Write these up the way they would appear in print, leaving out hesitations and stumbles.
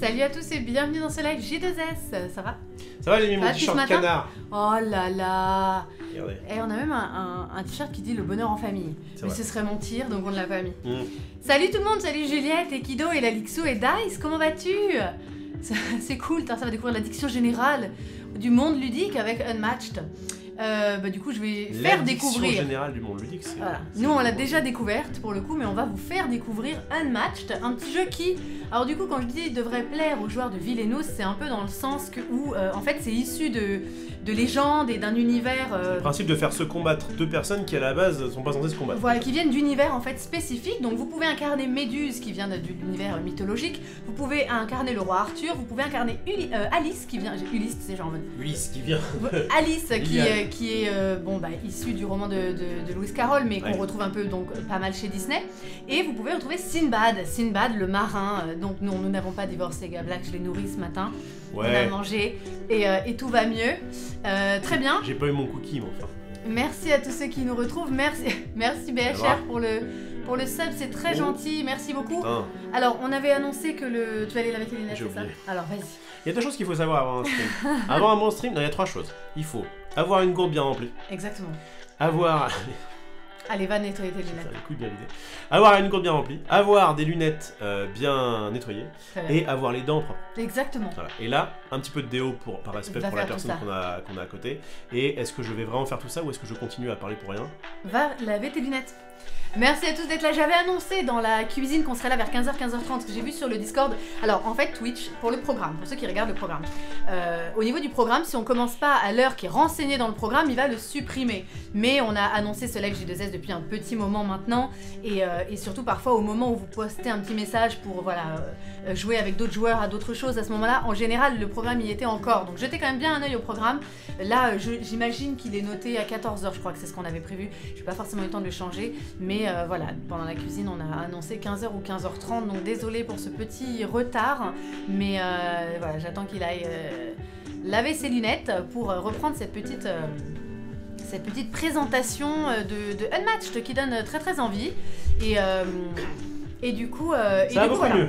Salut à tous et bienvenue dans ce live J2S, ça va? Ça va, j'ai mis mon t-shirt canard. Oh là là. Regardez. Et on a même un t-shirt qui dit le bonheur en famille. Mais vrai. ce serait mentir, donc on ne l'a pas mis. Salut tout le monde, salut Juliette et Kido et Lalixo et Dice, comment vas-tu? C'est cool, ça va découvrir la diction générale du monde ludique avec Unmatched. Du coup je vais faire découvrir générale du monde ludique. Voilà. Nous on l'a déjà découverte pour le coup, mais on va vous faire découvrir Unmatched, un petit jeu qui, alors du coup quand je dis devrait plaire aux joueurs de Villainous, c'est un peu dans le sens que où en fait c'est issu de légendes et d'un univers. Le principe de faire se combattre deux personnes qui à la base sont pas censées se combattre. Voilà, qui viennent d'univers en fait spécifiques. Donc vous pouvez incarner Méduse qui vient de l'univers mythologique. Vous pouvez incarner le roi Arthur. Vous pouvez incarner Alice qui vient. Ulysse, c'est genre en mode. Ulysse qui vient. Alice qui est issue du roman de Lewis Carroll, mais qu'on retrouve un peu donc pas mal chez Disney. Et vous pouvez retrouver Sinbad le marin. Donc non, nous n'avons pas divorcé Black, je l'ai nourri ce matin. Ouais. On a mangé et tout va mieux. Très bien. J'ai pas eu mon cookie, mais enfin. Merci à tous ceux qui nous retrouvent. Merci BHR pour le sub, c'est très gentil. Merci beaucoup. Putain. Alors, on avait annoncé que tu allais laver tes lunettes, c'est ça? Alors, vas-y. Il y a deux choses qu'il faut savoir avant un stream. Avant un bon stream, il y a trois choses. Il faut avoir une gourde bien remplie. Exactement. Avoir... Allez, va nettoyer tes lunettes. Ça bien l'idée. Avoir une gourde bien remplie, avoir des lunettes bien nettoyées et avoir les dents propres. Exactement. Voilà. Et là, un petit peu de déo par respect pour la personne qu'on a à côté. Et est-ce que je vais vraiment faire tout ça ou est-ce que je continue à parler pour rien? Va laver tes lunettes. Merci à tous d'être là. J'avais annoncé dans la cuisine qu'on serait là vers 15h, 15h30, que j'ai vu sur le Discord. Alors en fait Twitch, pour le programme, pour ceux qui regardent le programme, au niveau du programme, si on commence pas à l'heure qui est renseignée dans le programme, il va le supprimer. Mais on a annoncé ce live J2S depuis un petit moment maintenant, et surtout parfois au moment où vous postez un petit message pour jouer avec d'autres joueurs à d'autres choses, à ce moment-là, en général le programme y était encore. Donc jetez quand même bien un œil au programme. Là j'imagine qu'il est noté à 14h, je crois que c'est ce qu'on avait prévu. J'ai pas forcément eu le temps de le changer, mais voilà, pendant la cuisine on a annoncé 15h ou 15h30, donc désolé pour ce petit retard, mais voilà, j'attends qu'il aille laver ses lunettes pour reprendre cette petite présentation de Unmatched qui donne très très envie, et du coup ça va beaucoup mieux.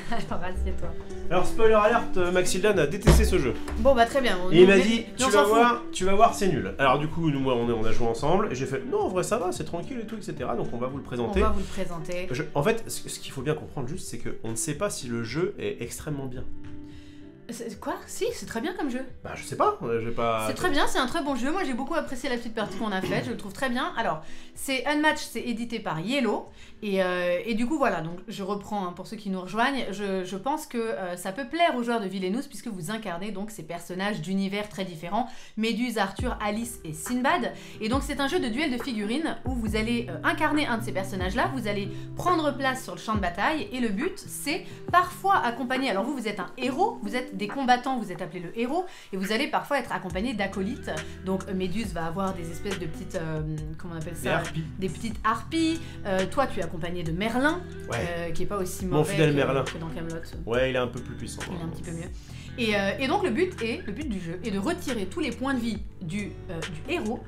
Alors assieds-toi. Alors spoiler alert, Maxildan a détesté ce jeu. Bon bah très bien. Et il m'a dit tu vas voir c'est nul. Alors du coup nous on a joué ensemble et j'ai fait non en vrai ça va, c'est tranquille et tout etc. Donc on va vous le présenter. En fait ce qu'il faut bien comprendre juste c'est qu'on ne sait pas si le jeu est extrêmement bien. Quoi? Si, c'est très bien comme jeu. Bah je sais pas, j'ai pas... C'est très bien, c'est un très bon jeu, moi j'ai beaucoup apprécié la petite partie qu'on a faite, je le trouve très bien. Alors, c'est Unmatched, c'est édité par Yellow, et du coup voilà, donc je reprends pour ceux qui nous rejoignent, je pense que ça peut plaire aux joueurs de Villainous puisque vous incarnez donc ces personnages d'univers très différents, Méduse, Arthur, Alice et Sinbad, et donc c'est un jeu de duel de figurines où vous allez incarner un de ces personnages-là, vous allez prendre place sur le champ de bataille, et le but c'est parfois accompagner, alors vous êtes un héros, vous êtes des combattants, vous êtes appelé le héros, et vous allez parfois être accompagné d'acolytes. Donc Méduse va avoir des espèces de petites, comment on appelle ça, des petites harpies. Toi tu es accompagné de Merlin, qui est pas aussi mauvais mon fidèle Merlin que dans Camelot. Ouais, il est un peu plus puissant. Il est un petit peu mieux. Et donc le but du jeu est de retirer tous les points de vie du héros,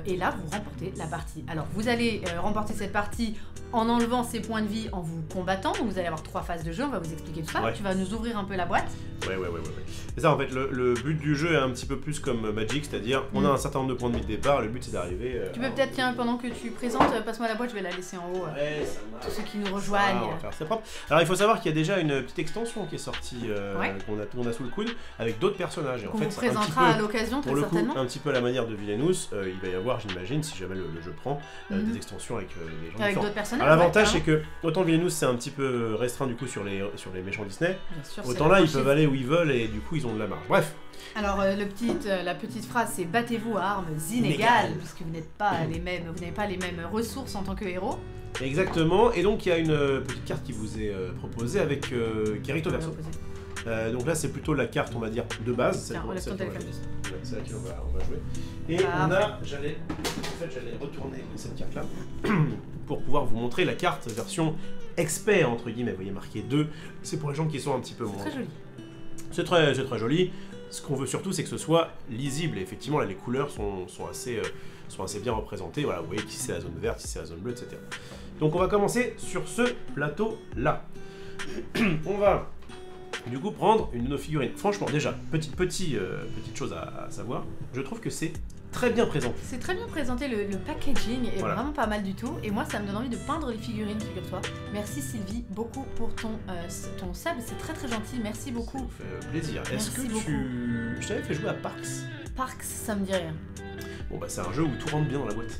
et là vous remportez la partie. Alors vous allez remporter cette partie en enlevant ces points de vie en vous combattant, donc vous allez avoir 3 phases de jeu, on va vous expliquer tout ça, tu vas nous ouvrir un peu la boîte. Ouais. C'est ça en fait, le but du jeu est un petit peu plus comme Magic, c'est-à-dire on a un certain nombre de points de vie de départ, le but c'est d'arriver... Tu peux peut-être, tiens, pendant que tu présentes, passe-moi la boîte, je vais la laisser en haut, tous ceux qui nous rejoignent. On va faire ça propre. Alors il faut savoir qu'il y a déjà une petite extension qui est sortie, qu'on a sous le coude, avec d'autres personnages. Et en fait, vous présentera à l'occasion, très certainement. Un petit peu à la manière de Villainous, il va y avoir, j'imagine, si jamais le jeu prend, des extensions avec des gens avec d'autres personnages. L'avantage c'est que, autant Villainous c'est un petit peu restreint du coup sur les méchants Disney, autant là ils peuvent aller où ils veulent et du coup ils ont de la marge. Bref. Alors la petite phrase c'est battez-vous à armes inégales, puisque vous n'êtes pas vous n'avez pas les mêmes ressources en tant que héros. Exactement, et donc il y a une petite carte qui vous est proposée avec qui est recto verso. Donc là c'est plutôt la carte on va dire de base, c'est là qui on va jouer. Et j'allais retourner cette carte là pour pouvoir vous montrer la carte version expert entre guillemets, vous voyez marqué 2, c'est pour les gens qui sont un petit peu moins... C'est très joli. C'est très joli, ce qu'on veut surtout c'est que ce soit lisible, et effectivement là les couleurs sont assez bien représentées, voilà, vous voyez qui c'est la zone verte, qui c'est la zone bleue, etc. Donc on va commencer sur ce plateau là. On va Du coup, prendre une de nos figurines. Franchement, déjà, petite chose à savoir, je trouve que c'est très bien présenté. C'est très bien présenté, le packaging est vraiment pas mal du tout. Et moi, ça me donne envie de peindre les figurines, figure-toi. Merci Sylvie, beaucoup pour ton sub, c'est très très gentil, merci beaucoup. Ça me fait plaisir. Est-ce que beaucoup. Je t'avais fait jouer à Parks? Parks, ça me dit rien. Bon bah c'est un jeu où tout rentre bien dans la boîte.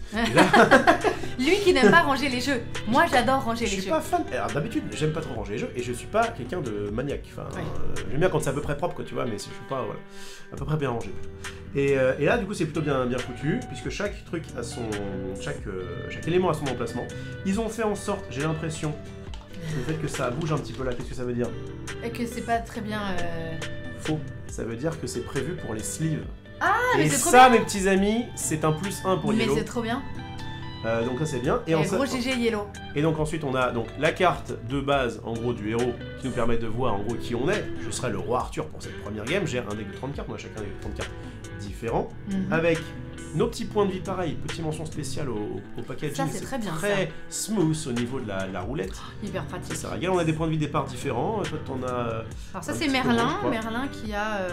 Lui qui n'aime pas ranger les jeux. Moi j'adore ranger les jeux. Je suis pas fan. Alors d'habitude j'aime pas trop ranger les jeux et je suis pas quelqu'un de maniaque. Enfin, j'aime bien quand c'est à peu près propre quoi, tu vois, mais si je suis pas à peu près bien rangé. Et là du coup c'est plutôt bien foutu puisque chaque truc a chaque élément a son emplacement. Ils ont fait en sorte, j'ai l'impression, le fait que ça bouge un petit peu là, qu'est-ce que ça veut dire? Et que c'est pas très bien. Faux. Ça veut dire que c'est prévu pour les sleeves. Ah, mais et c'est trop ça, bien. mes petits amis, c'est un +1 pour Yellow. Mais c'est trop bien. Donc ça c'est bien. Et gros GG Yellow. Et donc ensuite on a donc la carte de base en gros du héros qui nous permet de voir en gros qui on est. Je serai le roi Arthur pour cette première game. J'ai un deck de 30 cartes, on a chacun un deck de 30 cartes différents. Avec nos petits points de vie pareil, petite mention spéciale au packaging. Ça c'est très bien. Très smooth au niveau de la roulette. Hyper pratique. Ça régale, on a des points de vie départ différents. Toi t'en as. Alors ça c'est Merlin qui a.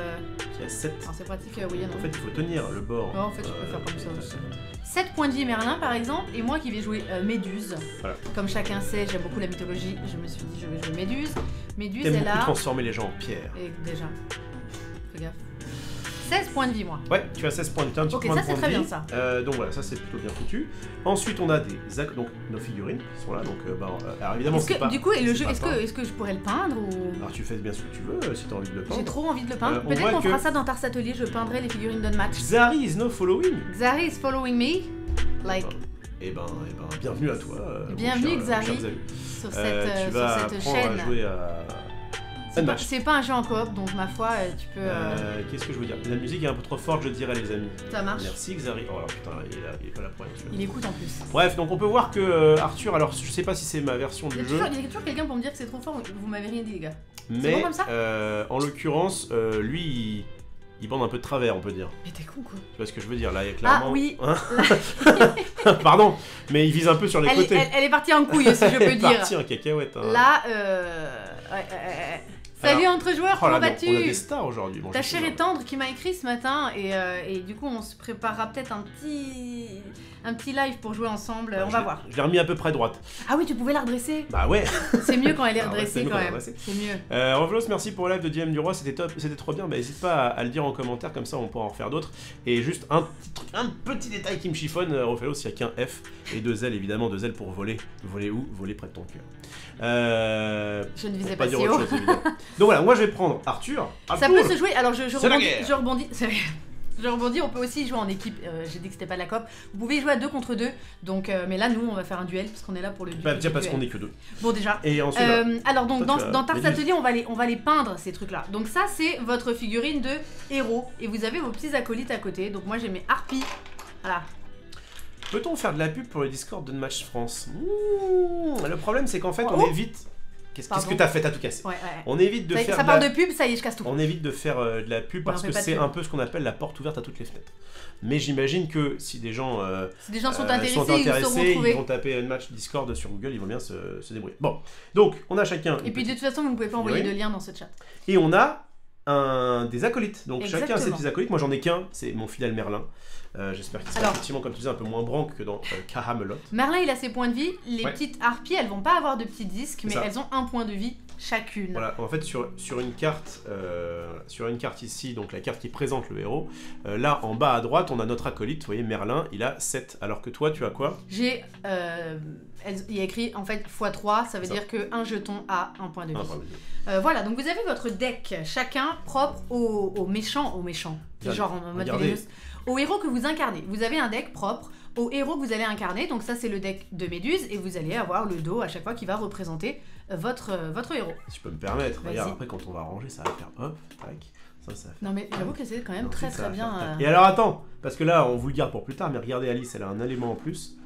Qui a 7. Alors c'est pratique, oui. En fait il faut tenir le bord. Ouais, en fait je peux faire comme ça aussi. 7 points de vie Merlin par exemple, et moi qui vais jouer Méduse. Voilà. Comme chacun sait, j'aime beaucoup la mythologie, je me suis dit je vais jouer Méduse. Méduse est là. T'aimes beaucoup transformer les gens en pierre. Et déjà. Fais gaffe. 16 points de vie moi. Ouais, tu as 16 points de vie, un petit point de vie. Ok, ça c'est très bien ça. Donc voilà, ça c'est plutôt bien foutu. Ensuite on a donc nos figurines qui sont là, donc alors évidemment c'est pas... Du coup, et le jeu, est-ce que je pourrais le peindre ou... Alors tu fais bien ce que tu veux, si tu as envie de le peindre. J'ai trop envie de le peindre. Peut-être qu'on fera ça dans Tars Atelier, je peindrai les figurines d'Unmatch. Xari is no following. Xari is following me. Like... Eh ben, bienvenue à toi. Bienvenue Xari sur cette chaîne. À jouer à... C'est pas un jeu en coop, donc ma foi, tu peux... Qu'est-ce que je veux dire? La musique est un peu trop forte, je dirais, les amis. Ça marche. Merci Xari. Oh là, putain, il est pas là pour rien. Il écoute en plus. Bref, donc on peut voir que Arthur, alors je sais pas si c'est ma version du jeu. Il y a toujours quelqu'un pour me dire que c'est trop fort, vous m'avez rien dit les gars. Mais bon comme ça en l'occurrence, lui, il bande un peu de travers, on peut dire. Mais t'es con quoi. Tu vois ce que je veux dire, là, il y a clairement... Ah oui. Hein Pardon, mais il vise un peu sur les côtés. Elle est partie en couille, si je peux dire. Elle est partie en cacahuète. Hein. Là, Salut entre joueurs, comment vas-tu? On a des stars aujourd'hui. Ta chère et tendre qui m'a écrit ce matin et du coup on se préparera peut-être un petit live pour jouer ensemble, on va voir. Je l'ai remis à peu près droite. Ah oui, tu pouvais la redresser? Bah ouais. C'est mieux quand elle est redressée quand même. C'est mieux. Revlos, merci pour le live de DM du Roi, c'était top, c'était trop bien. Bah n'hésite pas à le dire en commentaire, comme ça on pourra en refaire d'autres. Et juste un petit détail qui me chiffonne, Revlos, il n'y a qu'un F et 2 L évidemment, 2 L pour voler. Voler où? Voler près de ton cœur. Je ne visais pas si haut. Donc voilà, moi je vais prendre Arthur. Ça peut se jouer, alors je rebondis. Je rebondis, on peut aussi jouer en équipe, j'ai dit que c'était pas de la coop. Vous pouvez jouer à 2 contre 2, donc, mais là nous on va faire un duel parce qu'on est là pour le duel. Bah tiens, parce qu'on est que 2. Bon déjà. Et ensuite, alors donc dans Tars Atelier on va les peindre ces trucs là. Donc ça c'est votre figurine de héros et vous avez vos petits acolytes à côté. Donc moi j'ai mes harpies, voilà. Peut-on faire de la pub pour le Discord d'Unmatch France? Le problème c'est qu'en fait on évite... Qu'est-ce que t'as fait? T'as tout cassé. Ouais. On évite de faire... Ça parle de pub, ça y est, je casse tout. On évite de faire de la pub parce que c'est un peu ce qu'on appelle la porte ouverte à toutes les fenêtres. Mais j'imagine que si des gens, sont intéressés, ils vont taper Unmatch Discord sur Google, ils vont bien se débrouiller. Bon, donc on a chacun... Et puis de toute façon, vous ne pouvez pas envoyer de lien dans ce chat. Et on a des acolytes. Donc chacun a ses petits acolytes. Moi j'en ai qu'un, c'est mon fidèle Merlin. J'espère qu'il sera effectivement, comme tu disais, un peu moins branque que dans Camelot. Merlin, il a ses points de vie. Les petites harpies, elles vont pas avoir de petits disques, mais elles ont un point de vie chacune. Voilà, en fait, sur une carte ici, donc la carte qui présente le héros, là, en bas à droite, on a notre acolyte. Vous voyez, Merlin, il a 7. Alors que toi, tu as quoi? J'ai... il y a écrit, en fait, x3, ça veut dire qu'un jeton a un point de vie. Voilà, donc vous avez votre deck, chacun propre aux méchants. Genre en mode Vénus. Au héros que vous incarnez. Vous avez un deck propre au héros que vous allez incarner. Donc ça, c'est le deck de Méduse. Et vous allez avoir le dos à chaque fois qui va représenter votre héros. Si je peux me permettre, regarde, après quand on va ranger, ça va faire hop, tac. Ça non mais j'avoue que c'est quand même très bien. Et alors attends, parce que là, on vous le garde pour plus tard. Mais regardez Alice, elle a un élément en plus.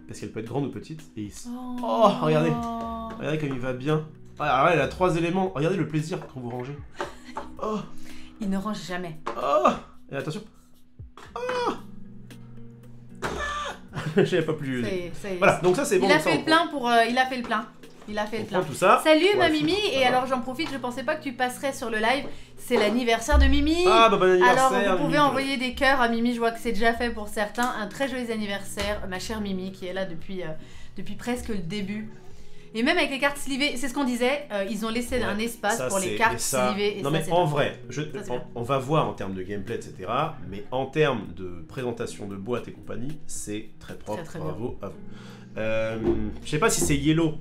Parce qu'elle peut être grande ou petite. Et regardez. Regardez comme il va bien. Alors là, elle a 3 éléments. Regardez le plaisir quand vous rangez. Il ne range jamais. Et attention. J'avais pas plus. Ça y est. Voilà, donc ça c'est bon. Il a fait le plein. Il a fait on plein. prend tout ça. Salut on ma va Mimi, foutre. et alors j'en profite, je pensais pas que tu passerais sur le live. C'est l'anniversaire de Mimi. Ah bah bon anniversaire. Alors vous pouvez Mimi. envoyer des cœurs à Mimi, je vois que c'est déjà fait pour certains. Un très joyeux anniversaire, ma chère Mimi, qui est là depuis presque le début. Et même avec les cartes slivées, c'est ce qu'on disait, ils ont laissé un espace ça, pour les cartes slivées. Et non ça, mais c'est en bien. vrai, Ça, c'est bien. on va voir en termes de gameplay, etc. Mais en termes de présentation de boîte et compagnie, c'est très propre. Très, très bravo à vous. Je sais pas si c'est Yellow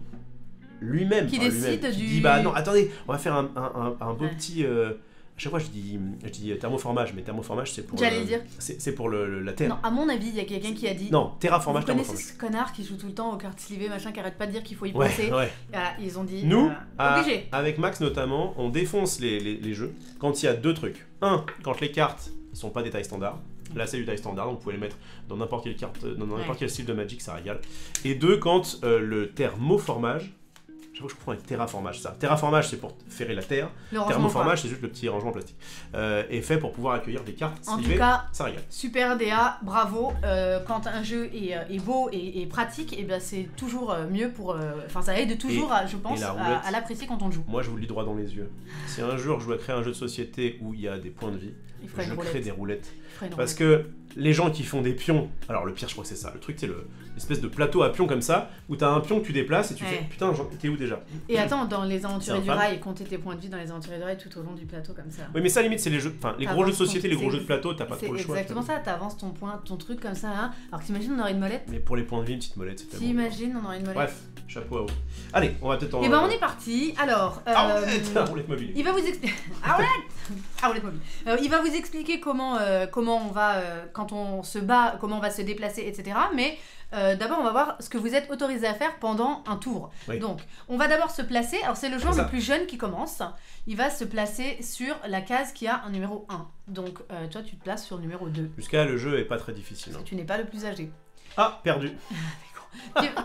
lui-même Qui enfin, décide lui-même, qui du- dit bah non, attendez, on va faire un beau petit. À chaque fois, je dis thermoformage, mais thermoformage, c'est pour. J'allais dire. C'est pour la terre. Non, à mon avis, il y a quelqu'un qui a dit. Non, terraformage, Vous connaissez thermoformage. ce connard qui joue tout le temps aux cartes slivées, machin, qui arrête pas de dire qu'il faut y Ouais, penser. ouais. Voilà, ils ont dit. Nous, obligé. avec Max notamment, on défonce les jeux quand il y a deux trucs. Un, quand les cartes ne sont pas des tailles standards. Là, c'est du taille standard, donc vous pouvez les mettre dans n'importe quelle carte, dans n'importe quel style de Magic, ça régale. Et deux, quand le thermoformage. Je comprends avec terraformage, ça. Terraformage, c'est pour ferrer la terre. Le rangement, Thermoformage, c'est juste le petit rangement plastique. Est fait pour pouvoir accueillir des cartes En slivées, tout cas, ça régale. super DA, bravo. Quand un jeu est beau et pratique, et ben c'est toujours mieux pour. Enfin, ça aide toujours, je pense, la roulette. à l'apprécier quand on le joue. Moi, je vous le dis droit dans les yeux. Si un jour je dois créer un jeu de société où il y a des points de vie, Il fera je une crée roulette. des roulettes. Il fera une Parce roulette. que les gens qui font des pions, alors le pire je crois que c'est ça, le truc c'est l'espèce de plateau à pions comme ça, où t'as un pion que tu déplaces et tu Ouais. fais putain t'es où déjà? Et attends, dans les aventuriers C'est du infâme. rail, compter tes points de vie dans les aventuriers du rail tout au long du plateau comme ça. Oui mais ça limite c'est les jeux, enfin les T'avances gros jeux de ton- société, les gros c'est- jeux de plateau, t'as pas C'est trop le choix. exactement ça, t'avances ton truc comme ça, hein. Alors que t'imagines, on aurait une molette. Mais pour les points de vie, une petite molette, c'est tellement bien. T'imagines, on aurait une molette. Bref, chapeau à vous. Allez, on va peut-être en... Et ben on est parti. Alors, roulette mobile. il va vous expliquer. Roulette mobile. Il va vous expliquer comment on va quand on se bat, comment on va se déplacer, etc. Mais d'abord, on va voir ce que vous êtes autorisé à faire pendant un tour. Oui. Donc, on va d'abord se placer. Alors, c'est le joueur C'est ça. le plus jeune qui commence. Il va se placer sur la case qui a un numéro 1. Donc, toi, tu te places sur le numéro 2. Jusqu'à là, le jeu est pas très difficile. hein. Tu n'es pas le plus âgé. Ah, perdu.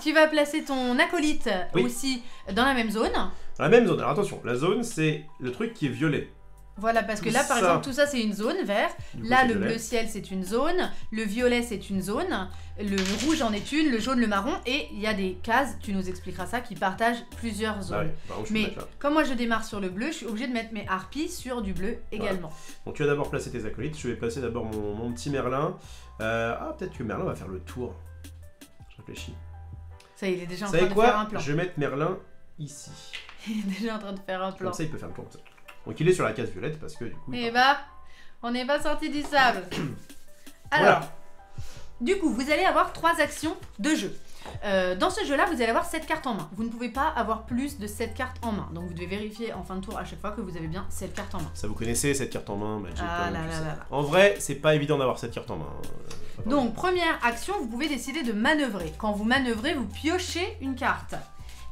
Tu vas placer ton acolyte Oui. aussi dans la même zone. Dans la même zone. Alors attention, la zone c'est le truc qui est violet. Voilà, parce que Tout là, par ça. exemple, tout ça, c'est une zone, vert. Du coup, Là, c'est le violet. bleu ciel, c'est une zone. Le violet, c'est une zone. Le rouge en est une. Le jaune, le marron. Et il y a des cases, tu nous expliqueras ça, qui partagent plusieurs Ah zones. ouais, par contre, je peux Mais mettre là. comme moi, je démarre sur le bleu, je suis obligée de mettre mes harpies sur du bleu également. Donc tu vas d'abord placer tes acolytes. Je vais placer d'abord mon petit Merlin. Peut-être que Merlin va faire le tour. Je réfléchis. Ça, il est déjà en Vous train savez de faire un quoi? plan. Je vais mettre Merlin ici. Il est déjà en train de faire un plan. Comme ça, il peut faire le tour comme ça. Donc il est sur la case violette parce que du coup. Et bah, on n'est pas sorti du sable. Alors, Voilà. du coup, vous allez avoir 3 actions de jeu. Dans ce jeu-là, vous allez avoir 7 cartes en main. Vous ne pouvez pas avoir plus de 7 cartes en main. Donc vous devez vérifier en fin de tour à chaque fois que vous avez bien 7 cartes en main. Ça vous connaissez cette carte en main, Magic. Ah quand même, là tu là sais. là là. En vrai, c'est pas évident d'avoir cette carte en main. Donc, première action, vous pouvez décider de manœuvrer. Quand vous manœuvrez, vous piochez une carte.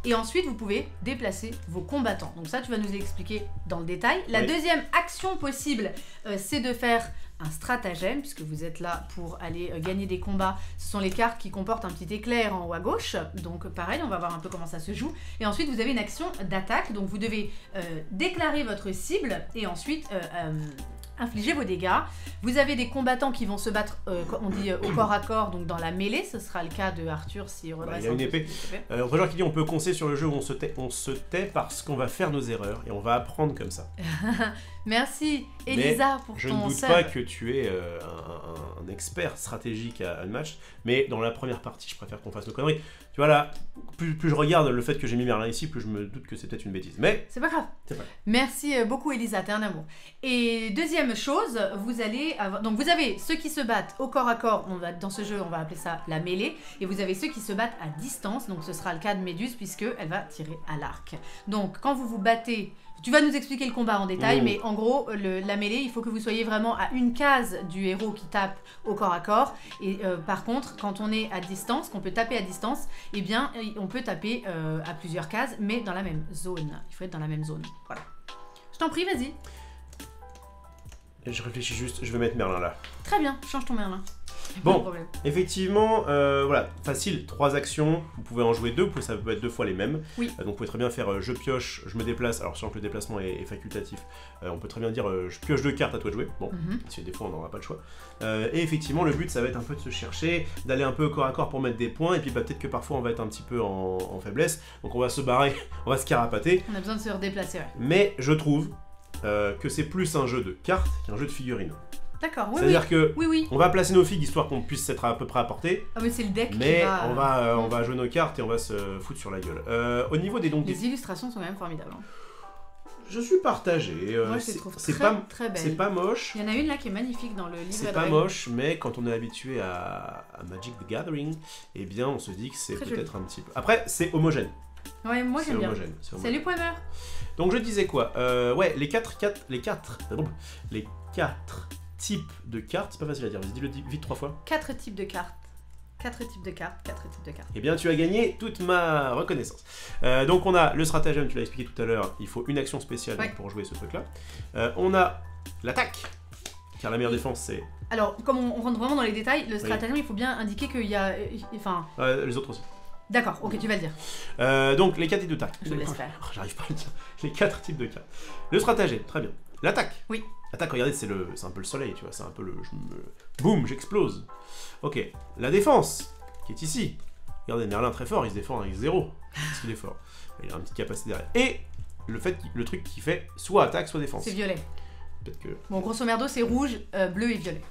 Et ensuite, vous pouvez déplacer vos combattants. Donc ça, tu vas nous l'expliquer dans le détail. La Oui. deuxième action possible, c'est de faire un stratagème, puisque vous êtes là pour aller gagner des combats. Ce sont les cartes qui comportent un petit éclair en haut à gauche. Donc pareil, on va voir un peu comment ça se joue. Et ensuite, vous avez une action d'attaque. Donc vous devez déclarer votre cible et ensuite infliger vos dégâts. Vous avez des combattants qui vont se battre, on dit au corps à corps, donc dans la mêlée. Ce sera le cas de Arthur s'il redresse il y a un une peu épée. ses épées. Autre genre qui dit on peut conseiller sur le jeu où on se tait parce qu'on va faire nos erreurs et on va apprendre comme ça. Merci Elisa pour Je ne ton doute sub. pas que tu es un expert stratégique à Unmatch, mais dans la première partie, je préfère qu'on fasse nos conneries. Tu vois là, plus je regarde le fait que j'ai mis Merlin ici, plus je me doute que c'est peut-être une bêtise. Mais C'est pas grave. c'est pas. Merci beaucoup Elisa, t'es un amour. Et deuxième chose, vous allez avoir... Donc vous avez ceux qui se battent au corps à corps, dans ce jeu on va appeler ça la mêlée, et vous avez ceux qui se battent à distance, donc ce sera le cas de Méduse puisqu'elle va tirer à l'arc. Donc quand vous vous battez, tu vas nous expliquer le combat en détail, Mmh. mais en gros la mêlée, il faut que vous soyez vraiment à une case du héros qui tape au corps à corps, et par contre quand on est à distance, qu'on peut taper à distance, eh bien on peut taper à plusieurs cases, mais dans la même zone. Il faut être dans la même zone. Voilà. Je t'en prie, vas-y. Je réfléchis juste, je vais mettre Merlin là. Très bien, change ton Merlin. Bon, effectivement, voilà, facile, 3 actions, vous pouvez en jouer 2, ça peut être 2 fois les mêmes. Oui. Donc vous pouvez très bien faire je pioche, je me déplace, alors sachant que le déplacement est facultatif, on peut très bien dire je pioche 2 cartes, à toi de jouer. Bon, parce que des fois on n'aura pas le choix. Et effectivement, le but ça va être un peu de se chercher, d'aller un peu corps à corps pour mettre des points, et puis peut-être que parfois on va être un petit peu en faiblesse, donc on va se barrer, on va se carapater. On a besoin de se redéplacer, ouais. Mais je trouve que c'est plus un jeu de cartes qu'un jeu de figurines. D'accord, oui, c'est-à-dire que oui. On va placer nos figues histoire qu'on puisse être à peu près à portée. Ah mais c'est le deck mais qui va... on va jouer nos cartes et on va se foutre sur la gueule. Au niveau des dons... Les illustrations sont quand même formidables. Hein. Je suis partagé. Moi je les trouve très belles. C'est pas moche. Il y en a une là qui est magnifique dans le livre. C'est pas moche, mais quand on est habitué à Magic the Gathering, eh bien on se dit que c'est peut-être un petit peu... Après, c'est homogène. Ouais, moi j'aime bien. Salut Poimer. Donc je disais quoi ouais, les quatre types de cartes, c'est pas facile à dire, vas-y dis-le vite 3 fois. 4 types de cartes. 4 types de cartes. Eh bien tu as gagné toute ma reconnaissance. Donc on a le stratagème, tu l'as expliqué tout à l'heure, il faut une action spéciale pour jouer ce truc là. On a l'attaque, car la meilleure défense c'est... Alors comme on rentre vraiment dans les détails, le stratagème il faut bien indiquer qu'il y a... Enfin... les autres aussi. D'accord, ok, tu vas le dire. Donc les 4 types de cartes. Je laisse faire. J'arrive pas à le dire. Les 4 types de cartes. Le stratagème, très bien. L'attaque. Oui. L'attaque, regardez, c'est un peu le soleil, tu vois, c'est un peu le... Boum, j'explose. Ok. La défense, qui est ici. Regardez, Merlin très fort, il se défend avec 0. Parce qu'il est fort. Il a une petite capacité derrière. Et le truc qui fait soit attaque, soit défense. C'est violet. Peut-être que... Bon, grosso merdo, c'est rouge, bleu et violet.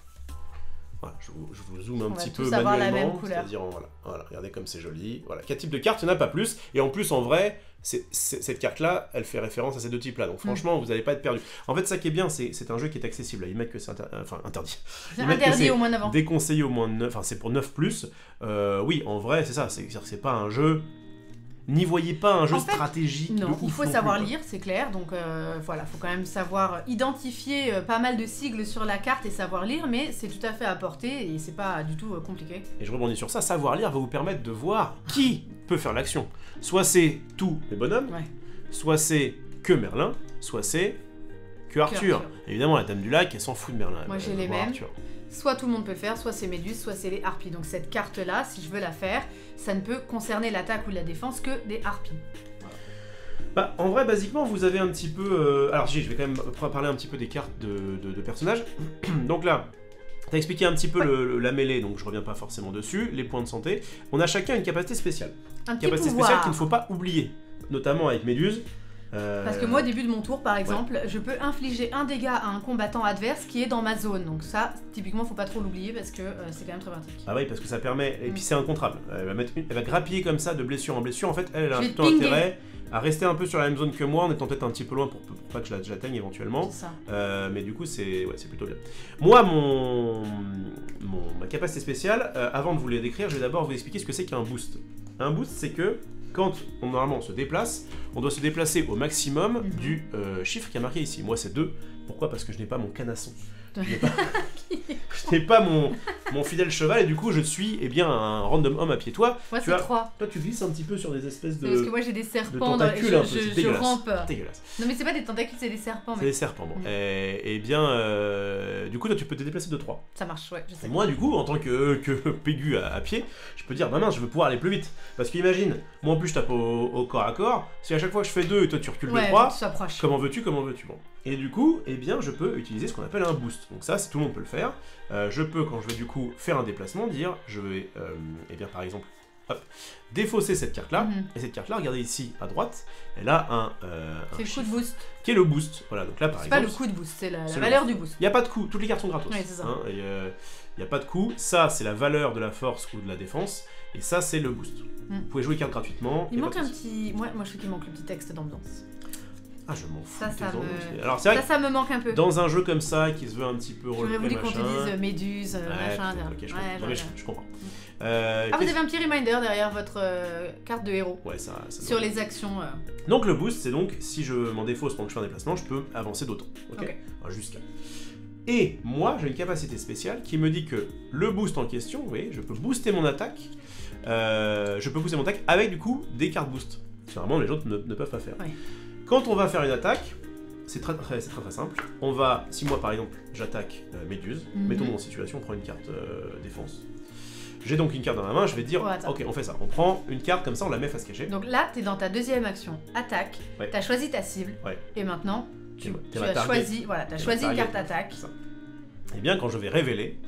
Voilà, je vous zoome un petit peu manuellement, c'est-à-dire voilà, regardez comme c'est joli. Voilà, 4 types de cartes, il n'y en a pas plus. Et en plus, en vrai, cette carte-là, elle fait référence à ces 2 types-là. Donc franchement, vous n'allez pas être perdu. En fait, ça qui est bien, c'est un jeu qui est accessible. Ils mettent que c'est interdit. C'est interdit au moins 9 ans. Déconseillé au moins de 9, enfin c'est pour 9+. Oui, en vrai, c'est ça. C'est pas un jeu... N'y voyez pas un jeu stratégique. Non, il faut savoir lire, c'est clair. Donc voilà, il faut quand même savoir identifier pas mal de sigles sur la carte et savoir lire, mais c'est tout à fait à portée et c'est pas du tout compliqué. Et je rebondis sur ça, savoir lire va vous permettre de voir qui peut faire l'action. Soit c'est tous les bonhommes, soit c'est que Merlin, soit c'est que Arthur. Évidemment, la Dame du Lac, elle s'en fout de Merlin. Moi j'ai les mêmes. Soit tout le monde peut le faire, soit c'est Méduse, soit c'est les harpies. Donc cette carte-là, si je veux la faire, ça ne peut concerner l'attaque ou la défense que des harpies. Bah, en vrai, basiquement, vous avez un petit peu... Alors, je vais quand même parler un petit peu des cartes de personnages. Donc là, t'as expliqué un petit peu la mêlée, donc je reviens pas forcément dessus. Les points de santé. On a chacun une capacité spéciale. Une capacité spéciale qu'il ne faut pas oublier. Notamment avec Méduse. Parce que moi, au début de mon tour, par exemple, je peux infliger un dégât à un combattant adverse qui est dans ma zone. Donc ça, typiquement, faut pas trop l'oublier parce que c'est quand même très pratique. Ah oui, parce que ça permet... Et puis c'est incontrable. Elle va grappiller comme ça de blessure en blessure. En fait, elle a un tout intérêt à rester un peu sur la même zone que moi, en étant peut-être un petit peu loin pour pas que je l'atteigne éventuellement. C'est ça. Mais du coup, c'est plutôt bien. Moi, ma capacité spéciale, avant de vous les décrire, je vais d'abord vous expliquer ce que c'est qu'un boost. Un boost, c'est que quand normalement on se déplace, on doit se déplacer au maximum du chiffre qui est marqué ici. Moi c'est 2. Pourquoi ? Parce que je n'ai pas mon canasson. Je n'ai pas mon fidèle cheval et du coup je suis un random homme à pied. Toi, moi c'est 3. Toi tu glisses un petit peu sur des espèces de... Parce que moi j'ai des serpents dans je rampe. Dégueulasse. Non mais c'est pas des tentacules, c'est des serpents. C'est des serpents, bon. Et bien, du coup toi tu peux te déplacer de 3. Ça marche, ouais, je sais. Et moi du coup, en tant que Pégu à pied, je peux dire, bah mince, je veux pouvoir aller plus vite. Parce qu'imagine, moi en plus je tape au corps à corps, si à chaque fois que je fais 2 et toi tu recules de 3, comment veux-tu bon. Et du coup, je peux utiliser ce qu'on appelle un boost. Donc ça, tout le monde peut le faire. Je peux, quand je vais du coup faire un déplacement, dire, je vais, par exemple, défausser cette carte-là. Et cette carte-là, regardez ici, à droite, elle a c'est le coup de boost. Qui est le boost. Voilà, donc là, par exemple... C'est pas le coup de boost, c'est la valeur du boost. Il n'y a pas de coup, toutes les cartes sont gratos. Ouais, c'est ça. Il n'y a pas de coup. Ça, c'est la valeur de la force ou de la défense. Et ça, c'est le boost. Vous pouvez jouer carte gratuitement. Il manque un petit... Moi, je trouve qu'il manque le petit texte d'ambiance. Ah, je m'en fous. Alors, c'est vrai ça me manque un peu. Dans un jeu comme ça, qui se veut un petit peu roleplay, j'aurais voulu qu'on te dise Méduse, machin. Ok, je comprends. Vous avez un petit reminder derrière votre carte de héros. Ouais, ça sur les actions. Donc le boost, c'est donc, si je m'en défausse pendant que je fais un déplacement, je peux avancer d'autant. Ok. Jusqu'à. Et moi, j'ai une capacité spéciale qui me dit que le boost en question, vous voyez, je peux booster mon attaque. Avec du coup des cartes boost. Vraiment, les autres ne peuvent pas faire. Ouais. Quand on va faire une attaque, c'est très simple. On va, si moi par exemple j'attaque Méduse, mettons-nous en situation, on prend une carte défense. J'ai donc une carte dans la main, je vais dire, ok, on fait ça. On prend une carte comme ça, on la met face cachée. Donc là, t'es dans ta deuxième action, attaque, t'as choisi ta cible, et maintenant, tu as choisi, choisi une carte attaque. Et bien, quand je vais révéler,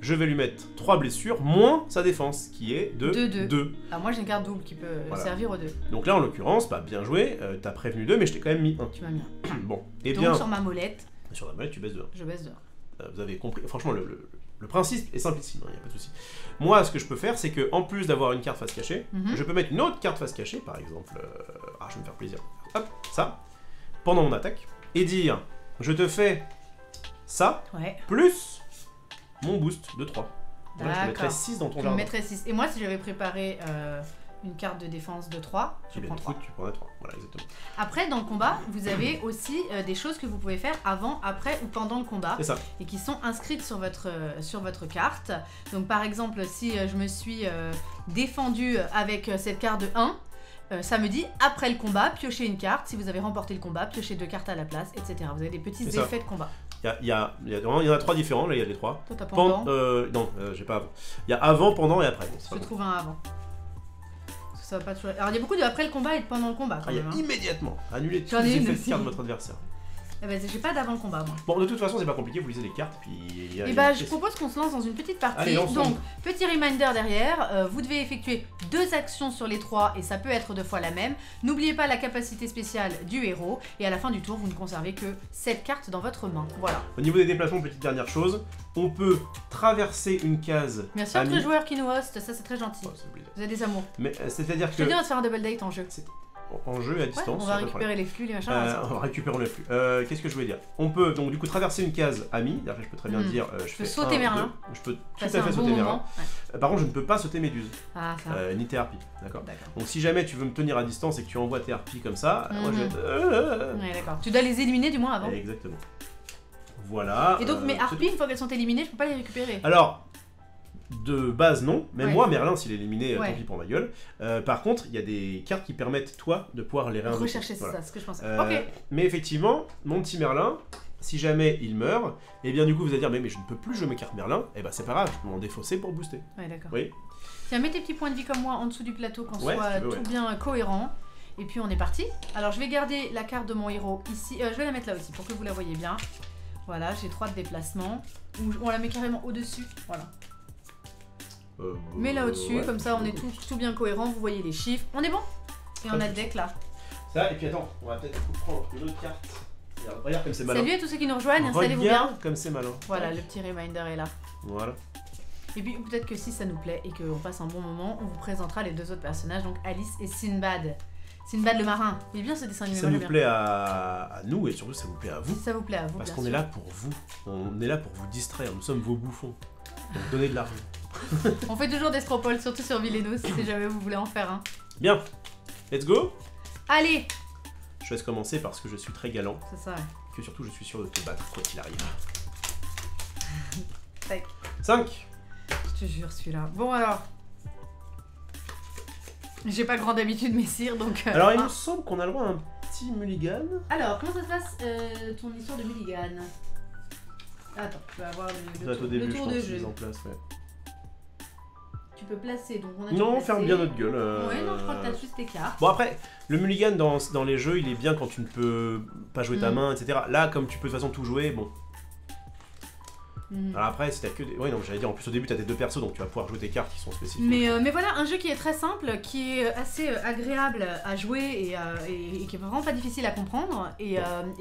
je vais lui mettre 3 blessures, moins sa défense, qui est de 2. Alors moi j'ai une carte double qui peut servir aux 2. Donc là, en l'occurrence, bien joué, t'as prévenu 2, mais je t'ai quand même mis 1. Tu m'as mis 1. Bon, et donc bien... sur ma molette... Sur la molette, tu baisses de 1. Je baisse de 1. Vous avez compris, franchement, le principe est simplissime, il n'y a pas de souci. Moi, ce que je peux faire, c'est que en plus d'avoir une carte face cachée, je peux mettre une autre carte face cachée, par exemple... je vais me faire plaisir. Hop, ça, pendant mon attaque, et dire, je te fais ça, plus mon boost de 3. Voilà, je te mettrais 6 dans ton jardin. Je mettrais 6. Et moi, si j'avais préparé une carte de défense de 3, je prends 3. Tu prendrais 3, voilà, exactement. Après, dans le combat, vous avez aussi des choses que vous pouvez faire avant, après ou pendant le combat. C'est ça. Et qui sont inscrites sur votre carte. Donc par exemple, si je me suis défendu avec cette carte de 1, ça me dit, après le combat, piochez une carte. Si vous avez remporté le combat, piochez 2 cartes à la place, etc. Vous avez des petits effets de combat. Il y en a 3 différents, là il y a les 3. Toi t'as pendant non, j'ai pas avant. Il y a avant, pendant et après. Bon, je trouve un avant. Ça va pas toujours... Alors il y a beaucoup de après le combat et de pendant le combat quand même. Il y a immédiatement annuler tous les effets de carte de votre adversaire. Eh ben, j'ai pas d'avant le combat moi. Bon, de toute façon, c'est pas compliqué, vous lisez les cartes, puis... Et bah, je propose qu'on se lance dans une petite partie. Allez, donc, petit reminder derrière, vous devez effectuer 2 actions sur les 3, et ça peut être 2 fois la même. N'oubliez pas la capacité spéciale du héros, et à la fin du tour, vous ne conservez que 7 cartes dans votre main. Voilà. Au niveau des déplacements, petite dernière chose, on peut traverser une case... Merci à tous les joueurs qui nous hostent, ça c'est très gentil. Oh, vous êtes des amours. Mais c'est-à-dire que... Je te dis, on va se faire un double date en jeu. En jeu et à distance. On va récupérer les flux, les machins. On va récupérer les flux. Qu'est-ce que je voulais dire? On peut donc du coup traverser une case amie. D'ailleurs, je peux très bien dire. Je peux sauter Merlin. Je peux tout à fait sauter Merlin. Par contre, je ne peux pas sauter Méduse. Ni tes harpies. D'accord. Donc si jamais tu veux me tenir à distance et que tu envoies tes harpies comme ça, moi je vais être... Ouais, d'accord. Tu dois les éliminer du moins avant. Exactement. Voilà. Et donc mes harpies, une fois qu'elles sont éliminées, je peux pas les récupérer. Alors. De base, non. Même moi, Merlin, s'il est éliminé, tant pis pour ma gueule. Par contre, il y a des cartes qui permettent, toi, de pouvoir les réinvoquer. Rechercher, c'est ça, ce que je pensais. Mais effectivement, mon petit Merlin, si jamais il meurt, et bien du coup, vous allez dire, mais je ne peux plus jouer mes cartes Merlin, et ben c'est pas grave, je peux m'en défausser pour booster. Ouais, d'accord. Oui. Tiens, mets tes petits points de vie comme moi en dessous du plateau, qu'on soit tout bien cohérent. Et puis on est parti. Alors je vais garder la carte de mon héros ici. Je vais la mettre là aussi pour que vous la voyez bien. Voilà, j'ai 3 de déplacement. On la met carrément au-dessus. Voilà. Mets là au-dessus, comme ça on est tout bien cohérent, vous voyez les chiffres. On est bon? Et on a le deck là. Ça, et puis attends, on va peut-être prendre une autre carte. Regarde comme c'est malin. Salut à tous ceux qui nous rejoignent, installez-vous bien. Comme c'est malin. Voilà, le petit reminder est là. Voilà. Et puis peut-être que si ça nous plaît et qu'on passe un bon moment, on vous présentera les 2 autres personnages, donc Alice et Sinbad. Sinbad le marin. Il est bien ce dessin animé. Ça nous plaît à nous et surtout ça vous plaît à vous. Ça vous plaît à vous. Parce qu'on est là pour vous. On est là pour vous distraire. Nous sommes vos bouffons. Donc donnez de l'argent. On fait toujours des stropoles, surtout sur Vilénos, si jamais vous voulez en faire un. Bien, let's go. Allez. Je laisse commencer parce que je suis très galant. C'est ça, ouais. Que surtout je suis sûr de te battre quoi qu'il arrive. 5. Je te jure celui-là. Bon alors. J'ai pas grande habitude messire donc... alors il me semble qu'on a le droit à un petit mulligan. Alors comment ça se passe ton histoire de mulligan? Attends, je vais avoir le tour de jeu. En place, ouais. Tu peux placer, donc on a non, on ferme bien notre gueule. Ouais, non, je crois que t'as juste tes cartes. Bon après, le mulligan dans les jeux, il est bien quand tu ne peux pas jouer ta main, etc. Là, comme tu peux de toute façon tout jouer, bon. Alors après, si t'as que des... Ouais, non, j'allais dire, en plus au début, t'as tes 2 persos, donc tu vas pouvoir jouer tes cartes qui sont spécifiques. Mais voilà, un jeu qui est très simple, qui est assez agréable à jouer et qui est vraiment pas difficile à comprendre. Et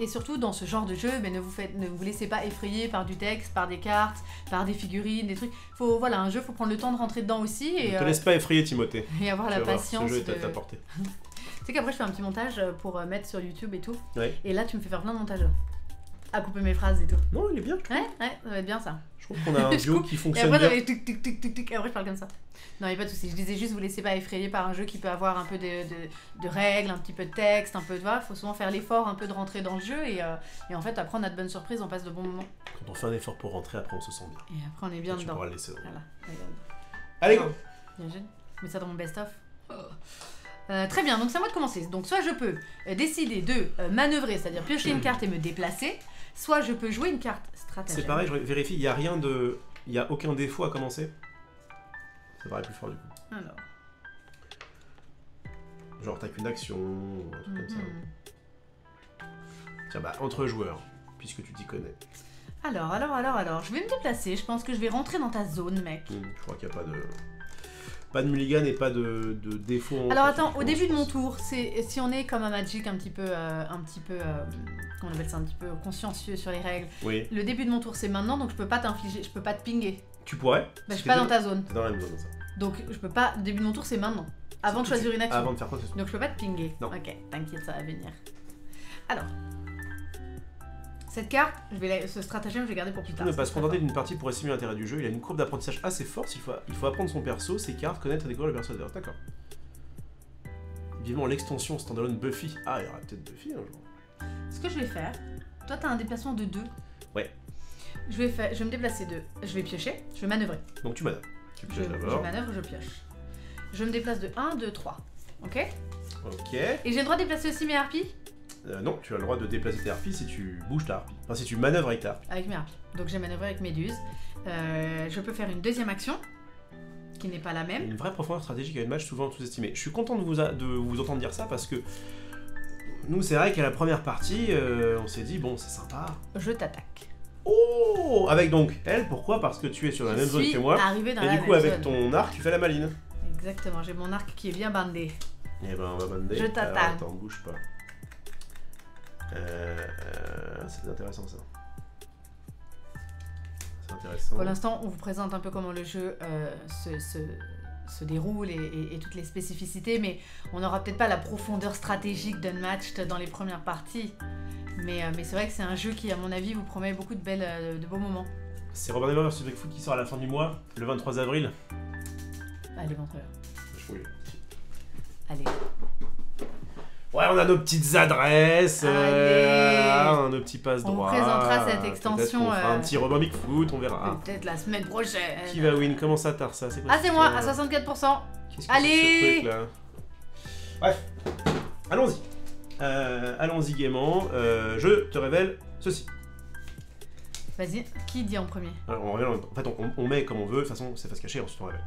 surtout, dans ce genre de jeu, ne vous laissez pas effrayer par du texte, par des cartes, par des figurines, des trucs. Voilà, un jeu, faut prendre le temps de rentrer dedans aussi. Et ne te laisse pas effrayer, Timothée. Et avoir la patience. Ce jeu est à ta portée. Tu sais qu'après, je fais un petit montage pour mettre sur YouTube et tout. Ouais. Et là, tu me fais faire plein de montages. À couper mes phrases et tout. Non, il est bien. Ouais, ça va être bien ça. Je trouve qu'on a un duo qui fonctionne et après, bien. Et après, je parle comme ça. Non, il n'y a pas de soucis. Je disais juste, vous laissez pas effrayer par un jeu qui peut avoir un peu de règles, un petit peu de texte, un peu de... Il faut souvent faire l'effort un peu de rentrer dans le jeu et en fait, après, on a de bonnes surprises, on passe de bons moments. Quand on fait un effort pour rentrer, après, on se sent bien. Et après, on est bien dedans. Tu pourras le laisser. Voilà. Allez, go. Bien joué. Mets ça dans mon best-of. Très bien, donc c'est à moi de commencer. Donc soit je peux décider de manœuvrer, c'est-à-dire piocher une carte et me déplacer, soit je peux jouer une carte stratagème. C'est pareil, je vérifie, il n'y a rien de... Il n'y a aucun défaut à commencer. Ça paraît plus fort du coup. Alors. Genre t'as qu'une action, un truc comme ça. Tiens bah, entre joueurs, puisque tu t'y connais. Alors, je vais me déplacer, je pense que je vais rentrer dans ta zone, mec. Je crois qu'il n'y a pas de... Pas de mulligan et pas de défaut. Alors attends, au début de mon tour, si on est comme un Magic un petit peu, comment on appelle ça, un petit peu consciencieux sur les règles. Oui. Le début de mon tour c'est maintenant, donc je peux pas t'infliger, je peux pas te pinguer. Tu pourrais. Bah, je suis pas dans ta zone. T'es dans la même zone, ça. Donc je peux pas, début de mon tour c'est maintenant, avant de choisir une action. Avant de faire quoi que ce soit. Donc je peux pas te pinguer. Non. Ok, t'inquiète, ça va venir. Alors, cette carte, ce stratagème je vais garder pour plus tard. Ne pas se contenter d'une partie pour estimer l'intérêt du jeu, il a une courbe d'apprentissage assez forte, il faut apprendre son perso, ses cartes, connaître et découvrir le perso adverse. D'accord. Vivement l'extension standalone Buffy. Ah, il y aura peut-être Buffy un jour. Ce que je vais faire, toi t'as un déplacement de 2. Ouais. Je vais me déplacer 2. Je vais piocher, je vais manœuvrer. Donc tu manœuvres. Tu pioches Je d'abord. manœuvre, je pioche. Je me déplace de 1, 2, 3. Ok. Ok. Et j'ai le droit de déplacer aussi mes harpies? Non, tu as le droit de déplacer tes harpies si tu bouges ta harpie. Enfin, si tu manœuvres avec ta harpie. Avec mes harpies. Donc j'ai manœuvré avec Méduse. Je peux faire une deuxième action, qui n'est pas la même. Une vraie profondeur stratégique à une match souvent sous-estimée. Je suis content de vous entendre dire ça parce que nous, c'est vrai qu'à la première partie, on s'est dit, bon, c'est sympa. Je t'attaque. Oh! Avec donc elle, pourquoi? Parce que tu es sur la même zone que moi. Dans et la du coup, même avec zone. ton arc, tu fais la maline. Exactement, j'ai mon arc qui est bien bandé. Eh ben, on va bander. Je t'attends. Alors, attends, bouge pas. C'est intéressant ça. C'est intéressant. Pour l'instant, on vous présente un peu comment le jeu se déroule et toutes les spécificités, mais on n'aura peut-être pas la profondeur stratégique d'Unmatched dans les premières parties. Mais c'est vrai que c'est un jeu qui, à mon avis, vous promet beaucoup de beaux moments. C'est Robert Neva vs Bigfoot qui sort à la fin du mois, le 23 avril. Allez, montre-le. Oui. Allez. Ouais, on a nos petites adresses, on a nos petits passe-droits. On vous présentera cette extension. On fera un petit Robin Bigfoot, on verra. Peut-être la semaine prochaine. Qui va win? Comment ça, Tarsa? C'est quoi Ah, c'est moi, à 64%. Qu'est-ce que Allez, c'est ce truc, là? Bref, allons-y. Allons-y gaiement. Je te révèle ceci. Vas-y, qui dit en premier? Alors, on révèle en même temps. En fait, on met comme on veut, de toute façon, c'est face cachée, ensuite on révèle.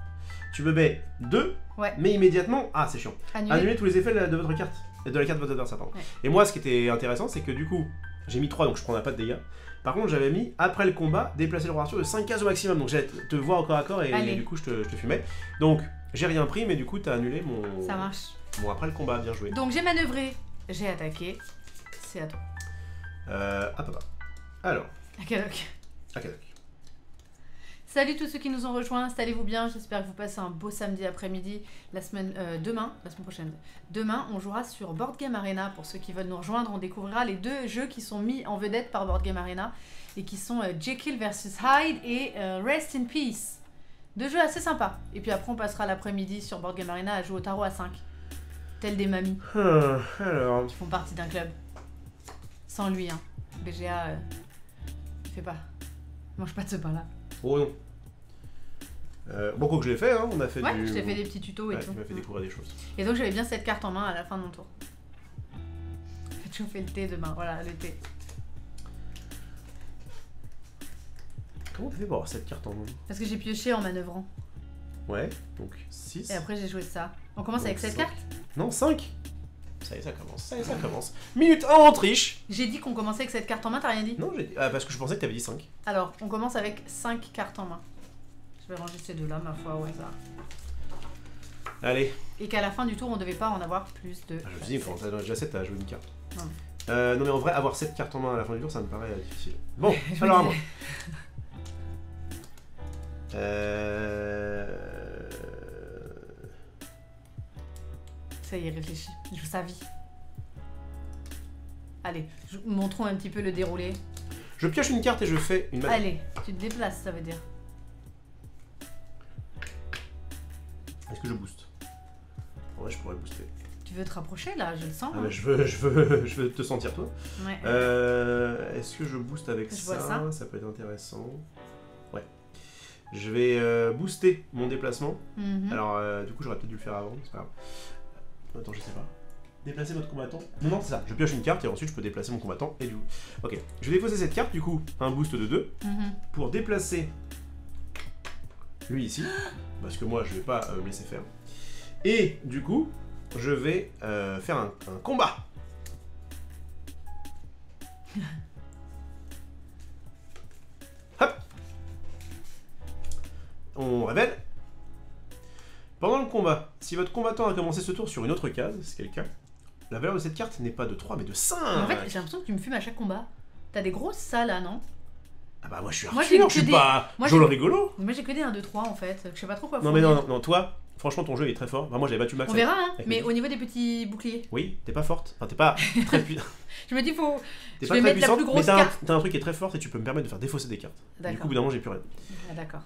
Tu me mets 2, Ouais. mais immédiatement... Ah, c'est chiant. Annuler. Annuler tous les effets de votre carte. De la carte de votre adversaire, pardon. Ouais. Et moi, ce qui était intéressant, c'est que du coup, j'ai mis 3, donc je prendrai pas de dégâts. Par contre, j'avais mis, après le combat, déplacer le roi Arthur de 5 cases au maximum. Donc j'allais te voir au corps à corps et du coup, je te fumais. Donc, j'ai rien pris, mais du coup, t'as annulé mon... Ça marche. Bon, après le combat, bien joué. Donc j'ai manœuvré, j'ai attaqué. C'est à toi. Papa. Alors, Akadok. Akadok. Salut tous ceux qui nous ont rejoints, installez-vous bien, j'espère que vous passez un beau samedi après-midi, la semaine prochaine. Demain, on jouera sur Board Game Arena, pour ceux qui veulent nous rejoindre, on découvrira les 2 jeux qui sont mis en vedette par Board Game Arena, et qui sont Jekyll vs Hyde et Rest in Peace. 2 jeux assez sympas, et puis après on passera l'après-midi sur Board Game Arena à jouer au tarot à 5, tel des mamies, Alors, qui font partie d'un club. Sans lui, hein. BGA, fais pas, mange pas de ce pain-là. oh non. Bon, quoi que je l'ai fait, hein, on a fait Ouais, du... je t'ai fait des petits tutos et Ouais, tout. tu m'as fait découvrir des choses. Et donc j'avais bien cette carte en main à la fin de mon tour. Faites chauffer le thé demain, voilà, le thé. Comment tu fais pour avoir cette carte en main? Parce que j'ai pioché en manœuvrant. Ouais, donc 6. Et après j'ai joué ça. On commence Donc, avec cette 5. carte? Non, 5. Ça y est, ça commence, ça y est, ça commence. Minute 1, on triche. J'ai dit qu'on commençait avec cette carte en main, t'as rien dit? Non, j'ai dit... Ah, parce que je pensais que t'avais dit 5. Alors, on commence avec 5 cartes en main. Je vais ranger ces 2-là, ma foi, au hasard. Allez. Et qu'à la fin du tour, on devait pas en avoir plus de... Ah, je me suis dit, quand t'as déjà 7, t'as joué une carte. Non. Non, mais en vrai, avoir 7 cartes en main à la fin du tour, ça me paraît difficile. Bon, Je alors à me moi. disais. Ça y est, réfléchis. Il joue sa vie. Allez, montrons un petit peu le déroulé. Je pioche une carte et je fais une main. Allez, tu te déplaces, ça veut dire. Est-ce que je booste? En vrai, je pourrais booster. Tu veux te rapprocher là, je le sens. Ah, hein. mais je veux te sentir toi. Ouais. Est-ce que je booste avec Je vois ça? ça. Ça peut être intéressant. Ouais. Je vais booster mon déplacement. Mhm. Alors, du coup, j'aurais peut-être dû le faire avant, c'est pas grave. Attends, je sais pas. Déplacer votre combattant. Non, c'est ça. Je pioche une carte et ensuite je peux déplacer mon combattant et du coup. Ok. Je vais défausser cette carte du coup, un boost de 2 pour déplacer lui ici. Parce que moi je vais pas me laisser faire. Et du coup, je vais faire un combat. Hop. On révèle. Pendant le combat, si votre combattant a commencé ce tour sur une autre case, c'est le cas, la valeur de cette carte n'est pas de 3 mais de 5. En fait, j'ai l'impression que tu me fumes à chaque combat. T'as des grosses salles là, non? Ah bah moi je suis Arthur, je suis pas Jolo rigolo. Moi j'ai que des 1, 2, 3 en fait, je sais pas trop quoi faire. Non mais non, toi, franchement ton jeu est très fort. Enfin, moi j'avais battu Max. On verra hein, mais au niveau des petits boucliers. Oui, t'es pas forte, enfin t'es pas très puissante. Je me dis faut... T'es pas très puissante, mais t'as un truc qui est très fort et tu peux me permettre de faire défausser des cartes. Du coup, au bout d'un moment j'ai plus rien. Ah, d'accord.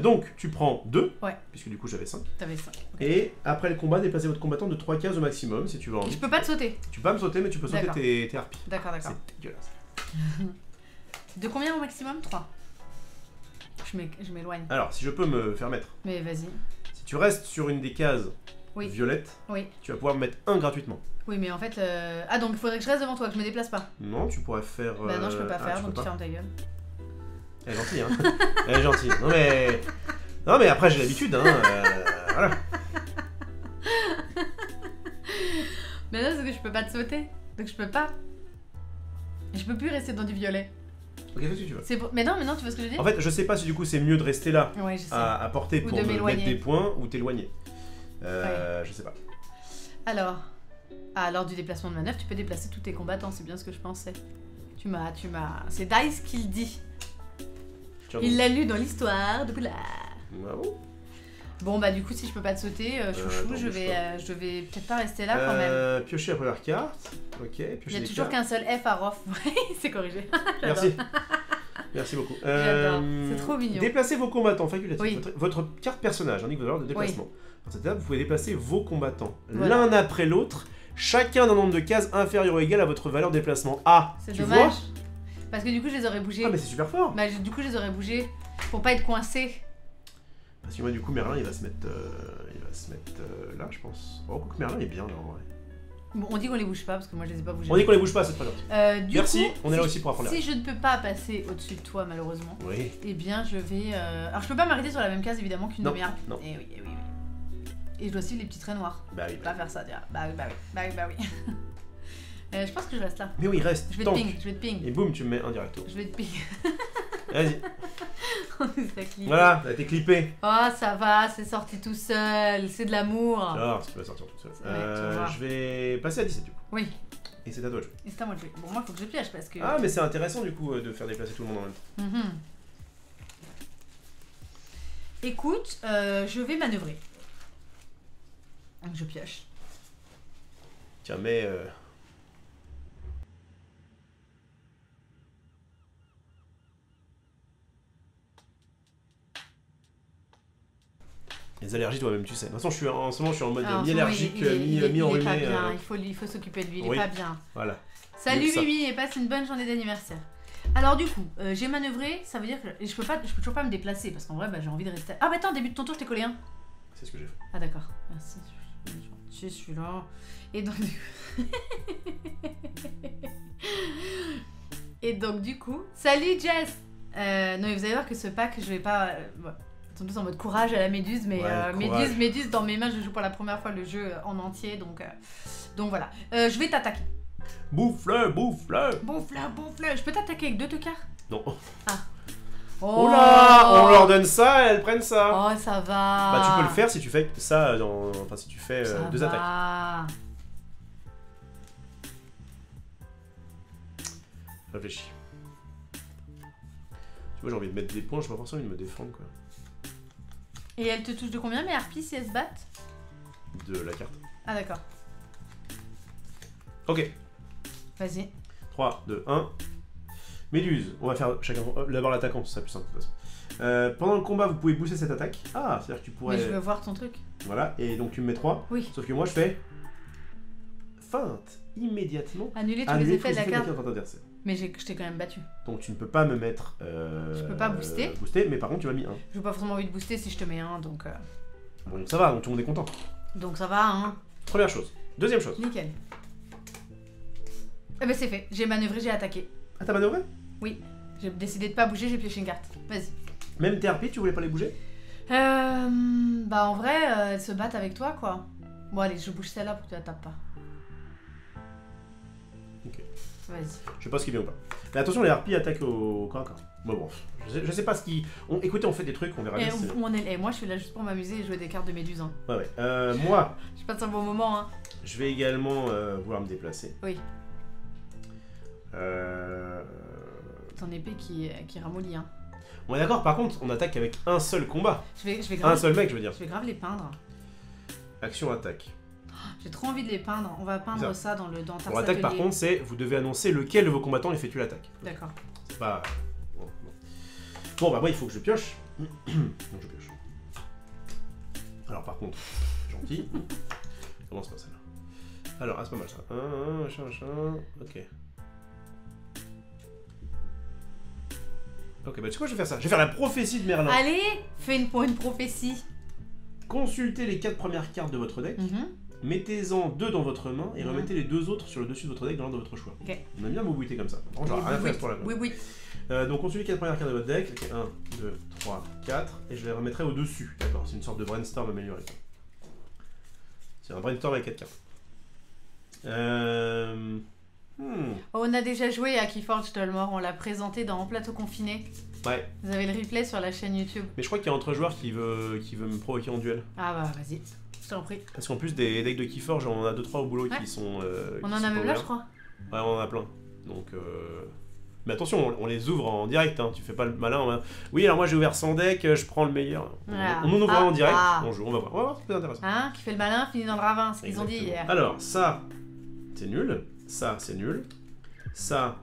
Donc tu prends 2, ouais. Puisque du coup j'avais 5. T'avais 5. Okay. Et après le combat, déplacez votre combattant de 3 cases au maximum si tu veux en. Je peux pas te sauter. Tu peux pas me sauter, mais tu peux sauter tes harpies. D'accord. C'est dégueulasse. De combien au maximum? 3. Je m'éloigne. Alors, si je peux me faire mettre. Mais vas-y. Si tu restes sur une des cases violettes, tu vas pouvoir me mettre 1 gratuitement. Oui, mais en fait... Ah, donc il faudrait que je reste devant toi, que je me déplace pas. Non, tu pourrais faire... Bah non, je peux pas faire, donc tu fermes ta gueule. Elle est gentille, hein. Elle est gentille. Non, mais après, j'ai l'habitude, hein. Voilà. Mais non, c'est que je peux pas te sauter. Donc je peux pas. Je peux plus rester dans du violet. Ok, fais ce que tu veux. Pour... Mais non, tu vois ce que je veux dire? En fait, je sais pas si du coup c'est mieux de rester là à portée pour me mettre des points ou t'éloigner. Je sais pas. Alors, lors du déplacement de manœuvre, tu peux déplacer tous tes combattants, c'est bien ce que je pensais. Tu m'as... C'est Dice qui le dit. Il l'a lu dans l'histoire de Poudlard. Bravo. Bon bah du coup si je peux pas te sauter, chouchou, je vais peut-être pas rester là quand même. Piocher la première carte. Ok, piocher. Il y a toujours qu'un seul F à Rof. C'est corrigé. Merci. Merci beaucoup. J'adore. C'est trop mignon. Déplacez vos combattants facultatifs. Oui. Votre carte personnage indique votre valeur de déplacement. Dans cette étape, vous pouvez déplacer vos combattants l'un après l'autre, chacun d'un nombre de cases inférieur ou égal à votre valeur de déplacement. Ah, c'est dommage. Parce que du coup je les aurais bougés. Ah mais c'est super fort. Bah du coup je les aurais bougés pour pas être coincé. Parce que moi du coup Merlin il va se mettre là je pense. Oh quoique Merlin est bien là en vrai. Bon, on dit qu'on les bouge pas parce que moi je les ai pas bougés. On dit qu'on les bouge pas, c'est pas grave. Merci, coup, on est là aussi pour apprendre. Si je ne peux pas passer au-dessus de toi malheureusement, eh bien je vais... Alors je peux pas m'arrêter sur la même case évidemment qu'une demi-heure. Non. Et oui. Et je dois suivre les petits traits noirs. Bah oui. Je peux pas faire ça déjà. Bah oui. Je pense que je reste là. Mais oui, reste. Je vais te ping. Et boum, tu me mets un directo. Je vais te ping. Vas-y. Voilà, t'es clippé. Oh, ça va, c'est sorti tout seul. C'est de l'amour. Alors, ça peut sortir tout seul. Je vais passer à 17 du coup. Oui. Et c'est à toi de jouer. Et c'est à moi de jouer. Bon, moi, il faut que je pioche parce que... Ah, mais c'est intéressant du coup de faire déplacer tout le monde en même temps. Écoute, je vais manœuvrer. Donc, je pioche. Tiens, mais... Les allergies, toi-même, tu sais. De toute façon, en ce moment, je suis en mode mi-allergique, mi-enrhumé. Il faut s'occuper de lui, il est pas bien. Voilà. Salut Mimi, et passe une bonne journée d'anniversaire. Alors du coup, j'ai manœuvré, ça veut dire que je peux toujours pas me déplacer, parce qu'en vrai, j'ai envie de rester... Ah bah attends, début de ton tour, je t'ai collé un. C'est ce que j'ai fait. Ah d'accord, merci. Je suis là. Et donc du coup... Et donc du coup... Salut Jess. Non mais vous allez voir que ce pack, je vais pas... Ils sont tous en mode courage à la méduse, mais méduse dans mes mains, je joue pour la première fois le jeu en entier, donc voilà. Je vais t'attaquer. Bouffe-le. Je peux t'attaquer avec 2 tocards? Non. Ah. Oh là, on leur donne ça, elles prennent ça. Oh, ça va. Bah tu peux le faire si tu fais ça, enfin si tu fais 2 attaques. Réfléchis. Tu vois, j'ai envie de mettre des points, j'ai pas forcément envie de me défendre quoi. Et elle te touche de combien, mes harpies, si elles se battent? De la carte. Ah, d'accord. Ok. Vas-y. 3, 2, 1. Méduse. On va faire chacun. D'abord l'attaquant, c'est ça plus simple. Pendant le combat, vous pouvez booster cette attaque. Ah, c'est-à-dire que tu pourrais... Mais je veux voir ton truc. Voilà, et donc tu me mets 3. Oui. Sauf que moi, je fais... feinte immédiatement. Annuler tous les effets de la carte. Adversaire. Mais je t'ai quand même battu. Donc tu ne peux pas me mettre... je peux pas booster. Mais par contre tu m'as mis 1. Je n'ai pas forcément envie de booster si je te mets 1, donc... Bon, donc ça va, donc tout le monde est content. Donc ça va, hein. Première chose. Deuxième chose. Nickel. Eh ben c'est fait, j'ai manœuvré, j'ai attaqué. Ah, t'as manœuvré? Oui, j'ai décidé de pas bouger, j'ai pioché une carte. Vas-y. Même tes harpies, tu voulais pas les bouger? Bah en vrai, elles se battent avec toi quoi. Bon allez, je bouge celle-là pour que tu la tapes pas. Ok. Vas-y. Je sais pas ce qui est bien ou pas. Mais attention, les harpies attaquent au corps à corps. Bon, je sais pas ce qui... Écoutez, on fait des trucs, on verra bien. Et moi je suis là juste pour m'amuser et jouer des cartes de méduse. Hein. Ouais. Moi... Je passe un bon moment. Hein. Je vais également vouloir me déplacer. Oui. Ton épée qui ramollit. Hein. On est d'accord, par contre, on attaque avec un seul combat. Je vais grave... Un seul mec, je veux dire. Je vais grave les peindre. Action attaque. J'ai trop envie de les peindre. On va peindre ça dans Tarse Pour l'attaque, par contre, c'est vous devez annoncer lequel de vos combattants effectue l'attaque. D'accord. C'est pas... Bon, bah moi, il faut que je pioche. Donc je pioche. Alors, par contre, gentil. Commence pas celle-là. Alors, ah, c'est pas mal ça. Machin. Ok. Ok, bah tu sais quoi, je vais faire ça. Je vais faire la prophétie de Merlin. Allez, fais une prophétie. Consultez les 4 premières cartes de votre deck. Mettez-en 2 dans votre main et remettez les 2 autres sur le dessus de votre deck dans l'ordre de votre choix. Ok. On aime bien boubouiter comme ça. Bon, genre, rien à faire pour la Oui. donc consultez les 4 premières cartes de votre deck. Ok, 1, 2, 3, 4. Et je les remettrai au-dessus. D'accord, c'est une sorte de brainstorm amélioré. C'est un brainstorm avec 4 cartes. On a déjà joué à Keyforge Dolmore, on l'a présenté dans Plateau Confiné. Ouais. Vous avez le replay sur la chaîne YouTube. Mais je crois qu'il y a un autre joueur qui veut me provoquer en duel. Ah bah vas-y, je t'en prie. Parce qu'en plus des decks de Keyforge, on en a 2-3 au boulot qui sont... on en a même là je crois. Ouais, on en a plein. Donc... Mais attention, on les ouvre en direct, hein. Tu fais pas le malin. Oui, alors moi j'ai ouvert 100 decks, je prends le meilleur. On en ouvre en direct, on joue, on va voir, c'est intéressant. Hein, qui fait le malin, finit dans le ravin, ce qu'ils ont dit hier. Alors, ça, c'est nul. Ça, c'est nul. Ça,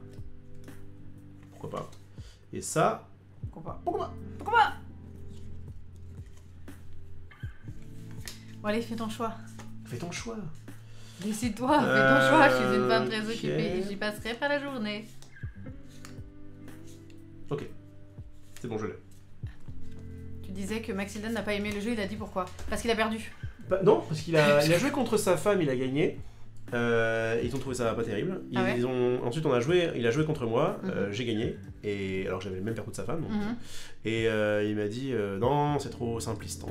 pourquoi pas. Et ça, pourquoi pas. Bon allez, fais ton choix. Fais ton choix. Décide-toi, fais ton choix, je suis une femme très occupée et j'y passerai pas la journée. Ok, c'est bon, je l'ai. Tu disais que Maxildan n'a pas aimé le jeu, il a dit pourquoi? Parce qu'il a perdu. Bah, non, parce qu'il a joué contre sa femme, il a gagné. Ils ont trouvé ça pas terrible. Ensuite, il a joué contre moi, j'ai gagné. Et alors j'avais le même perso de sa femme. Donc, et il m'a dit non, c'est trop simpliste.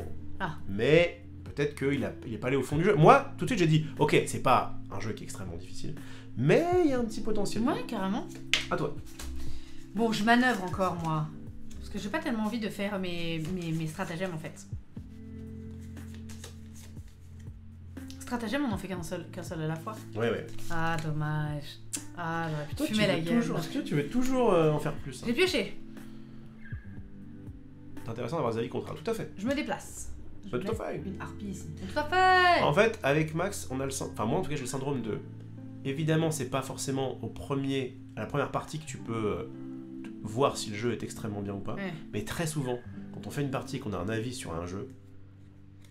Mais peut-être qu'il est pas allé au fond du jeu. Moi, tout de suite, j'ai dit ok, c'est pas un jeu qui est extrêmement difficile, mais il y a un petit potentiel. Ouais, carrément. À toi. Bon, je manœuvre encore moi, parce que j'ai pas tellement envie de faire mes stratagèmes en fait. Stratagème, on en fait qu'un seul à la fois. Ouais. Ah, dommage. Ah, j'aurais pu te fumer la gueule. Est-ce que tu veux toujours en faire plus? J'ai pioché. C'est intéressant d'avoir des avis contraires, tout à fait. Je me déplace. Tout à fait. Une harpie ici. Tout à fait. En fait, avec Max, on a le syndrome... Enfin, moi en tout cas, j'ai le syndrome de... Évidemment, c'est pas forcément à la première partie que tu peux voir si le jeu est extrêmement bien ou pas. Mais très souvent, quand on fait une partie et qu'on a un avis sur un jeu,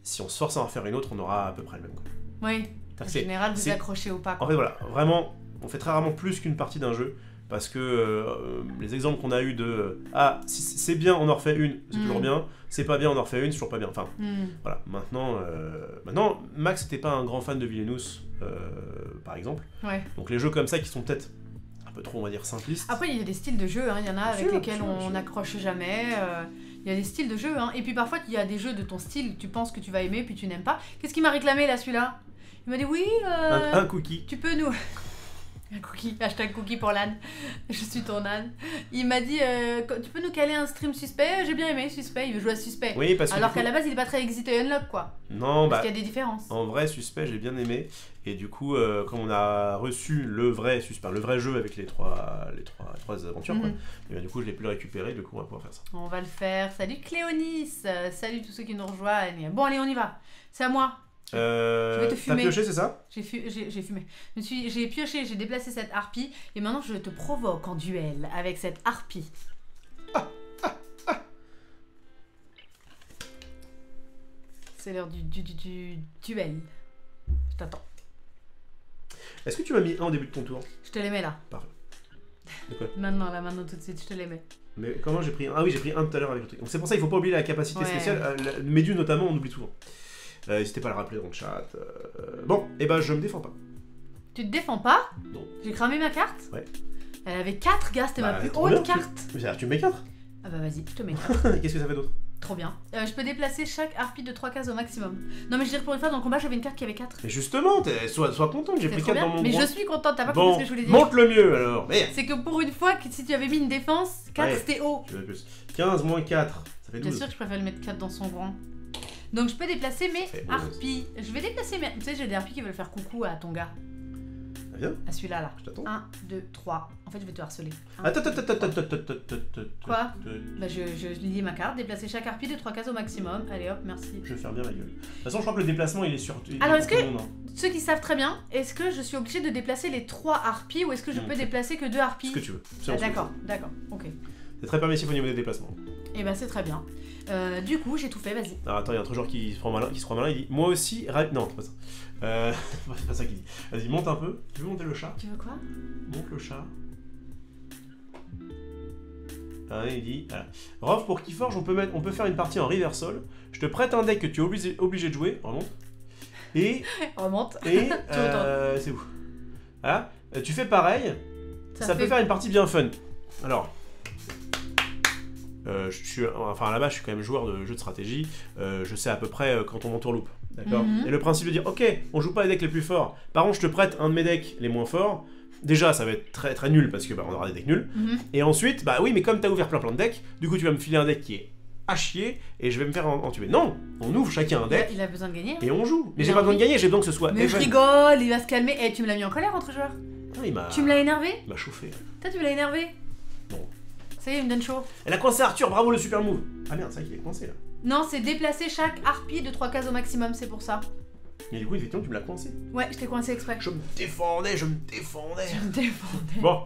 si on se force à en faire une autre, on aura à peu près le même. Quoi. Oui, en général, vous accrochez au pas. Quoi. En fait, voilà, vraiment, on fait très rarement plus qu'une partie d'un jeu, parce que les exemples qu'on a eu de si c'est bien, on en refait une, c'est toujours bien, c'est pas bien, on en refait une, c'est toujours pas bien. Enfin, voilà, maintenant, Max n'était pas un grand fan de Villainous, par exemple. Ouais. Donc les jeux comme ça qui sont peut-être un peu trop, on va dire, simplistes. Après, il y a des styles de jeux, il y en a avec lesquels on n'accroche jamais. Il y a des styles de jeux, et puis parfois il y a des jeux de ton style, tu penses que tu vas aimer, puis tu n'aimes pas. Qu'est-ce qu'il m'a réclamé là, celui-là? Il m'a dit oui. Un cookie. Tu peux nous. Un cookie, hashtag cookie pour l'âne. Je suis ton âne. Il m'a dit tu peux nous caler un stream suspect? J'ai bien aimé suspect, il veut jouer à suspect. Oui, parce que alors qu'à la base il est pas très exit et unlock quoi. Non, parce qu'il y a des différences. En vrai, suspect, j'ai bien aimé. Et du coup, comme on a reçu le vrai suspect, le vrai jeu avec les trois aventures, quoi, et bien, du coup je l'ai pu le récupérer, du coup on va pouvoir faire ça. On va le faire. Salut Cléonis, salut tous ceux qui nous rejoignent. Bon allez, on y va. C'est à moi. Je vais te fumer. T'as pioché, c'est ça? J'ai fumé. J'ai pioché, j'ai déplacé cette harpie et maintenant je te provoque en duel avec cette harpie. C'est l'heure du duel. Je t'attends. Est-ce que tu m'as mis un au début de ton tour? Je te les mets là. Parfait. De quoi? Maintenant tout de suite, je te les mets. Mais comment j'ai pris un? Ah oui, j'ai pris un tout à l'heure avec le truc. Donc c'est pour ça qu'il faut pas oublier la capacité spéciale. Méduse notamment, on oublie souvent. N'hésitez pas à le rappeler dans le chat. Bon, et ben je me défends pas. Tu te défends pas? Non. J'ai cramé ma carte? Ouais. Elle avait 4, gars, c'était ma plus haute bien, carte. Tu me mets 4? Ah bah vas-y, je te mets 4. Qu'est-ce que ça fait d'autre? Trop bien. Je peux déplacer chaque harpie de 3 cases au maximum. Non mais je dirais pour une fois dans le combat j'avais une carte qui avait 4. Mais justement, sois contente, j'ai pris 4 dans mon Mais droit. je suis contente, t'as pas bon, compris ce que je voulais dire. Monte le mieux alors, merde. C'est que pour une fois, si tu avais mis une défense, 4 Ouais. c'était haut. Tu veux plus. 15 moins 4, ça fait 12. Bien sûr que je préfère le mettre 4 dans son rang. Donc je peux déplacer mes fait 11. harpies. Je vais déplacer mes... Tu sais, j'ai des harpies qui veulent faire coucou à ton gars. Viens, À celui-là, là. je t'attends. 1, 2, 3. En fait, je vais te harceler. Attends. Quoi? Bah, je lis ma carte, déplacer chaque harpie de 3 cases au maximum. Allez hop, merci. Je vais faire bien la gueule. De toute façon, je crois que le déplacement, il est sur... Alors, est-ce que- tout le monde, hein. Ceux qui savent très bien, est-ce que je suis obligée de déplacer les 3 harpies ou est-ce que je peux déplacer que 2 harpies? Ce que tu veux. Ah, d'accord, ok. C'est très permissif au niveau des déplacements. Et bah, c'est très bien. Du coup, j'ai tout fait, vas-y. Alors attends, il y a un autre joueur qui se croit malin, il dit moi aussi. Non, c'est pas ça. C'est pas ça qu'il dit. Vas-y, monte un peu. Tu veux monter le chat? Tu veux quoi? Monte le chat. Ah, il dit voilà. Rof, pour Keyforge, on peut faire une partie en reversal. Je te prête un deck que tu es obligé de jouer. Remonte. Et. Remonte. Et. C'est où? Voilà. Tu fais pareil. Ça peut faire une partie bien fun. Alors. Enfin, là-bas, je suis quand même joueur de jeux de stratégie. Je sais à peu près quand on m'entourloupe. D'accord. Et le principe de dire, ok, on joue pas les decks les plus forts. Par contre, je te prête un de mes decks les moins forts. Déjà, ça va être très très nul parce que on aura des decks nuls. Et ensuite, bah oui, mais comme t'as ouvert plein de decks, du coup, tu vas me filer un deck qui est à chier et je vais me faire en tuer. Non, on ouvre chacun un deck. Il a besoin de gagner. Et on joue. Mais j'ai pas besoin de gagner, j'ai besoin que ce soit. Mais je rigole, il va se calmer. Eh, tu me l'as mis en colère entre joueurs. Tu me l'as énervé? Il m'a chauffé. Toi, tu me l'as énervé? Non. Ça y est, il me donne chaud. Elle a coincé Arthur, bravo le super move. Ah merde, c'est vrai qu'il est coincé là. Non, c'est déplacer chaque harpie de 3 cases au maximum, c'est pour ça. Mais du coup, effectivement, tu me l'as coincé. Ouais, je t'ai coincé exprès. Je me défendais. Je me défendais. Bon.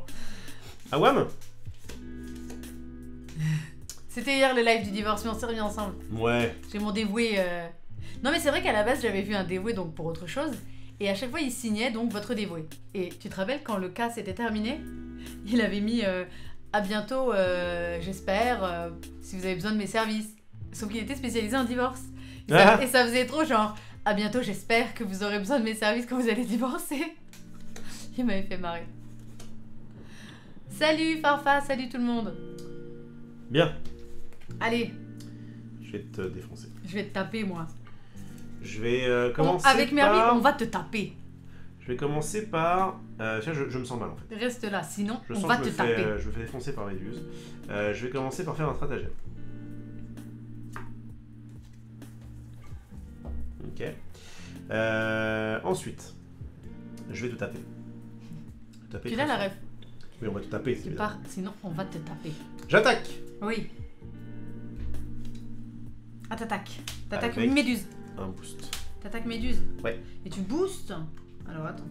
Awam? C'était hier le live du divorce, mais on s'est remis ensemble. Ouais. J'ai mon dévoué. Non, mais c'est vrai qu'à la base, j'avais vu un dévoué donc pour autre chose. Et à chaque fois, il signait donc votre dévoué. Et tu te rappelles quand le cas s'était terminé, il avait mis à bientôt, j'espère, si vous avez besoin de mes services. Sauf qu'il était spécialisé en divorce. Et ça faisait trop genre, à bientôt, j'espère que vous aurez besoin de mes services quand vous allez divorcer. Il m'avait fait marrer. Salut Farfa, salut tout le monde. Bien. Allez. Je vais te défoncer. Je vais te taper moi. Je vais commencer avec Mermi, on va te taper. Je vais commencer par... je me sens mal en fait. Reste là, sinon je on va te taper. Je me fais défoncer par Méduse. Je vais commencer par faire un stratagème. Ok. Ensuite, je vais te taper. Tu l'as la ref? Oui, on va te taper. Sinon on va te taper. J'attaque. Oui. Ah, t'attaques. T'attaques Avec Méduse. Un boost. T'attaques Méduse? Ouais. Et tu boostes? Alors attends.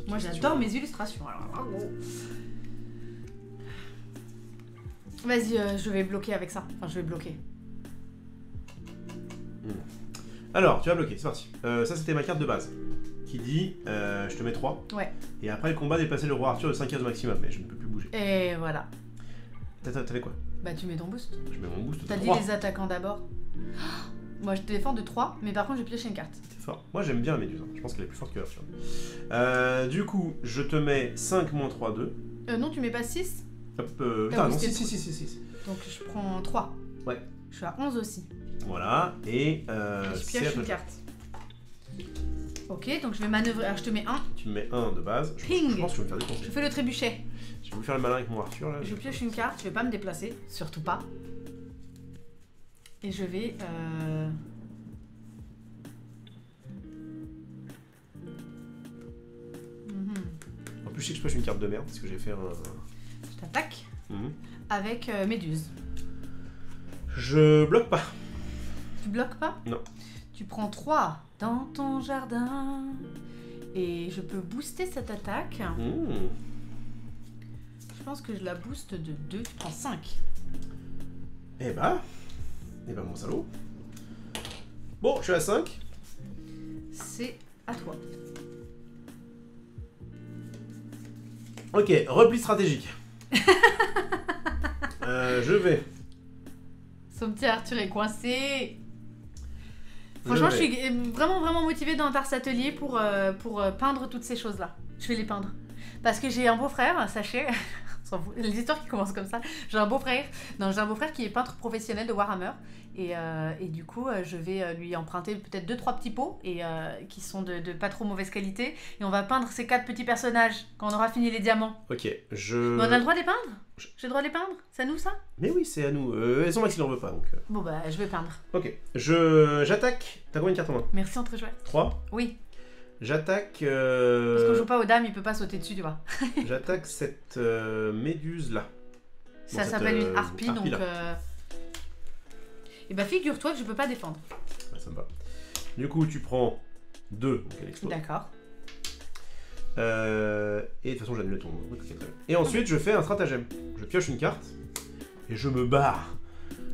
Moi j'adore mes illustrations. Alors, vas-y, je vais bloquer avec ça. Enfin, je vais bloquer. Alors, tu vas bloquer, c'est parti. Ça, c'était ma carte de base. Qui dit, je te mets 3. Ouais. Et après le combat, déplacer le roi Arthur de 5 cases au maximum. Mais je ne peux plus bouger. Et voilà. T'avais quoi? Bah, tu mets ton boost. Je mets mon boost de 3. T'as dit les attaquants d'abord. Moi, je te défends de 3, mais par contre, j'ai pioché une carte. C'est fort. Moi, j'aime bien la Méduse. Je pense qu'elle est plus forte que Arthur. Du coup, je te mets 5 moins 3, 2. Non, tu mets pas 6? Hop, non, 6. Donc, je prends 3. Ouais. Je suis à 11 aussi. Voilà, et je pioche une carte. Ok, donc je vais manœuvrer. Alors, je te mets 1. Tu me mets 1 de base. Ping. Je pense que je vais me faire défoncer. Je fais le trébuchet. Je vais vous faire le malin avec mon Arthur là. Je pioche une carte, je vais pas me déplacer, surtout pas. Et je vais... En plus, je sais que je pioche une carte de merde parce que j'ai fait un... Je t'attaque avec Méduse. Je bloque pas. Tu bloques pas? Non. Tu prends 3 dans ton jardin. Et je peux booster cette attaque. Je pense que je la booste de 2. Je prends 5. Eh ben, mon salaud. Bon, je suis à 5. C'est à toi. Ok, repli stratégique. Je vais Son petit Arthur est coincé. Franchement, je suis vraiment motivée dans Tars Atelier pour peindre toutes ces choses-là. Je vais les peindre. Parce que j'ai un beau-frère, sachez, les histoires qui commencent comme ça. J'ai un beau-frère qui est peintre professionnel de Warhammer. Et du coup, je vais lui emprunter peut-être 2-3 petits pots qui sont de pas trop mauvaise qualité. Et on va peindre ces 4 petits personnages quand on aura fini les diamants. Ok, Mais on a le droit de les peindre ? J'ai le droit de les peindre ? C'est à nous ça ? Mais oui, c'est à nous. Elles ont Max, il en veut pas donc. Bon bah, je vais peindre. Ok, j'attaque. T'as combien de cartes en main ? Merci, on très chouette. 3. Oui. J'attaque. Parce qu'on joue pas aux dames, il peut pas sauter dessus, tu vois. J'attaque cette méduse là. Ça s'appelle une harpie, donc. Et bah, figure-toi que je peux pas défendre. Ah, ça me va. Du coup, tu prends 2, donc elle explose. D'accord. Et de toute façon, j'annule ton truc. Et ensuite, je fais un stratagème. Je pioche une carte et je me barre.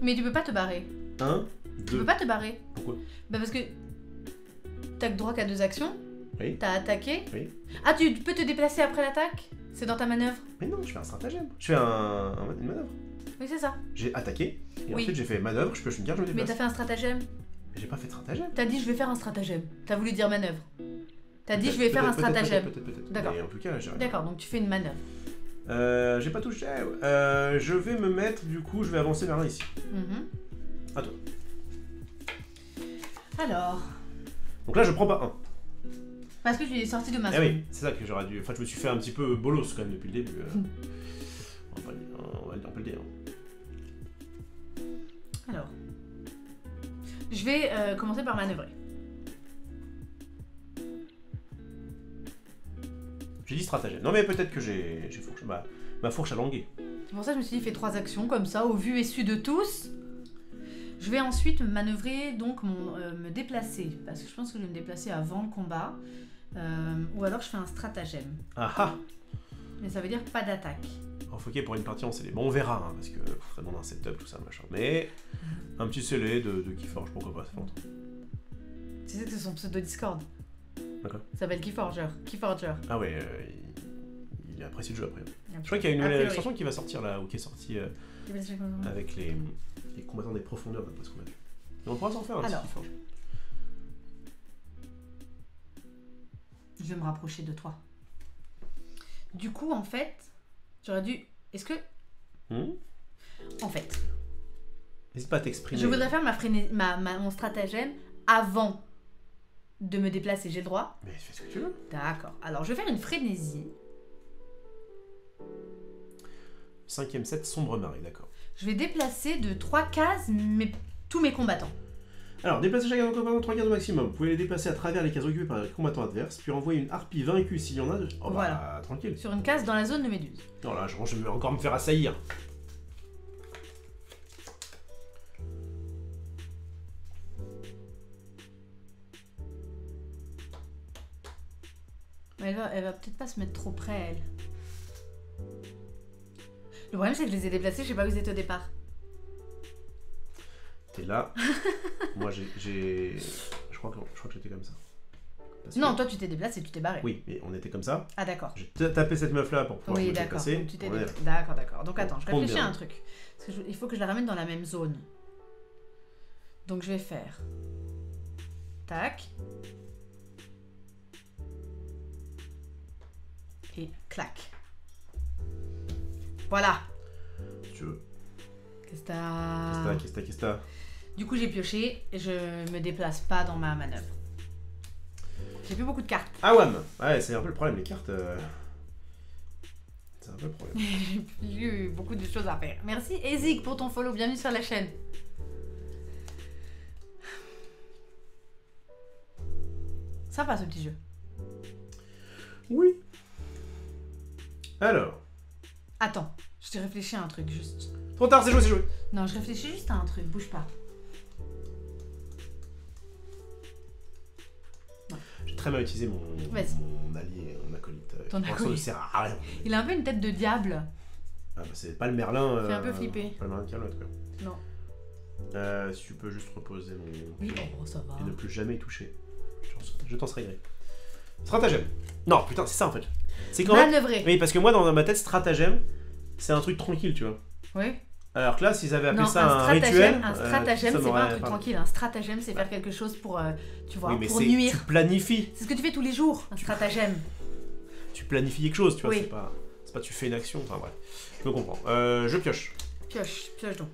Mais tu peux pas te barrer. 1, 2. Tu peux pas te barrer. Pourquoi ? Bah, parce que t'as droit qu'à 2 actions. Oui. T'as attaqué. Oui. Ah, tu peux te déplacer après l'attaque ? C'est dans ta manœuvre ? Mais non, je fais un stratagème. Je fais une manœuvre. Oui, c'est ça. J'ai attaqué, et Oui. ensuite j'ai fait manœuvre, je pioche une carte, je me Mais déplace. t'as fait un stratagème. Mais j'ai pas fait de stratagème. T'as dit je vais faire un stratagème. T'as voulu dire manœuvre. T'as dit je vais faire un stratagème. Peut-être. D'accord. Mais en tout cas, j'ai rien. D'accord, donc tu fais une manœuvre. J'ai pas touché. Je vais me mettre, du coup, je vais avancer vers là ici. À toi. Alors. Donc là, je prends pas 1. Parce que tu es sorti de ma Eh zone. oui, c'est ça que j'aurais dû. Enfin, je me suis fait un petit peu bolos quand même depuis le début. On va le dire. Alors. Je vais commencer par manœuvrer. J'ai dit stratagème. Non, mais peut-être que j'ai fourché. Ma fourche a langué. C'est pour ça que je me suis dit, fais 3 actions comme ça, au vu et su de tous. Je vais ensuite manœuvrer, donc me déplacer. Parce que je pense que je vais me déplacer avant le combat. Ou alors je fais un stratagème. Ah ah. Mais ça veut dire pas d'attaque. Alors, faut qu'il y ait pour une partie en scellé. Bon, on verra, hein, parce que ça demande un setup, tout ça, machin. Mais un petit scellé de Keyforge, pourquoi pas, ça fait longtemps. Tu sais que c'est son pseudo Discord. D'accord. Ça s'appelle Keyforger. Ah ouais, il apprécie le jeu après. Je crois qu'il y a une nouvelle extension qui va sortir là, ou qui est sortie avec les combattants des profondeurs, d'après ce qu'on a vu. Mais on pourra s'en faire un petit Keyforge. Je vais me rapprocher de toi. Du coup, en fait, j'aurais dû... Est-ce que... En fait... N'hésite pas à t'exprimer. Je voudrais faire mon stratagème avant de me déplacer. J'ai le droit ? Mais fais ce que tu veux. D'accord. Alors, je vais faire une frénésie. 5ème set, sombre marée, d'accord. Je vais déplacer de 3 cases tous mes combattants. Alors, déplacer chacun combattant 3 cases au maximum. Vous pouvez les déplacer à travers les cases occupées par les combattants adverses, puis renvoyer une harpie vaincue s'il y en a. Oh voilà. Bah, tranquille. Sur une case dans la zone de méduse. Non, là, je vais encore me faire assaillir. Mais elle va peut-être pas se mettre trop près, elle. Le problème, c'est que je les ai déplacés, je sais pas où ils étaient au départ. T'es là. Moi, je crois que j'étais comme ça. Non, toi, tu t'es déplacé, tu t'es barré. Oui, mais on était comme ça. Ah, d'accord. J'ai tapé cette meuf-là pour pouvoir me déplacer. Oui, d'accord. D'accord. Donc, attends, je réfléchis à un truc. Parce que il faut que je la ramène dans la même zone. Donc, je vais faire... Tac. Et clac. Voilà. Tu veux. Qu'est-ce que t'as ? Du coup, j'ai pioché et je me déplace pas dans ma manœuvre. J'ai plus beaucoup de cartes. Ah ouais, c'est un peu le problème, les cartes... C'est un peu le problème. J'ai plus beaucoup de choses à faire. Merci Ezik pour ton follow, bienvenue sur la chaîne. Sympa ce petit jeu. Oui. Alors. Attends, je t'ai réfléchi à un truc juste. Trop tard, c'est joué. Non, je réfléchis juste à un truc, bouge pas. J'ai très mal utilisé mon allié, mon acolyte. Ton acolyte. Ne sert à rien. Il a un peu une tête de diable. Ah bah c'est pas le Merlin. Fait un peu flipper. Pas le Merlin de Camelot, quoi. Non. Si tu peux juste reposer mon... Oui, oh, ça va. Et ne plus jamais y toucher. Je t'en serai gré. Stratagème. Non, putain, c'est ça en fait. C'est quand même... Manœuvrer. Oui, parce que moi, dans ma tête, stratagème, c'est un truc tranquille, tu vois. Oui. Alors que là, s'ils avaient appelé ça un rituel... Un stratagème, c'est pas un truc tranquille. Un stratagème, c'est faire quelque chose pour, tu vois, pour nuire. Tu planifies. C'est ce que tu fais tous les jours, un stratagème. Tu planifies quelque chose, tu vois, oui. c'est pas tu fais une action, enfin bref. Je comprends. Je pioche. Pioche donc.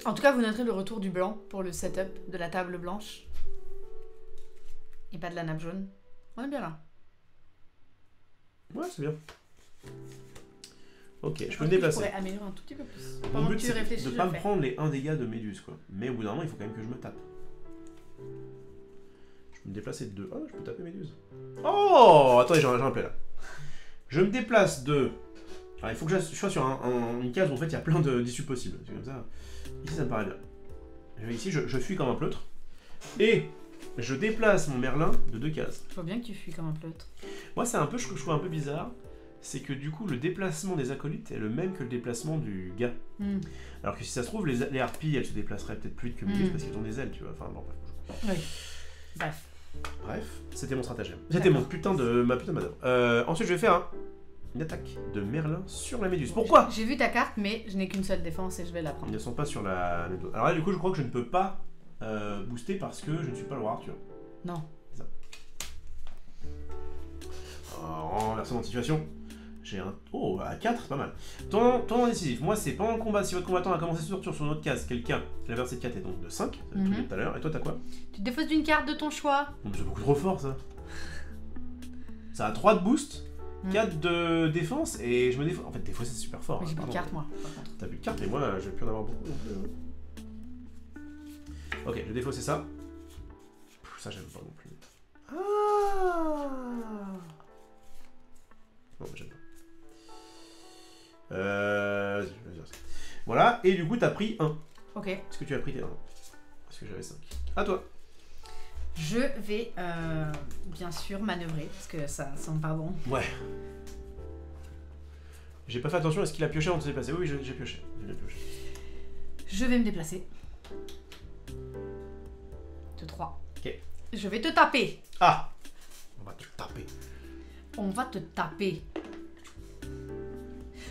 En tout cas, vous noterez le retour du blanc pour le setup de la table blanche. Et pas de la nappe jaune. On est bien là. Ouais, c'est bien. Ok, je peux me déplacer. Je pourrais améliorer un tout petit peu plus. Mon but, c'est de ne pas me prendre les 1 dégât de méduse, quoi. Mais au bout d'un moment, il faut quand même que je me tape. Je peux me déplacer de 2. Oh, je peux taper méduse. Oh, attendez, j'ai un play là. Je me déplace de... Alors, il faut que je sois sur une case où en fait il y a plein d'issues possibles. C'est comme ça. Ici, ça me paraît bien. Ici, je fuis comme un pleutre. Et je déplace mon Merlin de 2 cases. Je vois bien que tu fuis comme un pleutre. Moi, c'est un peu, je trouve un peu bizarre. C'est que du coup, le déplacement des acolytes est le même que le déplacement du gars. Alors que si ça se trouve, les harpies, elles se déplaceraient peut-être plus vite que Méduse parce qu'elles ont des ailes, tu vois. Enfin, bon, bref. Oui. Bref, c'était mon stratagème. C'était ma putain de manœuvre. Ensuite, je vais faire une attaque de Merlin sur la Méduse. Pourquoi? J'ai vu ta carte, mais je n'ai qu'une seule défense et je vais la prendre. Ils ne sont pas sur la... Alors là, du coup, je crois que je ne peux pas booster parce que je ne suis pas le roi Arthur. Non. C'est ça. Renversement de situation. J'ai un... Oh, à 4, c'est pas mal. Tournant décisif, moi c'est pendant le combat, si votre combattant a commencé son tour sur une autre case, quelqu'un, la versée de 4 est donc de 5, ça va tout à l'heure, et toi t'as quoi? Tu te défausses d'une carte de ton choix. C'est beaucoup trop fort ça. Ça a 3 de boost, 4 de défense, et je me défausse. En fait, des fois c'est super fort. Mais j'ai plus de cartes moi, par contre. T'as plus de cartes, mais moi je vais plus en avoir beaucoup non plus. Ok, je vais défausser ça. Ça j'aime pas non plus. Non, mais j'aime pas. Vas-y, voilà, et du coup, t'as pris 1. Ok. Est-ce que tu as pris tes 1? Parce que j'avais 5. À toi. Je vais, bien sûr, manœuvrer, parce que ça sent pas bon. Ouais. J'ai pas fait attention à ce qu'il a pioché avant de se déplacer. Oui, j'ai pioché. Je vais me déplacer. De 3. Ok. Je vais te taper. Ah! On va te taper. On va te taper.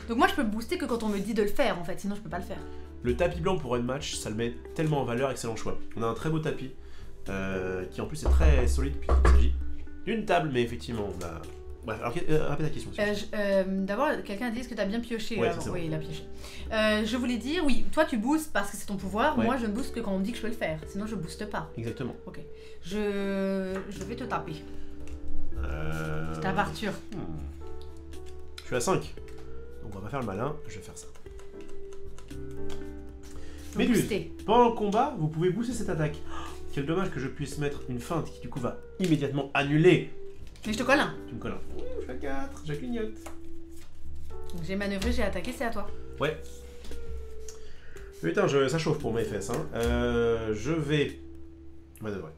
Donc moi je peux booster que quand on me dit de le faire en fait, sinon je peux pas le faire. Le tapis blanc pour un match, ça le met tellement en valeur, excellent choix. On a un très beau tapis, qui en plus est très solide puisqu'il s'agit d'une table, mais effectivement on a... Bref, alors répète ta question. D'abord, quelqu'un a dit est-ce que tu as bien pioché ouais, avant. Oui, il a pioché. Je voulais dire, oui, toi tu boostes parce que c'est ton pouvoir, ouais. Moi je ne booste que quand on me dit que je peux le faire, sinon je booste pas. Exactement. Ok. Je vais te taper. Je tape Arthur. Je suis à 5. Donc on va pas faire le malin, je vais faire ça. Méduse, pendant le combat, vous pouvez booster cette attaque. Oh, quel dommage que je puisse mettre une feinte qui du coup va immédiatement annuler. Mais je te colle un. Tu me colles un. Je suis à 4, je clignote. Donc j'ai manœuvré, j'ai attaqué, c'est à toi. Ouais. Putain, ça chauffe pour mes fesses. Hein. Je vais manœuvrer.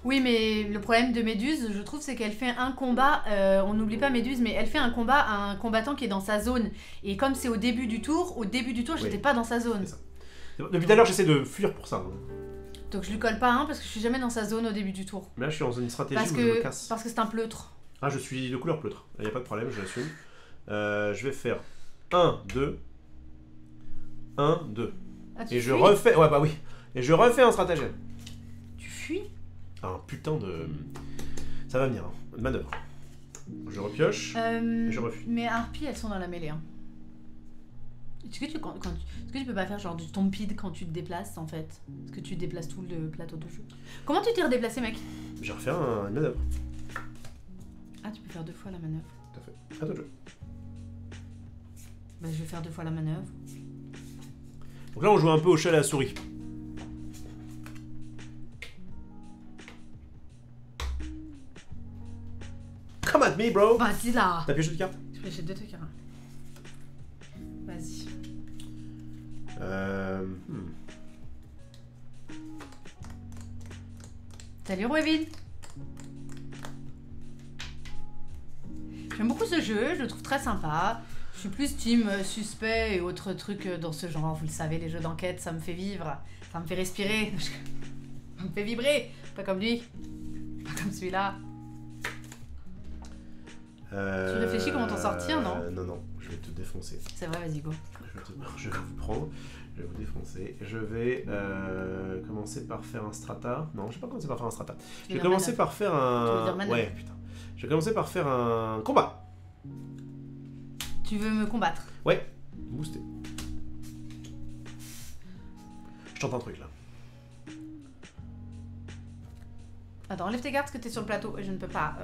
Oui, mais le problème de Méduse, je trouve, c'est qu'elle fait un combat, on n'oublie pas Méduse, mais elle fait un combat à un combattant qui est dans sa zone. Et comme c'est au début du tour, j'étais pas dans sa zone. Ça. Depuis tout à l'heure, j'essaie de fuir pour ça. Hein. Donc je lui colle pas un parce que je suis jamais dans sa zone au début du tour. Mais là, je suis dans une stratégie où je me casse. Parce que c'est un pleutre. Ah, je suis de couleur pleutre. Il n'y a pas de problème, je l'assume. Je vais faire 1, 2, 1, 2. Ah, et je refais... Ouais, bah oui. Et je refais un stratagème. Tu fuis? Un putain de... Ça va venir, hein. Manœuvre. Je repioche et je refuse. Mais harpies, elles sont dans la mêlée. Hein. Est-ce que tu peux pas faire genre du tompide quand tu te déplaces en fait? Est-ce que tu déplaces tout le plateau de jeu? Comment tu t'es redéplacé, mec? J'ai refait une manœuvre. Ah, tu peux faire 2 fois la manœuvre. Tout à fait. À toi de jeu. Bah, je vais faire 2 fois la manœuvre. Donc là, on joue un peu au chat à la souris. Come at me, bro! Vas-y là! T'as pioché de cartes? Je pioché 2 trucs. Vas-y. Salut Ruevin! J'aime beaucoup ce jeu, je le trouve très sympa. Je suis plus team suspect et autres trucs dans ce genre. Vous le savez, les jeux d'enquête, ça me fait vivre. Ça me fait respirer. Ça me fait vibrer. Pas comme lui. Pas comme celui-là. Tu réfléchis comment t'en sortir, non? Non, je vais te défoncer. C'est vrai, vas-y, go. Je vais vous prendre, je vais vous défoncer. Je vais commencer par faire un strata. Non, je vais pas commencer par faire un strata. Je vais commencer par faire un... Ouais, putain. Je vais commencer par faire un combat. Tu veux me combattre? Ouais, booster. Je tente un truc là. Attends, enlève tes cartes parce que t'es sur le plateau et je ne peux pas...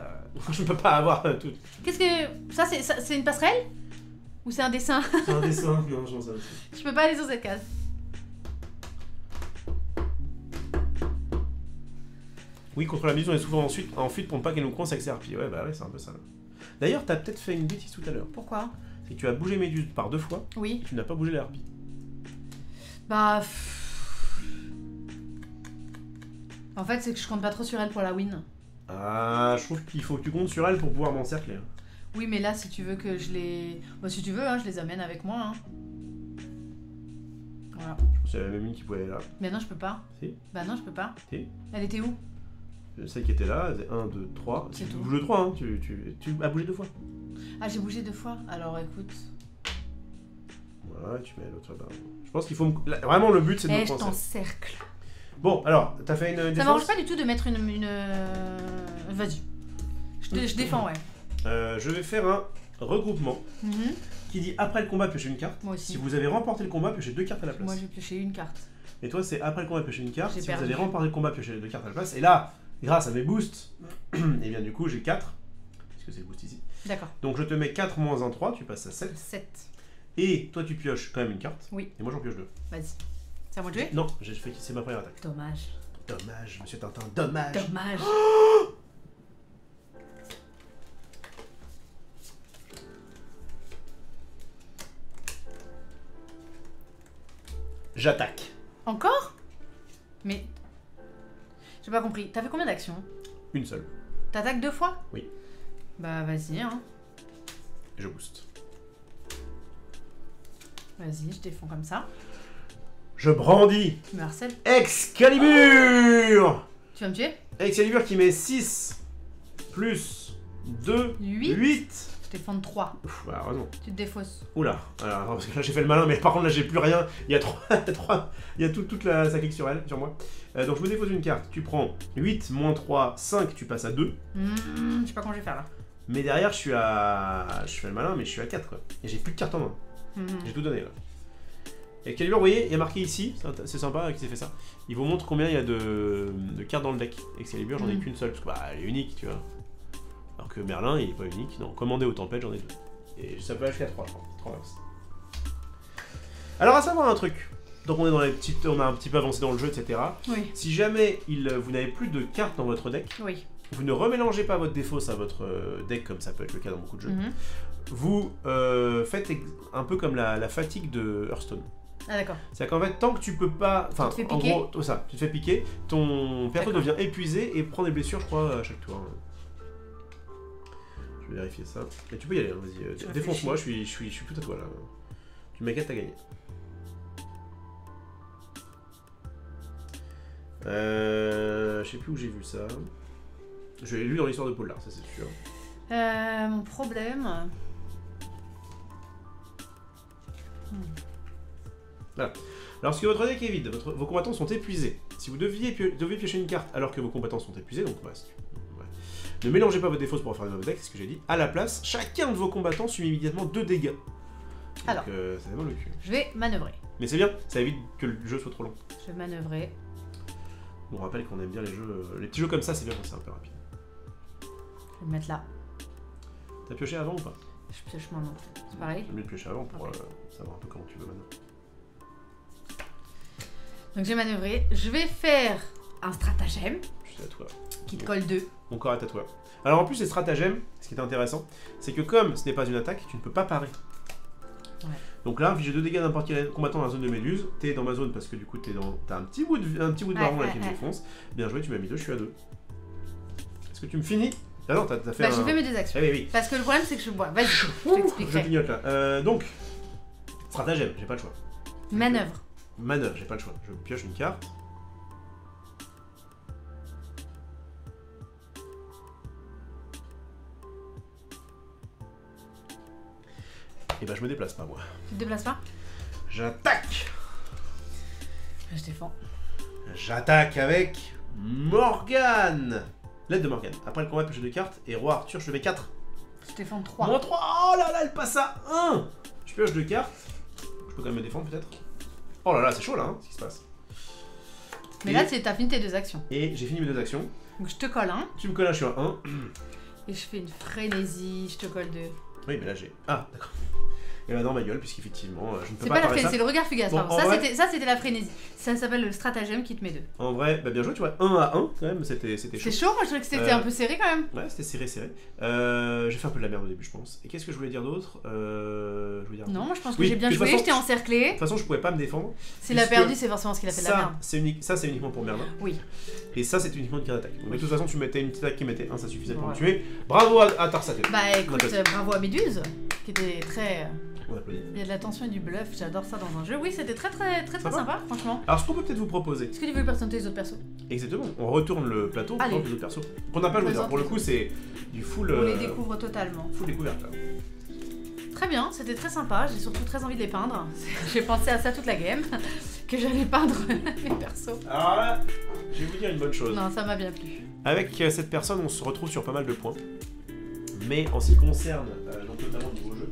Je ne peux pas avoir tout. Qu'est-ce que... Ça, c'est une passerelle? Ou c'est un dessin? C'est un dessin, non, je pense ça aussi. Je peux pas aller sur cette case. Oui, contre la mise, on est souvent en fuite pour ne pas qu'elle nous coince avec ses harpies. Ouais, bah ouais, c'est un peu ça. D'ailleurs, t'as peut-être fait une bêtise tout à l'heure. Pourquoi? C'est que tu as bougé Méduse par 2 fois. Oui. Et tu n'as pas bougé les harpies. Bah... En fait, c'est que je compte pas trop sur elle pour la win. Ah, je trouve qu'il faut que tu comptes sur elle pour pouvoir m'encercler. Oui, mais là, si tu veux que je les... Bah, si tu veux, hein, je les amène avec moi. Hein. Voilà. Je pense qu'il y avait même une qui pouvait aller là. Mais non, je peux pas. Si. Bah non, je peux pas. Si. Elle était où? Celle qui était là, elle faisait 1, 2, 3. C'est Tu tout. bouges le 3, hein. Tu as bougé 2 fois. Ah, j'ai bougé 2 fois. Alors, écoute... Voilà, tu mets l'autre là. Je pense qu'il faut... Vraiment, le but, c'est de me je coincer. t'encercle. Bon, alors, t'as fait une défense. Ça m'arrange pas du tout de mettre une... Vas-y. Je défends, ouais. Je vais faire un regroupement Mhm. qui dit après le combat, piochez une carte. Moi aussi. Si vous avez remporté le combat, piochez 2 cartes à la place. Moi, j'ai pioché une carte. Et toi, c'est après le combat, piochez une carte. J'ai Si perdu. vous avez remporté le combat, piochez les 2 cartes à la place. Et là, grâce à mes boosts, et bien du coup, j'ai 4. Puisque c'est le boost ici. D'accord. Donc je te mets 4 moins 1, 3, tu passes à 7. 7. Et toi, tu pioches quand même une carte. Oui. Et moi, j'en pioche 2. Vas-y. C'est à moi de jouer? Non, j'ai fait c'est ma première attaque. Dommage. Dommage, monsieur Tintin, dommage. Dommage. J'attaque. Encore? Mais... J'ai pas compris. T'as fait combien d'actions? Une seule. T'attaques 2 fois? Oui. Bah vas-y, hein. Et je booste. Vas-y, je défends comme ça. Je brandis Tu me harcèles. Excalibur. Tu vas me tuer? Excalibur qui met 6 plus 2, 8. 8. Je défends de 3. Ouf, bah heureusement. Tu te défausses. Oula, alors, parce que là j'ai fait le malin, mais par contre là j'ai plus rien. Il y a 3, il y a toute la... ça clique sur elle, sur moi. Donc je me défausse une carte, tu prends 8, moins 3, 5, tu passes à 2. Je sais pas comment je vais faire là. Mais derrière je suis à... Je fais le malin, mais je suis à 4 quoi. Et j'ai plus de cartes en main. J'ai tout donné là. Excalibur, vous voyez, il y a marqué ici, c'est sympa qui s'est fait ça. Il vous montre combien il y a de cartes dans le deck. Excalibur, j'en ai qu'une seule, parce que bah, elle est unique, tu vois. Alors que Merlin, il est pas unique. Non, commandé au tempête, j'en ai 2. Et ça peut aller jusqu'à 3, je crois. 3 max. Alors, à savoir un truc. Donc, on est dans les petites, on a un petit peu avancé dans le jeu, etc. Oui. Si jamais vous n'avez plus de cartes dans votre deck, Oui. vous ne remélangez pas votre défausse à votre deck, comme ça peut être le cas dans beaucoup de jeux. Vous faites un peu comme la fatigue de Hearthstone. Ah d'accord. C'est-à-dire qu'en fait, tant que tu peux pas... Enfin, Tu te fais en piquer. gros, ça, tu te fais piquer, ton perso devient épuisé et prend des blessures, je crois, à chaque tour. Je vais vérifier ça. Et tu peux y aller, hein, vas-y. Défonce-moi, je suis tout à toi, là. Tu m'inquiètes, t'as gagné. Je sais plus où j'ai vu ça. Je l'ai lu dans l'histoire de Polar, ça c'est sûr. Mon problème... Voilà. Lorsque votre deck est vide, vos combattants sont épuisés. Si vous devez piocher une carte alors que vos combattants sont épuisés, donc ouais, ne mélangez pas vos défauts pour faire un nouveau deck, c'est ce que j'ai dit. À la place, chacun de vos combattants subit immédiatement 2 dégâts. Donc, alors, ça démonte le cul. je vais manœuvrer. Mais c'est bien, ça évite que le jeu soit trop long. Je vais manœuvrer. On rappelle qu'on aime bien les jeux. Les petits jeux comme ça, c'est bien quand c'est un peu rapide. Je vais me mettre là. T'as pioché avant ou pas? Je pioche maintenant. C'est pareil. J'aime mieux de piocher avant pour savoir un peu comment tu veux maintenant. Donc j'ai manœuvré. Je vais faire un stratagème. Je suis à toi. Qui te colle 2. Mon corps est à toi. Alors en plus, les stratagèmes, ce qui est intéressant, c'est que comme ce n'est pas une attaque, tu ne peux pas parer. Ouais. Donc là, j'ai 2 dégâts n'importe quel combattant dans la zone de Méduse. T'es dans ma zone parce que du coup, t'as un petit bout de baron là qui me défonce. Bien joué, tu m'as mis 2, je suis à 2. Est-ce que tu me finis? Ah non, t'as fait Bah j'ai fait mes 2 actions. Ah, oui, oui. Parce que le problème c'est que je bois. Vas-y, je t'expliquerai. Je clignote là. Donc, stratagème, j'ai pas le choix. Manœuvre. Manœuvre, j'ai pas le choix. Je pioche une carte. Et bah je me déplace pas moi. Tu te déplaces pas? J'attaque. Je défends. J'attaque avec Morgane. L'aide de Morgane. Après le combat, pioche 2 cartes. Et roi Arthur, je fais 4. Je défends 3. Moins 3. Oh là là, elle passe à 1. Je pioche 2 cartes. Je peux quand même me défendre peut-être. Oh là là, c'est chaud là, hein, ce qui se passe. Mais là, t'as fini tes 2 actions. Et j'ai fini mes 2 actions. Donc je te colle 1. Tu me colles 1, je suis à 1. Et je fais une frénésie, je te colle 2. Oui, mais là j'ai... Ah, d'accord. Et là dans ma gueule, puisqu'effectivement, je ne peux C'est pas pas la apparaître frénésie, c'est le regard fugace. Bon, pardon. vrai... Ça, c'était la frénésie. Ça s'appelle le stratagème qui te met 2. En vrai, bah bien joué, tu vois. 1 à 1, quand même, c'était chaud. C'est chaud, moi je trouvais que c'était un peu serré quand même. Ouais, c'était serré. J'ai fait un peu de la merde au début, je pense. Et qu'est-ce que je voulais dire d'autre Non, moi je pense que j'ai bien joué, je t'ai encerclé. De toute façon, je pouvais pas me défendre. S'il a perdu, c'est forcément ce qu'il a fait de la merde. Ça, c'est uniquement pour Merlin. Oui. Et ça, c'est uniquement une carte d'attaque. Donc, de toute façon, tu mettais une petite attaque qui mettait 1, ça suffisait pour me tuer. Bravo à Tarsatel. Bah écoute, bravo à Méduse, qui était très... On applaudit. Il y a de la tension et du bluff, j'adore ça dans un jeu. Oui, c'était très sympa, franchement. Alors, ce qu'on peut peut-être vous proposer. Est-ce que tu veux présenter les autres persos? Exactement, on retourne le plateau pour les autres persos. Qu'on n'a pas joué, pour le coup, c'est du full. On les découvre totalement. Full découverte là. Très bien, c'était très sympa, j'ai surtout très envie de les peindre. J'ai pensé à ça toute la game, que j'allais peindre mes persos. Alors là, je vais vous dire une bonne chose. Non, ça m'a bien plu. Avec cette personne, on se retrouve sur pas mal de points. Mais en ce qui concerne, donc notamment niveau jeu,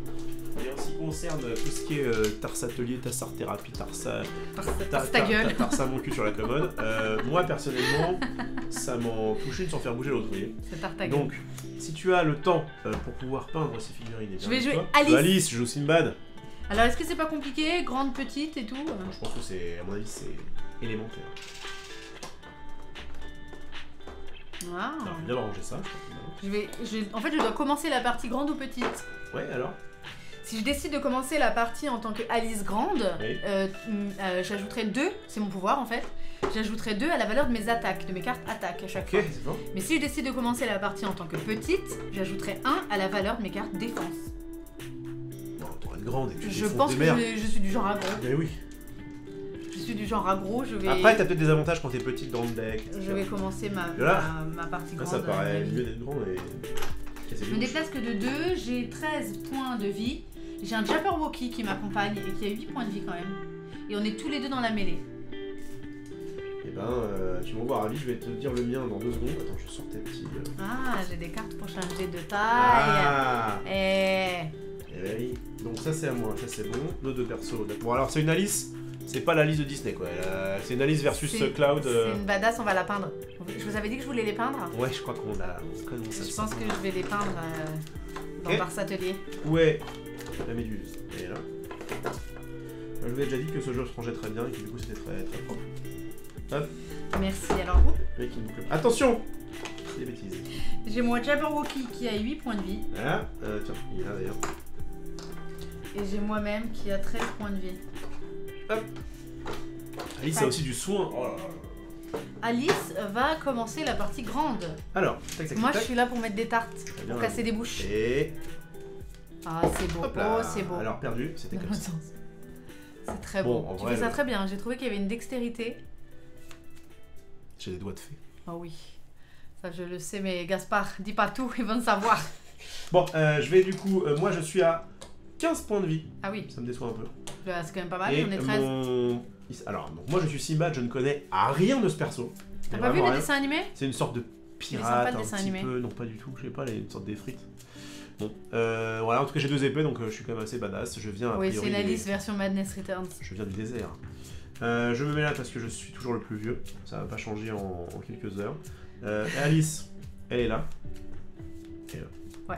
et en ce qui concerne tout ce qui est Tarsa Atelier, Tarsar Thérapie, Tarsa mon cul sur la commode, moi personnellement, ça m'en touche une sans faire bouger l'autre, vous voyez. C'est Tartagueule. Donc, si tu as le temps pour pouvoir peindre ces figurines, je vais jouer Alice. Alice, je joue Sinbad. Alors, est-ce que c'est pas compliqué? Grande, petite et tout? Je pense que c'est, à mon avis, c'est élémentaire. Wow. Alors, je vais bien ranger ça. En fait, je dois commencer la partie grande ou petite. Ouais, alors si je décide de commencer la partie en tant que Alice grande, oui. j'ajouterai 2, c'est mon pouvoir en fait, j'ajouterai 2 à la valeur de mes attaques, de mes cartes attaques à chaque fois. C'est bon. Mais si je décide de commencer la partie en tant que petite, j'ajouterai 1 à la valeur de mes cartes défense. Non, t'auras une grande et tu je pense que je suis du genre aggro. Mais oui. Je suis du genre aggro, je vais... Après, t'as peut-être des avantages quand t'es petite dans le deck. Je vais commencer ma partie grande. Ça paraît mieux d'être grand et... Je me déplace que de 2, j'ai 13 points de vie. J'ai un Jabberwocky qui m'accompagne et qui a 8 points de vie quand même. Et on est tous les deux dans la mêlée. Et ben, tu vas voir, Ali, je vais te dire le mien dans 2 secondes. Attends, je sors tes petits... Ah, j'ai des cartes pour changer de taille. Ah. Et oui. Donc ça, c'est à moi, ça c'est bon. Nos 2 persos. Bon, alors c'est une Alice. C'est pas l'Alice de Disney, quoi. C'est une Alice versus Cloud. C'est une badass, on va la peindre. Je vous avais dit que je voulais les peindre. Ouais, je crois qu'on a... Je pense que je vais les peindre dans Tarsa Atelier. Ouais. La méduse. Et là. Je vous ai déjà dit que ce jeu se rangeait très bien et que du coup c'était très propre. Hop. Merci, alors vous Mec, il boucle. Attention. C'est des bêtises. J'ai mon Jabberwocky qui a 8 points de vie. Voilà. Tiens, il est là d'ailleurs. Et j'ai moi-même qui a 13 points de vie. Hop. Alice a aussi du soin. Oh là là. Alice va commencer la partie grande. Alors, tac, tac, moi tac. je suis là pour mettre des tartes, pour casser des bouches. Et... Ah, c'est beau. Oh, c'est beau. Alors, perdu, c'était comme ça. C'est très beau. Tu fais ça très bien. J'ai trouvé qu'il y avait une dextérité. J'ai des doigts de fée. Oh oui. Ça, je le sais, mais Gaspard, dis pas tout, ils vont le savoir. Bon, je vais du coup... moi, je suis à 15 points de vie. Ah oui. Ça me déçoit un peu. C'est quand même pas mal, j'en ai 13. Alors, donc, moi, je suis Sinbad, je ne connais rien de ce perso. T'as pas vu le dessin animé? C'est une sorte de pirate, un petit peu... Non, pas du tout. Je sais pas, une sorte d'effrite. Bon, voilà, en tout cas j'ai 2 épées donc je suis quand même assez badass. Je viens oui, c'est une Alice version Madness Returns. Je viens du désert. Je me mets là parce que je suis toujours le plus vieux. Ça va pas changer en quelques heures. Alice, elle est là. Et là. Ouais.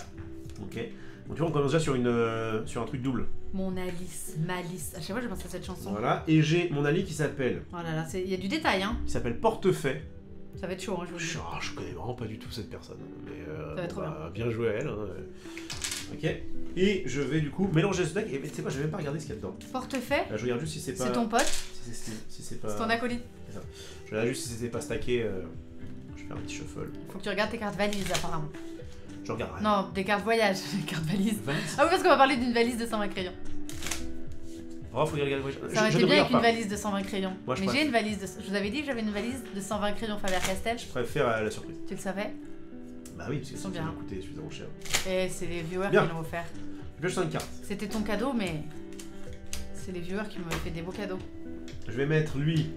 Ok. Donc tu vois, on commence déjà sur un truc double. Mon Alice, Malice. À chaque fois je pense à cette chanson. Voilà, et j'ai mon Ali qui s'appelle... Oh là là, il y a du détail hein. Qui s'appelle Portefaix. Ça va être chaud, hein, je vous le dis. Je connais vraiment pas du tout cette personne. Mais ça va être trop bien joué à elle. Hein. Ok. Et je vais du coup mélanger ce deck. Et tu sais quoi, je vais même pas regarder ce qu'il y a dedans. Portefaix. Je regarde juste si c'est pas. C'est ton pote. Si c'est pas. C'est ton acolyte. C'est ça. Je regarde juste si c'était pas stacké. Je fais un petit shuffle. Faut que tu regardes tes cartes valises apparemment. Je regarde rien. Non, des cartes voyage, des cartes valises. Ah oui, parce qu'on va parler d'une valise de 120 crayons. Oh, faut regarder. Ça aurait été bien avec une valise de 120 crayons. Moi, mais j'ai une valise de... Je vous avais dit que j'avais une valise de 120 crayons Faber-Castell. Je préfère la surprise. Tu le savais? Bah oui, parce que ça bien. a coûté suffisamment cher. Et c'est les viewers Bien. qui l'ont offert. Je pioche 5 cartes. C'était ton cadeau, mais c'est les viewers qui m'ont fait des beaux cadeaux. Je vais mettre lui.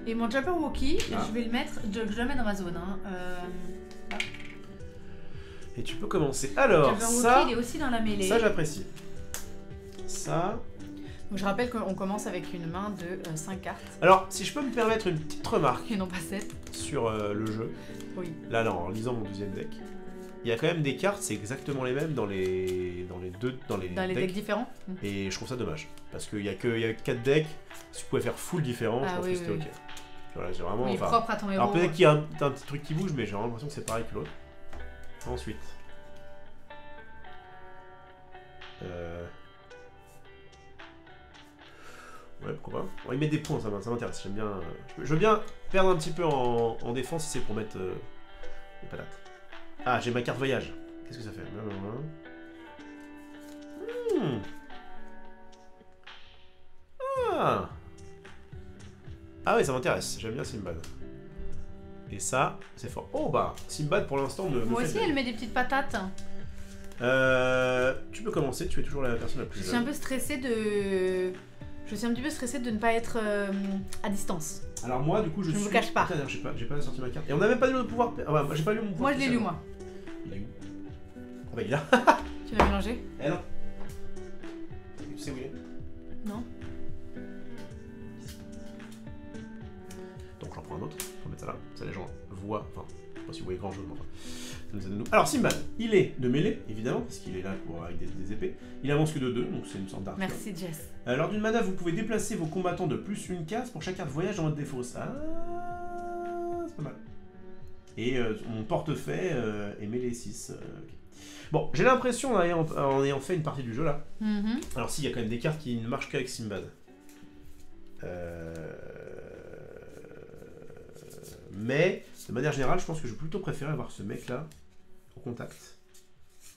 Et mon Jabberwocky, je vais le mettre, je le mets dans ma zone. Hein. Et tu peux commencer. Alors, Jabberwocky, ça, il est aussi dans la mêlée. ça j'apprécie. Ça... Donc je rappelle qu'on commence avec une main de 5 cartes. Alors, si je peux me permettre une petite remarque Et non pas 7. sur le jeu. Oui. Là, non, en lisant mon deuxième deck, il y a quand même des cartes, c'est exactement les mêmes dans les decks différents. Et je trouve ça dommage. Parce qu'il y a 4 decks, si vous pouvez faire full différent, je pense que c'était ok. Voilà, j'ai vraiment... Oui, propre à ton héros. Alors peut-être qu'il y a un petit truc qui bouge, mais j'ai vraiment l'impression que c'est pareil que l'autre. Ensuite... Ouais, pourquoi pas. Bon, il met des points, ça m'intéresse. J'aime bien... Je veux bien perdre un petit peu en défense si c'est pour mettre les patates. Ah, j'ai ma carte voyage. Qu'est-ce que ça fait? Ah. Ah oui, ça m'intéresse. J'aime bien Simbad. Et ça, c'est fort. Oh bah, Simbad pour l'instant me Moi aussi, elle met des petites patates. Tu peux commencer, tu es toujours la personne la plus jeune. Je suis un peu stressée de... Je suis un petit peu stressée de ne pas être à distance. Alors moi, du coup, je ne vous cache pas. Attends, j'ai pas sorti ma carte. Et on n'a même pas lu le pouvoir... Ah bah, j'ai pas lu mon pouvoir. Moi, je l'ai lu, moi. Il a eu. Ah bah, il a. Tu l'as mélangé? Eh non. Tu sais où il est? Non. Donc j'en prends un autre. On va mettre ça là. Ça, les gens voient. Enfin, je sais pas si vous voyez grand chose, mais enfin. Ça nous aide à nous. Alors, Simbad, il est de mêlée, évidemment, parce qu'il est là pour, avec des épées. Il avance que de 2, donc c'est une sorte d'arc. Merci, Jess. Lors d'une mana, vous pouvez déplacer vos combattants de plus une case pour chaque carte voyage en mode défausse. Ah, c'est pas mal. Et mon portefeuille est mêlée 6. Okay. Bon, j'ai l'impression, en ayant fait une partie du jeu là, alors si, il y a quand même des cartes qui ne marchent qu'avec Simbad. Mais, de manière générale, je pense que je vais plutôt préférer avoir ce mec là au contact.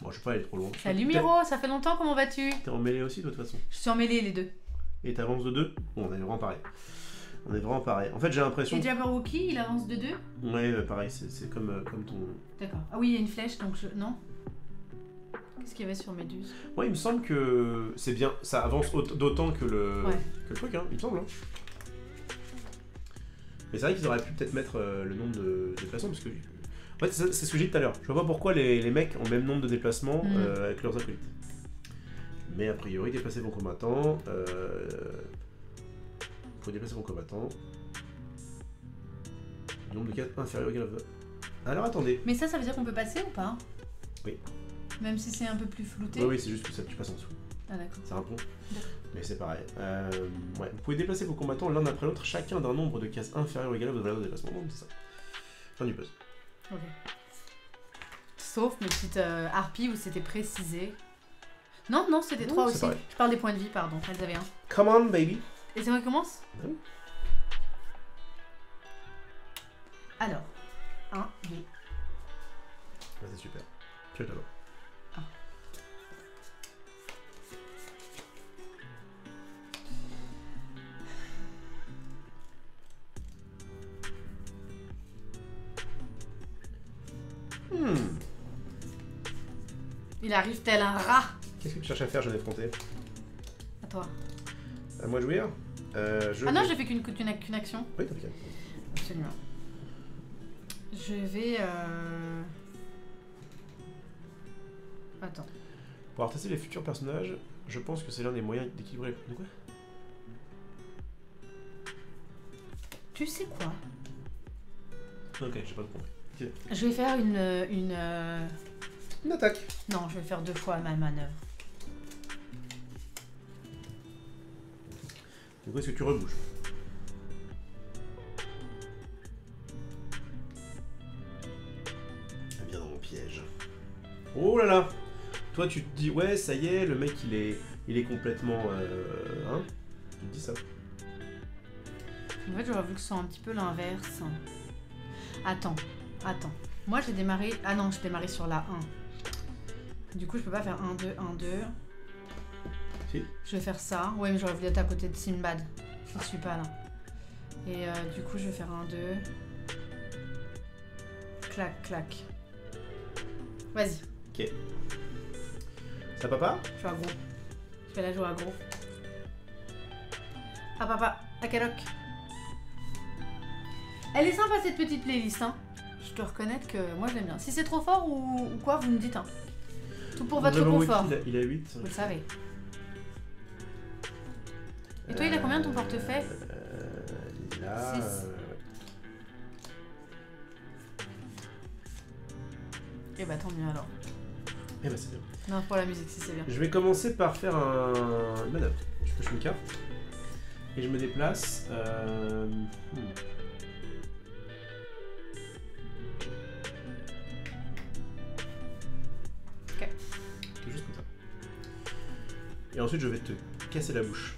Bon, je vais pas aller trop loin. Salut Miro, ça fait longtemps, comment vas-tu? T'es en mêlée aussi, toi, de toute façon? Je suis en mêlée, les deux. Et t'avances de 2? Bon, on est vraiment pareil. On est vraiment pareil. En fait, j'ai l'impression... Et Jabberwocky, il avance de 2? Ouais, pareil, c'est comme ton... D'accord. Ah oui, il y a une flèche, donc je... Non? Qu'est-ce qu'il y avait sur Méduse? Moi, il me semble que c'est bien, ça avance d'autant que le truc, hein, il me semble. Hein. Mais c'est vrai qu'ils auraient pu peut-être mettre le nombre de déplacements, parce que... En fait, c'est ce que j'ai dit tout à l'heure. Je vois pas pourquoi les mecs ont le même nombre de déplacements avec leurs acolytes. Mais a priori, déplacer vos combattants... faut déplacer vos combattants. Nombre de cartes inférieur ou égal à... Alors attendez. Mais ça veut dire qu'on peut passer ou pas? Oui. Même si c'est un peu plus flouté? Oui, c'est juste que ça, tu passes en dessous. Ah d'accord. C'est un pont. Mais c'est pareil. Ouais. Vous pouvez déplacer vos combattants l'un après l'autre, chacun d'un nombre de cases inférieur ou égal à votre valeur de déplacement. Donc c'est ça. Fin du puzzle. Ok. Sauf mes petites harpies où c'était précisé. Non, non, c'était 3 aussi. Pareil. Je parle des points de vie, pardon. Elles avaient un. Come on, baby. Et c'est moi qui commence? Oui. Alors. 1, 2. Ah, c'est super. Tu es d'abord. Il arrive tel un rat. Qu'est-ce que tu cherches à faire, jeune effronté? À toi. À moi de jouir? non, j'ai fait qu'une action. Oui, t'as fait. Absolument. Je vais... Attends. Pour avoir testé les futurs personnages, je pense que c'est l'un des moyens d'équilibrer... De quoi? Tu sais quoi? Ok, j'ai pas compris. Okay. Je vais faire une attaque. Non, je vais faire 2 fois ma manœuvre. Du coup, est-ce que tu rebouges? Elle vient dans mon piège. Oh là là! Toi, tu te dis, ouais, ça y est, le mec, il est complètement... hein? Tu te dis ça? En fait, j'aurais voulu que ce soit un petit peu l'inverse. Attends. Moi, j'ai démarré... Ah non, j'ai démarré sur la 1. Du coup, je peux pas faire 1, 2, 1, 2. Si. Je vais faire ça. Ouais, mais j'aurais voulu être à côté de Simbad. Je suis pas là. Et du coup, je vais faire 1, 2. Clac, clac. Vas-y. Ok. Ça papa? Je joue à gros. Je vais la jouer à gros. Ah papa, Takalok. Elle est sympa cette petite playlist, hein. Je dois reconnaître que moi je l'aime bien. Si c'est trop fort ou quoi, vous me dites, hein. Tout pour votre confort. Il a 8. Vous le savez. Et toi, il a combien ton portefeuille? Il a... 6. Et bah tant mieux alors. Eh bah c'est bien. Non, pour la musique, si c'est bien. Je vais commencer par faire une manœuvre. Je pioche une carte. Et je me déplace. Ok. Juste comme ça. Et ensuite, je vais te casser la bouche.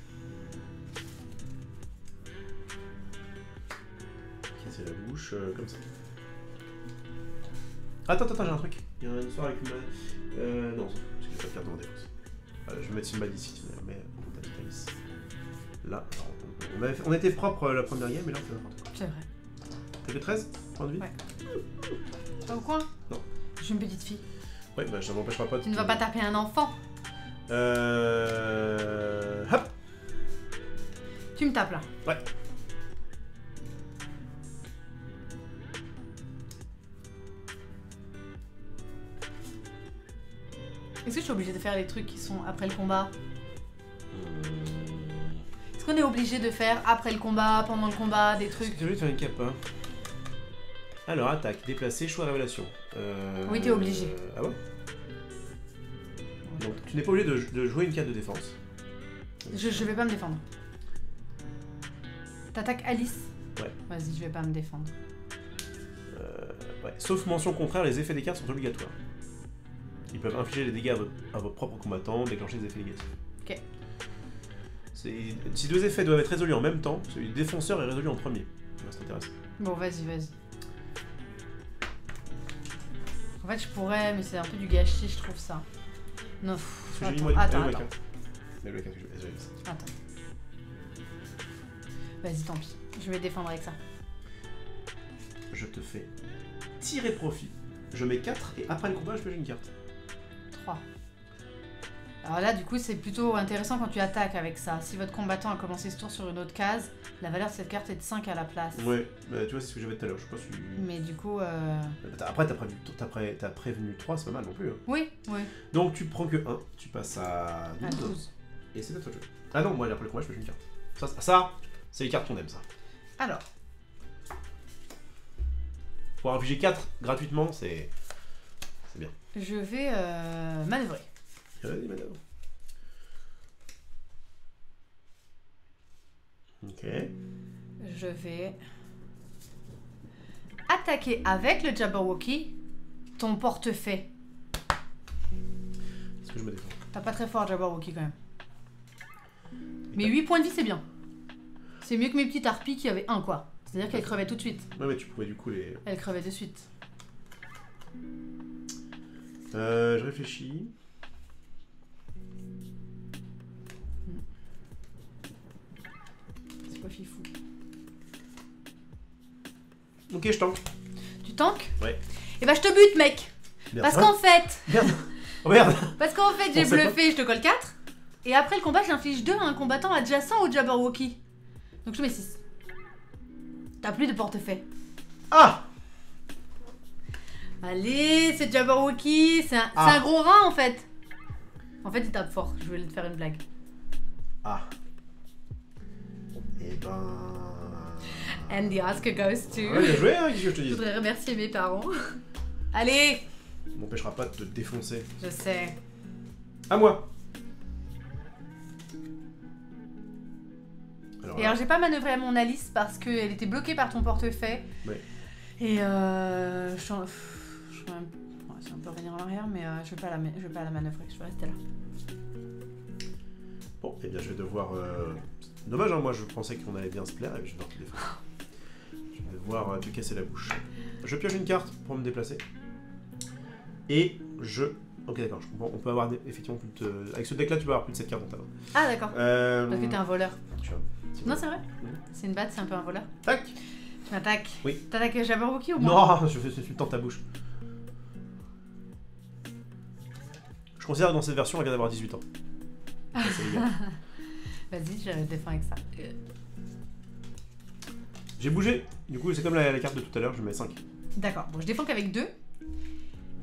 Casser la bouche comme ça. Attends, j'ai un truc. Il y a une histoire avec une... non, parce que j'ai pas de carte en défense. Je vais mettre Simba d'ici, mais là, on était propre la première game, mais là on fait n'importe quoi. C'est vrai. T'as fait 13 points de vie? Ouais. Pas au coin? Non. Je suis une petite fille. Ouais, bah ça m'empêchera pas de... Tu ne vas pas taper un enfant. Hop. Tu me tapes là. Ouais. Est-ce que je suis obligée de faire les trucs qui sont après le combat? Est-ce qu'on est obligé de faire après le combat, pendant le combat, des trucs? Je vais faire une capa. Alors, attaque, déplacer, choix, révélation. Oui, t'es obligé. Ah ouais? Donc, tu n'es pas obligé de jouer une carte de défense. Je vais pas me défendre. T'attaques Alice? Ouais. Vas-y, je vais pas me défendre. Ouais. Sauf mention contraire, les effets des cartes sont obligatoires. Ils peuvent infliger des dégâts à vos propres combattants, déclencher des effets négatifs. Ok. Si 2 effets doivent être résolus en même temps, celui du défenseur est résolu en premier. C'est intéressant. Bon, vas-y. En fait, je pourrais, mais c'est un peu du gâchis, je trouve ça. Non, attends. Attends. Vas-y, tant pis. Je vais défendre avec ça. Je te fais tirer profit. Je mets 4 et après le combat, je pioche une carte. 3. Alors là, du coup, c'est plutôt intéressant quand tu attaques avec ça. Si votre combattant a commencé ce tour sur une autre case, la valeur de cette carte est de 5 à la place. Ouais, bah, tu vois, c'est ce que j'avais tout à l'heure. Je sais pas si... Mais du coup... Après, t'as prévenu 3, c'est pas mal non plus. Hein. Oui. Donc, tu prends que 1, tu passes à 12. À 12. Et c'est à toi de jouer. Ah non, moi, après le combat, je pioche une carte. Ça c'est les cartes qu'on aime, ça. Alors. Pour infliger 4 gratuitement, c'est bien. Je vais manœuvrer. Vas-y, madame. Ok. Je vais attaquer avec le Jabberwocky ton portefeuille. Est-ce que je me défends? T'as pas très fort Jabberwocky quand même. Mais 8 points de vie, c'est bien. C'est mieux que mes petites harpies qui avaient 1, quoi. C'est-à-dire qu'elles crevaient tout de suite. Ouais, mais tu pouvais du coup les... Elles crevaient de suite. Je réfléchis. C'est pas fifou. Ok, je tank. Tu tankes? Ouais. Et bah je te bute, mec. Merde. Parce qu'en fait... Merde. Oh merde. Parce qu'en fait, j'ai bluffé, je te colle 4. Et après le combat, j'inflige 2 à un combattant adjacent au Jabberwocky. Donc je mets 6. T'as plus de portefeuille. Ah. Allez, c'est Jabberwocky, c'est un gros rein en fait. En fait, il tape fort, je voulais te faire une blague. Ah. Et ben... And the Oscar goes to... Ouais, bien joué, hein, qu'est-ce que je te dis? Je voudrais remercier mes parents. Allez. M'empêchera pas de te défoncer. Je sais. À moi. Alors j'ai pas manœuvré à mon Alice parce qu'elle était bloquée par ton portefeuille. Ouais. Et je suis un peu revenir en arrière, mais je vais pas la manœuvrer, je vais rester là. Bon, eh bien je vais devoir... Dommage, hein, moi je pensais qu'on allait bien se plaire et je vais devoir te défoncer. Je vais devoir te casser la bouche. Je pioche une carte pour me déplacer. Et je... Ok, d'accord, je comprends. On peut avoir effectivement plus de... Avec ce deck-là, tu peux avoir plus de 7 cartes dans ta main. Ah, d'accord. Parce que t'es un voleur. Non, c'est vrai. C'est une batte, c'est un peu un voleur. Tac. Tu m'attaques. Oui. T'attaques Jabberwocky ou moi? Non, je tente ta bouche. Je considère que dans cette version, elle vient d'avoir 18 ans. C'est légal. Vas-y, je défends avec ça. J'ai bougé. Du coup, c'est comme la carte de tout à l'heure, je mets 5. D'accord, bon, je défends qu'avec 2.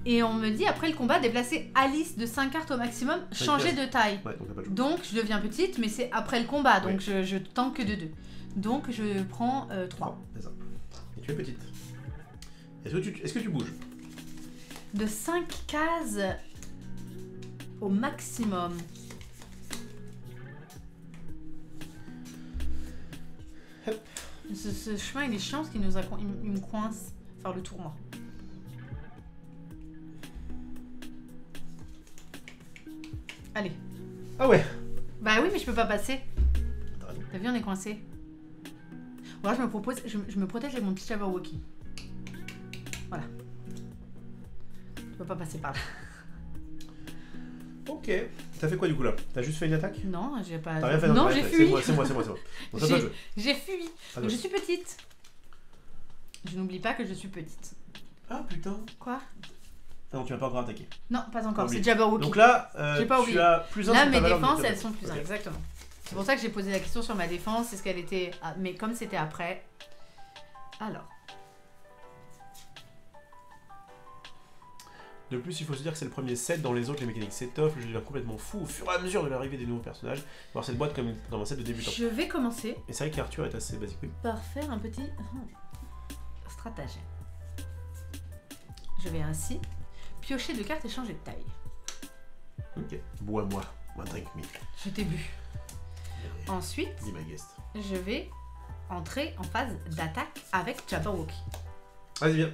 Et on me dit, après le combat, déplacer Alice de 5 cartes au maximum, changer de taille. Ouais, donc t'as pas de choix. Donc, je deviens petite, mais c'est après le combat, donc je tank que de 2. Donc, je prends 3. C'est ça. Et tu es petite. Est-ce que tu bouges? De 5 cases au maximum. Hop. Ce chemin, il est chiant parce qu'il il me coince. Faire le tour, moi. Allez. Ah ouais. Bah oui, mais je peux pas passer. T'as vu, on est coincé. Ou alors je me protège avec mon petit Jabberwocky. Voilà. Tu peux pas passer par là. Ok. T'as fait quoi du coup là? T'as juste fait une attaque? Non, j'ai pas... T'as rien fait? Non, j'ai fui. C'est moi. Bon, ça doit jouer. J'ai fui. Ah, Donc, je suis petite. Je n'oublie pas que je suis petite. Ah putain. Quoi? Ah non, tu m'as pas encore attaqué. Non, pas encore, c'est Jabberwocky. Donc là, j'ai pas oublié. tu as plus 1 là, sur ta mes valeur défenses, de elles sont plus 1, Ok. exactement. C'est pour ça que j'ai posé la question sur ma défense, est-ce qu'elle était... Ah, mais comme c'était après... Alors... De plus, il faut se dire que c'est le premier set. Dans les autres, les mécaniques s'étoffent. Je deviens complètement fou au fur et à mesure de l'arrivée des nouveaux personnages. Voir cette boîte comme dans un set de débutant. Je vais commencer Et c'est vrai qu'Arthur est assez basique, oui. par faire un petit stratagème. Je vais ainsi piocher 2 cartes et changer de taille. Ok. Bois-moi. Moi, drink me. Je t'ai bu. Ensuite, Dis ma guest. je vais entrer en phase d'attaque avec Jabberwocky. Vas-y, viens.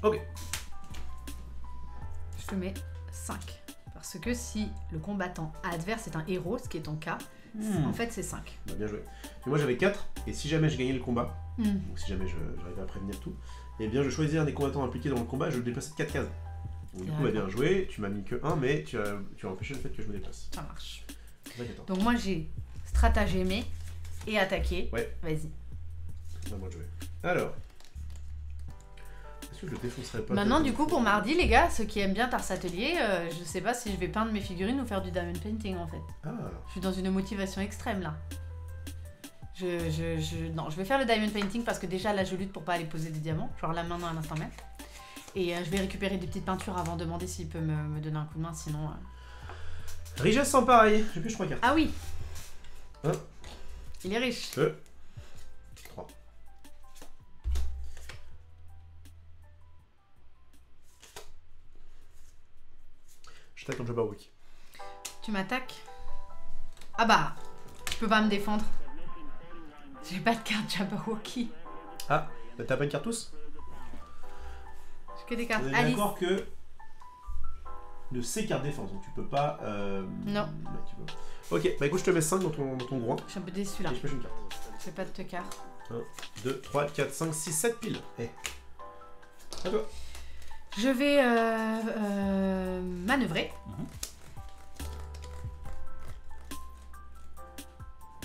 Ok. Je te mets 5. Parce que si le combattant adverse est un héros, ce qui est ton cas, en fait c'est 5. Bah, bien joué. Et moi j'avais 4, et si jamais je gagnais le combat, donc si jamais j'arrivais à prévenir tout, et bien je choisis un des combattants impliqués dans le combat et je le déplaçais de 4 cases. Donc, du coup, bah, bien joué, tu m'as mis que 1, mais tu as empêché le fait que je me déplace. Ça marche. C'est ça qui est important. Donc moi j'ai stratagémé et attaqué. Ouais. Vas-y. À moi de jouer. Alors. Est-ce que je le défoncerai pas? Maintenant du coup pour mardi les gars, ceux qui aiment bien Tars Atelier, je sais pas si je vais peindre mes figurines ou faire du diamond painting en fait. Ah. Je suis dans une motivation extrême là. Non, je vais faire le diamond painting parce que déjà là je lutte pour pas aller poser des diamants, genre là maintenant à l'instant même. Et je vais récupérer des petites peintures avant de demander s'il peut me donner un coup de main, sinon... Richesse sans pareil. J'ai plus 3 cartes. Ah oui. Hein? Il est riche. 2, 3. Je t'attaque en Jabberwocky. Tu m'attaques? Ah bah, je peux pas me défendre. J'ai pas de carte Jabberwocky. Ah, t'as pas une carte tous? J'ai que des cartes. On est Alice. d'accord que de ces cartes défense, donc tu peux pas... Non. Ouais, tu peux. Ok, bah écoute, je te mets 5 dans ton groin. Je suis un peu déçue là. Et je pêche une carte. J'ai pas de carte. 1, 2, 3, 4, 5, 6, 7 piles. Eh. À toi. Je vais manœuvrer.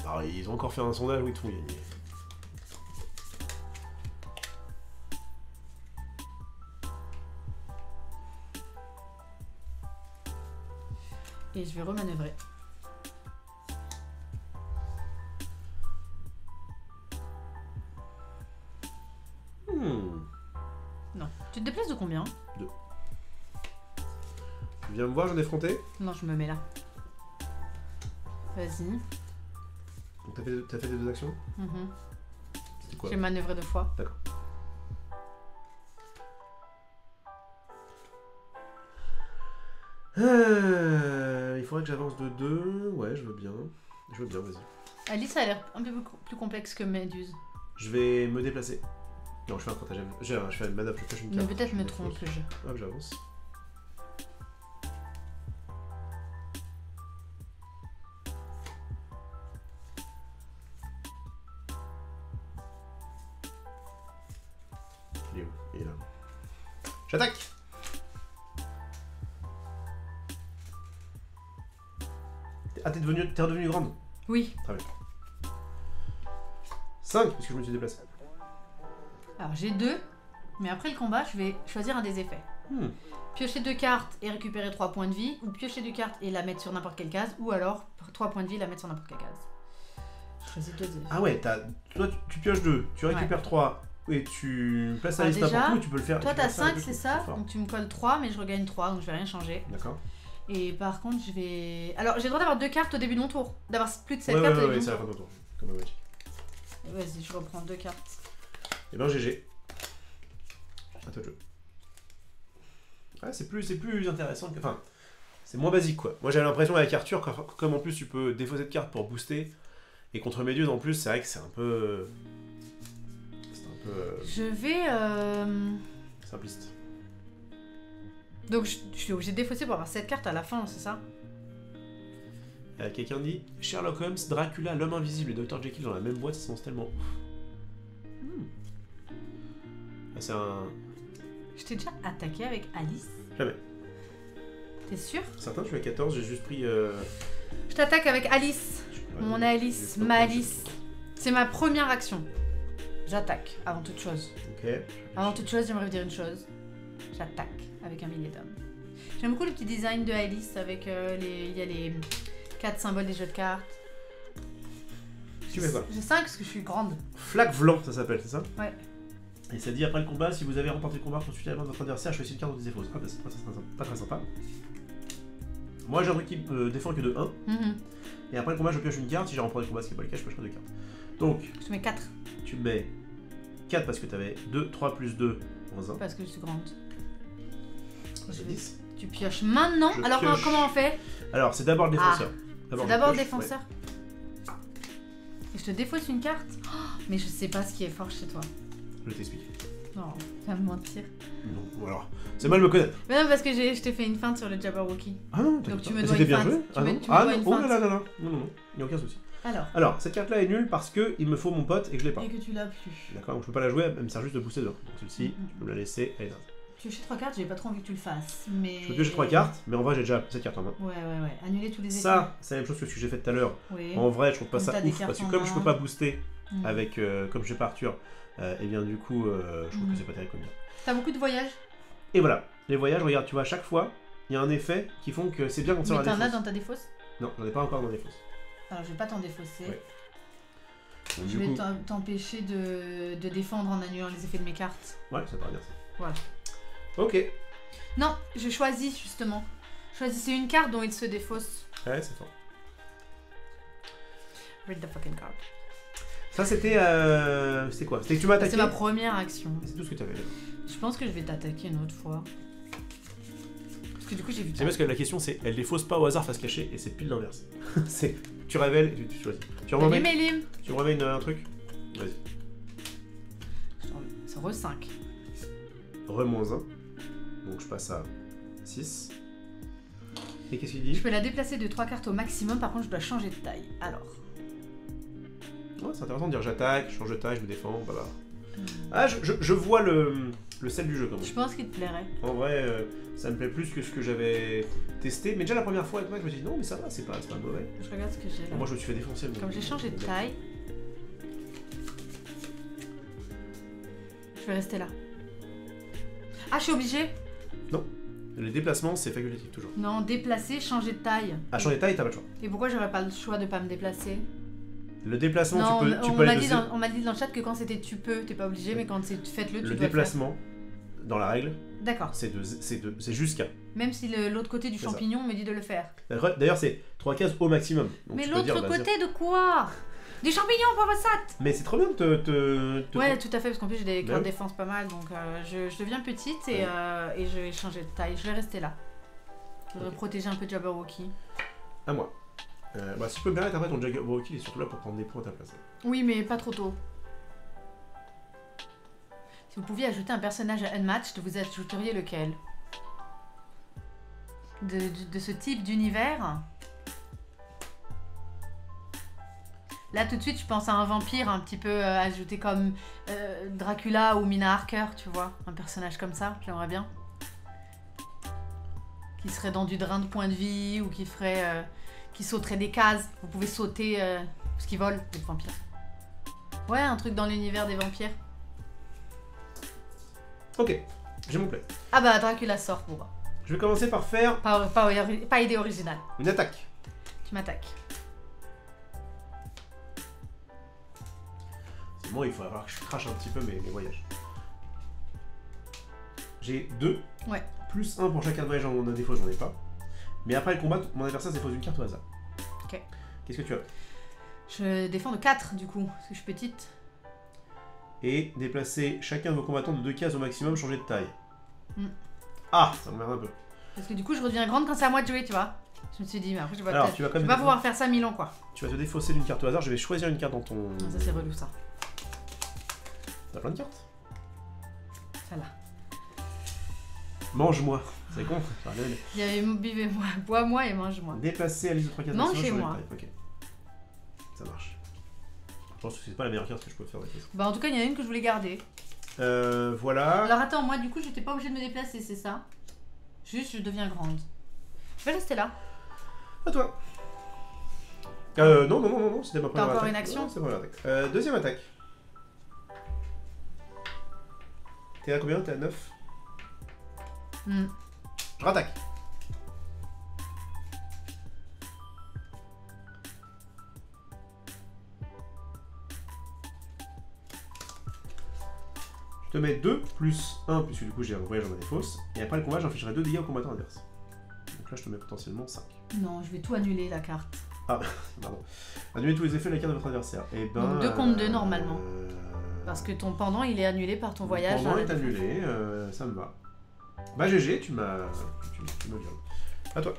Alors, ils ont encore fait un sondage où ils te font gagner. Et je vais remanœuvrer. Non. Tu te déplaces de combien? 2. Tu viens me voir, j'en ai fronté. Non, je me mets là. Vas-y. Donc t'as fait des 2 actions? C'était quoi? J'ai manœuvré 2 fois. D'accord. Il faudrait que j'avance de 2. Ouais, je veux bien. Je veux bien, vas-y. Alice a l'air un peu plus complexe que Méduse. Je vais me déplacer. Non, je fais un stratagème. Je fais une manœuvre, je pêche une Mais carte. peut-être me trompe-je. Hop, j'avance. Il est où? Il est là. J'attaque! Ah, t'es redevenue grande? Oui. Très bien. 5, parce que je me suis déplacé. Alors j'ai 2, mais après le combat, je vais choisir un des effets. Piocher 2 cartes et récupérer 3 points de vie, ou piocher 2 cartes et la mettre sur n'importe quelle case, ou alors 3 points de vie et la mettre sur n'importe quelle case. Je choisis 2 effets. Ah ouais, toi tu pioches 2, tu récupères 3, et tu places la liste partout et tu peux le faire. Toi t'as 5, c'est ça, donc tu me colles 3, mais je regagne 3, donc je vais rien changer. D'accord. Et par contre, je vais... Alors, j'ai le droit d'avoir 2 cartes au début de mon tour. D'avoir plus de 7 cartes au début de mon tour. Ouais, c'est la fin de ton tour. Comme Magic. Vas-y, je reprends 2 cartes. Et ben GG. À toi de jeu. Ouais, c'est plus intéressant que... Enfin, c'est moins basique, quoi. Moi, j'avais l'impression avec Arthur, comme en plus tu peux défausser de cartes pour booster, et contre Méduse, en plus, c'est vrai que c'est un peu... Je vais... simpliste. Donc, je suis obligé de défausser pour avoir 7 cartes à la fin, c'est ça? Quelqu'un dit Sherlock Holmes, Dracula, l'homme invisible et Dr. Jekyll dans la même boîte, ça sent tellement ouf. Ah, c'est un... Je t'ai déjà attaqué avec Alice? Jamais. T'es sûr? Certain, je suis à 14, j'ai juste pris... Je t'attaque avec Alice. Mon Alice, ma Alice. C'est ma première action. J'attaque, avant toute chose. Ok. Avant toute chose, j'aimerais vous dire une chose. J'attaque avec un millédome. J'aime beaucoup le petit design de Alice avec il y a les 4 symboles des jeux de cartes. Tu fais quoi? J'ai 5 parce que je suis grande. Flaque Vlan, ça s'appelle, c'est ça? Ouais. Et ça dit après le combat, si vous avez remporté le combat, consultez la main de votre adversaire, choisissez une carte ou des fausses. Ah bah c'est pas très sympa. Moi j'ai un truc qui défend que de 1. Et après le combat, je pioche une carte. Si j'ai remporté le combat, ce qui n'est pas le cas, je piocherai 2 cartes. Donc, je te mets 4. Tu mets 4 parce que tu avais 2, 3 plus 2, moins 1. Parce que je suis grande. C'est 10. Tu pioches maintenant. Alors pioche. Comment on fait? Alors c'est d'abord le défenseur. C'est d'abord le défenseur. Ouais. Et je te défausse une carte. Oh, mais je sais pas ce qui est fort chez toi. Je t'explique. Non, tu vas me mentir. Non, alors, c'est mal me connaître. Mais non, parce que je t'ai fait une feinte sur le Jabberwocky. Ah non, donc tu me dois une bien feinte. Joué. Ah non, ah non, oh là là là, non, il n'y a aucun souci. Alors, cette carte-là est nulle parce qu'il me faut mon pote et que je l'ai pas. Et que tu l'as plus. D'accord, donc je peux pas la jouer, elle me sert juste de booster dehors. Donc celle-ci, tu peux me la laisser, elle est dingue. Piocher 3 cartes, j'ai pas trop envie que tu le fasses. Mais... Je peux piocher 3 cartes, mais en vrai j'ai déjà cette carte en main. Ouais. Annuler tous les effets. Ça, c'est la même chose que ce que j'ai fait tout à l'heure. Oui. En vrai, je trouve pas ça ouf parce que comme je peux pas booster avec, comme je sais pas Arthur, et bien du coup, je trouve que c'est pas terrible comme ça. T'as beaucoup de voyages? Et voilà, les voyages, regarde, tu vois, à chaque fois, il y a un effet qui font que c'est bien quand on sort la défausse. Mais t'en as dans ta défausse? Non, j'en ai pas encore dans la défausse. Alors je vais pas t'en défausser. Ouais. Donc, je vais t'empêcher de défendre en annulant les effets de mes cartes. Ouais, ça paraît bien ça. Voilà. Ok. Non, je choisis justement. Choisissez une carte dont il se défausse. Ouais, c'est fort. Read the fucking card. Ça c'était c'était quoi? C'était que tu m'as attaqué? C'est ma première action. C'est tout ce que tu avais. Je pense que je vais t'attaquer une autre fois. Parce que du coup j'ai vu. C'est parce que la question c'est elle défausse pas au hasard face cachée et c'est pile l'inverse. C'est tu révèles et tu choisis. Tu me remets un truc? Vas-y. C'est re 5. Re moins 1. Donc je passe à 6. Et qu'est-ce qu'il dit? Je peux la déplacer de 3 cartes au maximum, par contre je dois changer de taille. Alors. Ouais, c'est intéressant de dire j'attaque, je change de taille, je me défends, voilà. Ah, je vois le sel du jeu quand même. Je pense qu'il te plairait. En vrai, ça me plaît plus que ce que j'avais testé. Mais déjà la première fois avec moi, je me suis dit non, mais ça va, c'est pas mauvais. Je regarde ce que j'ai là. Moi, je me suis fait défoncer. Comme j'ai changé de taille, je vais rester là. Ah, je suis obligée? Non. Les déplacements, c'est facultatif toujours. Non, déplacer, changer de taille. À changer de taille, t'as pas le choix. Et pourquoi j'aurais pas le choix de pas me déplacer? Le déplacement, non, tu peux aller on m'a dit dans le chat que quand c'était tu peux, t'es pas obligé, mais quand c'est faites-le, tu dois le déplacement, dans la règle, d'accord. C'est jusqu'à. Même si l'autre côté du champignon me dit de le faire. D'ailleurs, c'est 3 cases au maximum. Donc mais l'autre côté de quoi? Des champignons pour votre sat. Mais c'est trop bien de te ouais, tout à fait, parce qu'en plus j'ai des cartes de défense pas mal, donc je deviens petite et je vais changer de taille. Je vais rester là. Je vais protéger un peu Jabberwocky. À moi. Bah, si je peux me permettre, après ton Jabberwocky est surtout là pour prendre des points à ta place. Oui, mais pas trop tôt. Si vous pouviez ajouter un personnage à Unmatched, vous ajouteriez lequel? De ce type d'univers? Là, tout de suite, je pense à un vampire un petit peu ajouté comme Dracula ou Mina Harker, tu vois. Un personnage comme ça, j'aimerais bien. Qui serait dans du drain de points de vie ou qui ferait qui sauteraient des cases. Vous pouvez sauter ce qui vole, les vampires. Ouais, un truc dans l'univers des vampires. Ok, j'ai mon play. Ah bah Dracula sort, bon bah. Je vais commencer par faire... Pas idée originale. Une attaque. Tu m'attaques. C'est bon, il faut avoir que je crache un petit peu mes voyages. J'ai 2. Ouais. Plus 1 pour chacun de voyages en défaut, j'en ai pas. Mais après le combat, mon adversaire dépose une carte au hasard. Ok. Qu'est-ce que tu as? Je défends de 4 du coup, parce que je suis petite. Et déplacer chacun de vos combattants de 2 cases au maximum, changer de taille. Ah, ça m'emmerde un peu. Parce que du coup, je redeviens grande quand c'est à moi de jouer, tu vois. Je me suis dit, mais après, je vais pas, pas pouvoir faire ça 1000 ans, quoi. Tu vas te défausser d'une carte au hasard, je vais choisir une carte dans ton... Ah, ça, c'est relou, ça. T'as plein de cartes? Ça là. Mange-moi. C'est con. Il y avait buvez-moi, bois-moi et mange-moi. Déplacer à liste de 3 cartes. Mangez-moi. Ok. Ça marche. Je pense que c'est pas la meilleure carte que je peux faire avec ça. Bah, en tout cas, il y en a une que je voulais garder. Voilà. Alors, attends, moi, du coup, j'étais pas obligée de me déplacer, c'est ça? Juste, je deviens grande. Je vais rester là. À toi. Non, c'était ma première attaque. T'as encore une action? Non, c'est pas attaque. Deuxième attaque. T'es à combien? T'es à 9. Je rattaque. Je te mets 2 plus 1, puisque du coup j'ai un voyage en année fausse. Et après le combat, j'infligerai 2 dégâts au combattant adverse. Donc là, je te mets potentiellement 5. Non, je vais tout annuler la carte. Ah, pardon. Annulez tous les effets de la carte de votre adversaire. Et ben, donc 2 contre 2 normalement. Parce que ton pendant il est annulé par ton voyage. Ton pendant est annulé, ça me va. Bah GG, tu m'as violé. À toi.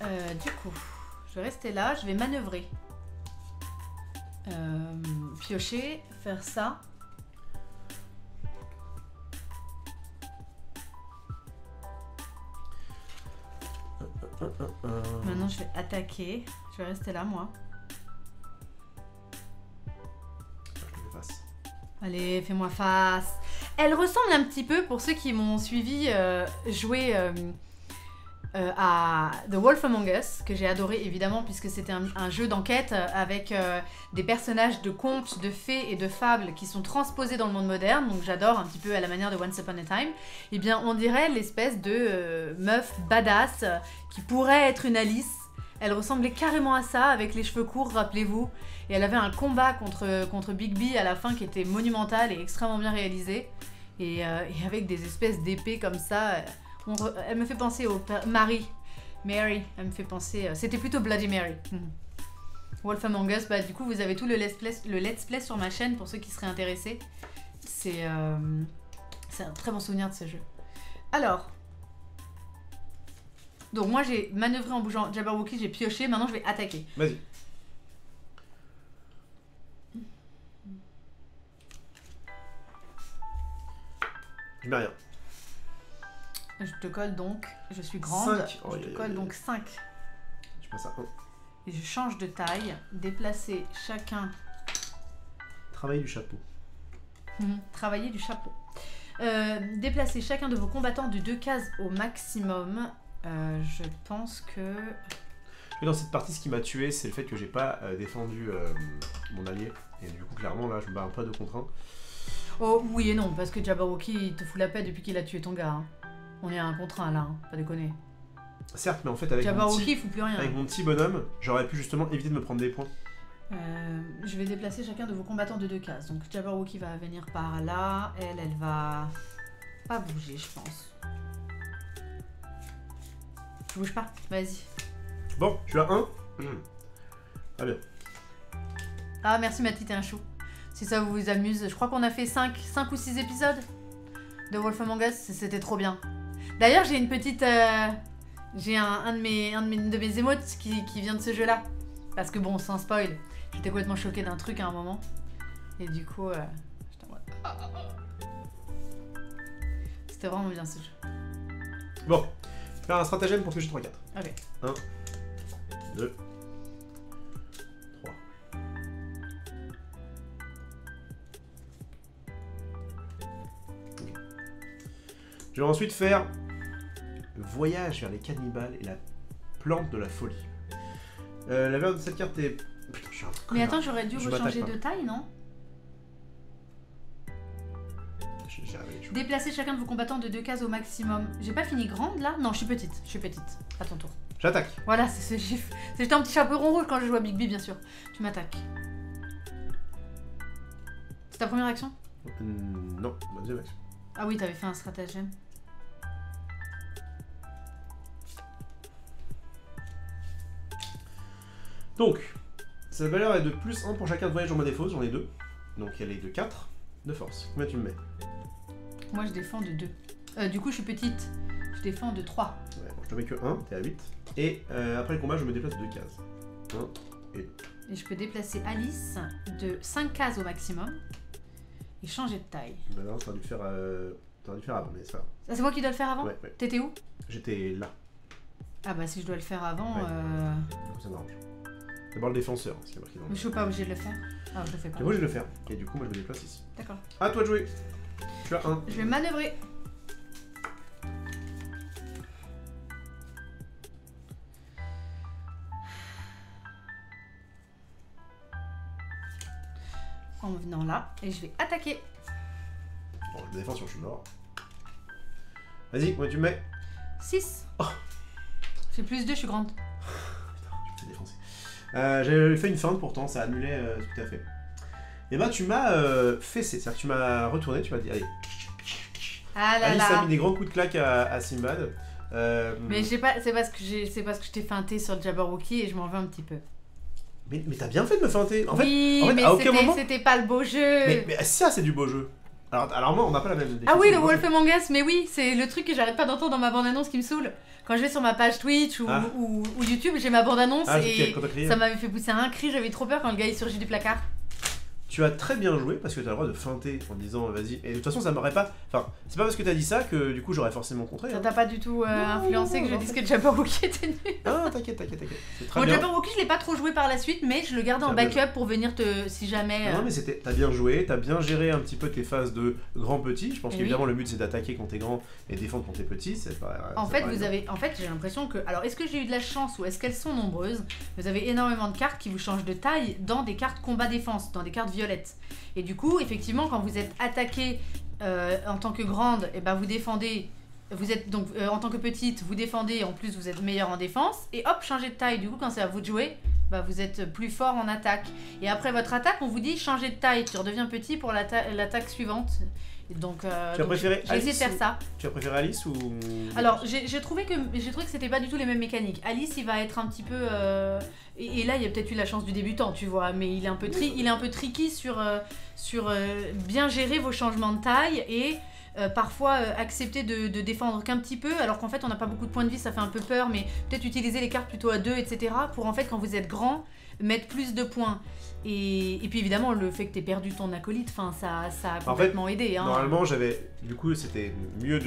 Du coup, je vais rester là, je vais manœuvrer. Piocher, faire ça. Maintenant je vais attaquer. Je vais rester là moi. Je te fais face. Allez, fais-moi face. Elle ressemble un petit peu, pour ceux qui m'ont suivi jouer à The Wolf Among Us, que j'ai adoré évidemment, puisque c'était un jeu d'enquête avec des personnages de contes, de fées et de fables qui sont transposés dans le monde moderne, donc j'adore un petit peu à la manière de Once Upon a Time. Et bien on dirait l'espèce de meuf badass qui pourrait être une Alice. Elle ressemblait carrément à ça, avec les cheveux courts, rappelez-vous. Et elle avait un combat contre Bigby à la fin qui était monumental et extrêmement bien réalisé. Et avec des espèces d'épées comme ça. Elle me fait penser au Mary, elle me fait penser... C'était plutôt Bloody Mary. Wolf Among Us, bah du coup vous avez tout le let's play sur ma chaîne pour ceux qui seraient intéressés. C'est un très bon souvenir de ce jeu. Alors... Donc moi j'ai manœuvré en bougeant Jabberwocky, j'ai pioché, maintenant je vais attaquer. Vas-y. Je mets rien. Je te colle donc, je suis grande, 5. Je te colle donc 5. Je passe à 1. Et je change de taille, déplacer chacun... Travailler du chapeau. Travailler du chapeau. Déplacer chacun de vos combattants de 2 cases au maximum. Je pense que... Mais dans cette partie, ce qui m'a tué, c'est le fait que j'ai pas défendu mon allié. Et du coup, clairement, là, je me bats un peu de contre 1. Oh oui et non, parce que Jabberwocky, il te fout la paix depuis qu'il a tué ton gars. Hein. On est à un contre 1 là, hein, pas déconner. Certes, mais en fait, avec Jabberwocky, il fout plus rien. Avec mon petit bonhomme, j'aurais pu justement éviter de me prendre des points. Je vais déplacer chacun de vos combattants de 2 cases. Donc Jabberwocky va venir par là. Elle va pas bouger, je pense. Tu bouges pas? Vas-y. Bon, je suis à 1. Ah bien. Ah merci Mathilde, t'es un chou. Si ça vous amuse, je crois qu'on a fait 5 ou 6 épisodes de Wolf Among Us, c'était trop bien. D'ailleurs j'ai une petite... j'ai un de mes émotes qui vient de ce jeu là. Parce que bon, sans spoil, j'étais complètement choquée d'un truc à un moment. Et du coup, j'étais en mode... C'était vraiment bien ce jeu. Bon, je vais faire un stratagème pour piocher 3 cartes. Ok. 1, 2, 3. Okay. Je vais ensuite faire le voyage vers les cannibales et la plante de la folie. La valeur de cette carte est... Putain, je suis un connard. Mais attends, j'aurais dû Je rechanger m'attaque de taille, non? Déplacez chacun de vos combattants de 2 cases au maximum. J'ai pas fini grande là? Non, je suis petite. À ton tour. J'attaque. Voilà, j'étais un petit chaperon rouge quand je joue à Big B, bien sûr. Tu m'attaques. C'est ta première action? Non, ma deuxième action. Ah oui, t'avais fait un stratagème. Donc, sa valeur est de plus 1 pour chacun de voyage en ma défausse, j'en ai 2. Donc elle est de 4 de force. Combien tu me mets? Moi je défends de 2. Du coup je suis petite. Je défends de 3. Ouais, bon, je te mets que 1, t'es à 8. Et après le combat, je me déplace de 2 cases. 1 et 2. Et je peux déplacer Alice de 5 cases au maximum. Et changer de taille. Bah non, t'aurais dû faire avant, mais c'est pas grave. Ah, c'est moi qui dois le faire avant? Ouais, ouais. T'étais où? J'étais là. Ah bah si je dois le faire avant... Ouais. Du coup, ça m'arrange. D'abord le défenseur, ce qui est marqué dans le... Mais je suis pas obligée de le faire. Ah, je le fais pas. Et moi je vais le faire. Et du coup, moi je me déplace ici. D'accord. À toi de jouer. Tu as 1. Je vais manœuvrer. En venant là, et je vais attaquer. Bon, je me défends si je suis mort. Vas-y, moi tu me mets. 6. Oh. J'ai plus 2, je suis grande. Putain, tu me fais défoncer. J'avais fait une feinte pourtant, ça annulait tout à fait. Et ben tu m'as fessé, c'est-à-dire que tu m'as retourné, tu m'as dit allez. Ah là Alice là. a mis des grands coups de claque à Simbad. Mais c'est parce que je t'ai feinté sur le Jabberwocky et je m'en veux un petit peu. Mais t'as bien fait de me feinter. En fait, mais à aucun moment. c'était pas le beau jeu. Mais ça, c'est du beau jeu. Alors moi, on n'a pas la même définition. Ah oui, le Wolf Among Us, mais oui, c'est le truc que j'arrête pas d'entendre dans ma bande-annonce qui me saoule. Quand je vais sur ma page Twitch ou YouTube, j'ai ma bande-annonce et ça m'avait fait pousser un cri, j'avais trop peur quand le gars il surgit du placard. Tu as très bien joué parce que tu as le droit de feinter en disant vas-y. Et de toute façon, ça m'aurait pas. Enfin, c'est pas parce que tu as dit ça que du coup j'aurais forcément contré. Ça hein. t'a pas du tout influencé que je dise que Jabberwocky était nul. Ah, t'inquiète. C'est très Bon, bien. Jabberwocky, je l'ai pas trop joué par la suite, mais je le garde en backup pour venir te. Si jamais. Non, mais t'as bien joué, t'as bien géré un petit peu tes phases de grand-petit. Je pense qu'évidemment, le but c'est d'attaquer quand t'es grand et défendre quand t'es petit. En fait, j'ai l'impression que. Alors, est-ce que j'ai eu de la chance ou est-ce qu'elles sont nombreuses? Vous avez énormément de cartes qui vous changent de taille dans des cartes combat-défense, dans des cartes violettes. Et du coup, effectivement, quand vous êtes attaqué en tant que grande, et ben vous défendez. Vous êtes donc en tant que petite, vous défendez, en plus vous êtes meilleur en défense, et hop, changez de taille. Du coup, quand c'est à vous de jouer, bah, vous êtes plus fort en attaque. Et après votre attaque, on vous dit changez de taille, tu redeviens petit pour l'attaque suivante. Et donc, tu as préféré j'ai essayé de faire ça. Tu as préféré Alice ou... Alors, j'ai trouvé que c'était pas du tout les mêmes mécaniques. Alice, il va être un petit peu... Et là, il y a peut-être eu la chance du débutant, tu vois, mais il est un peu, tricky sur bien gérer vos changements de taille et... parfois accepter de défendre qu'un petit peu alors qu'en fait on n'a pas beaucoup de points de vie, ça fait un peu peur, mais peut-être utiliser les cartes plutôt à 2 etc pour en fait quand vous êtes grand mettre plus de points et puis évidemment le fait que t'aies perdu ton acolyte, enfin ça a complètement aidé hein. Normalement du coup c'était mieux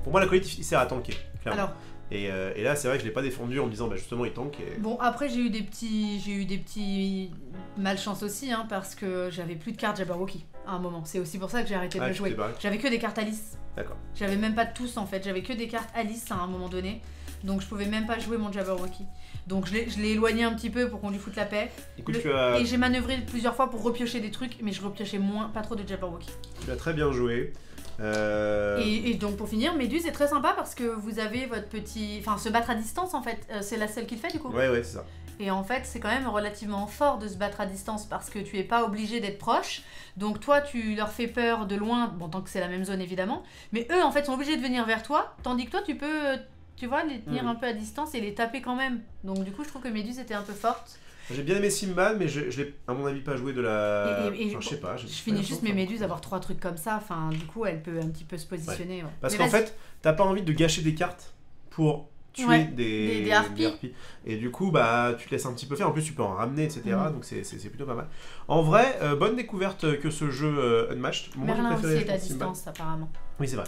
pour moi l'acolyte il sert à tanker clairement. Alors, et là c'est vrai que je l'ai pas défendu en me disant bah justement il tank et... Bon après j'ai eu des petits malchance aussi hein, parce que j'avais plus de cartes Jabberwocky à un moment, c'est aussi pour ça que j'ai arrêté de le jouer. J'avais que des cartes Alice. D'accord. J'avais même pas tous en fait, j'avais que des cartes Alice à un moment donné, donc je pouvais même pas jouer mon Jabberwocky. Donc je l'ai éloigné un petit peu pour qu'on lui foute la paix. Écoute, Et j'ai manœuvré plusieurs fois pour repiocher des trucs, mais je repiochais pas trop de Jabberwocky. Tu as très bien joué. Et donc pour finir, Méduse est très sympa parce que vous avez votre petit... Enfin, se battre à distance en fait, c'est la seule qui le fait du coup. Ouais, c'est ça. Et en fait, c'est quand même relativement fort de se battre à distance parce que tu es pas obligé d'être proche. Donc toi, tu leur fais peur de loin, bon tant que c'est la même zone évidemment. Mais eux, en fait, sont obligés de venir vers toi, tandis que toi, tu peux, tu vois, les tenir un peu à distance et les taper quand même. Donc du coup, je trouve que Méduse était un peu forte. J'ai bien aimé Simbad, mais je l'ai à mon avis pas joué de la... je sais pas. Je finis juste mes Méduses, avoir 3 trucs comme ça, enfin du coup, elle peut un petit peu se positionner. Ouais. Parce qu'en fait, t'as pas envie de gâcher des cartes pour... tuer des harpies. Et du coup bah tu te laisses un petit peu faire, en plus tu peux en ramener etc donc c'est plutôt pas mal. En vrai bonne découverte que ce jeu Unmatched. Moi j'ai préféré aussi est à distance apparemment. Oui c'est vrai,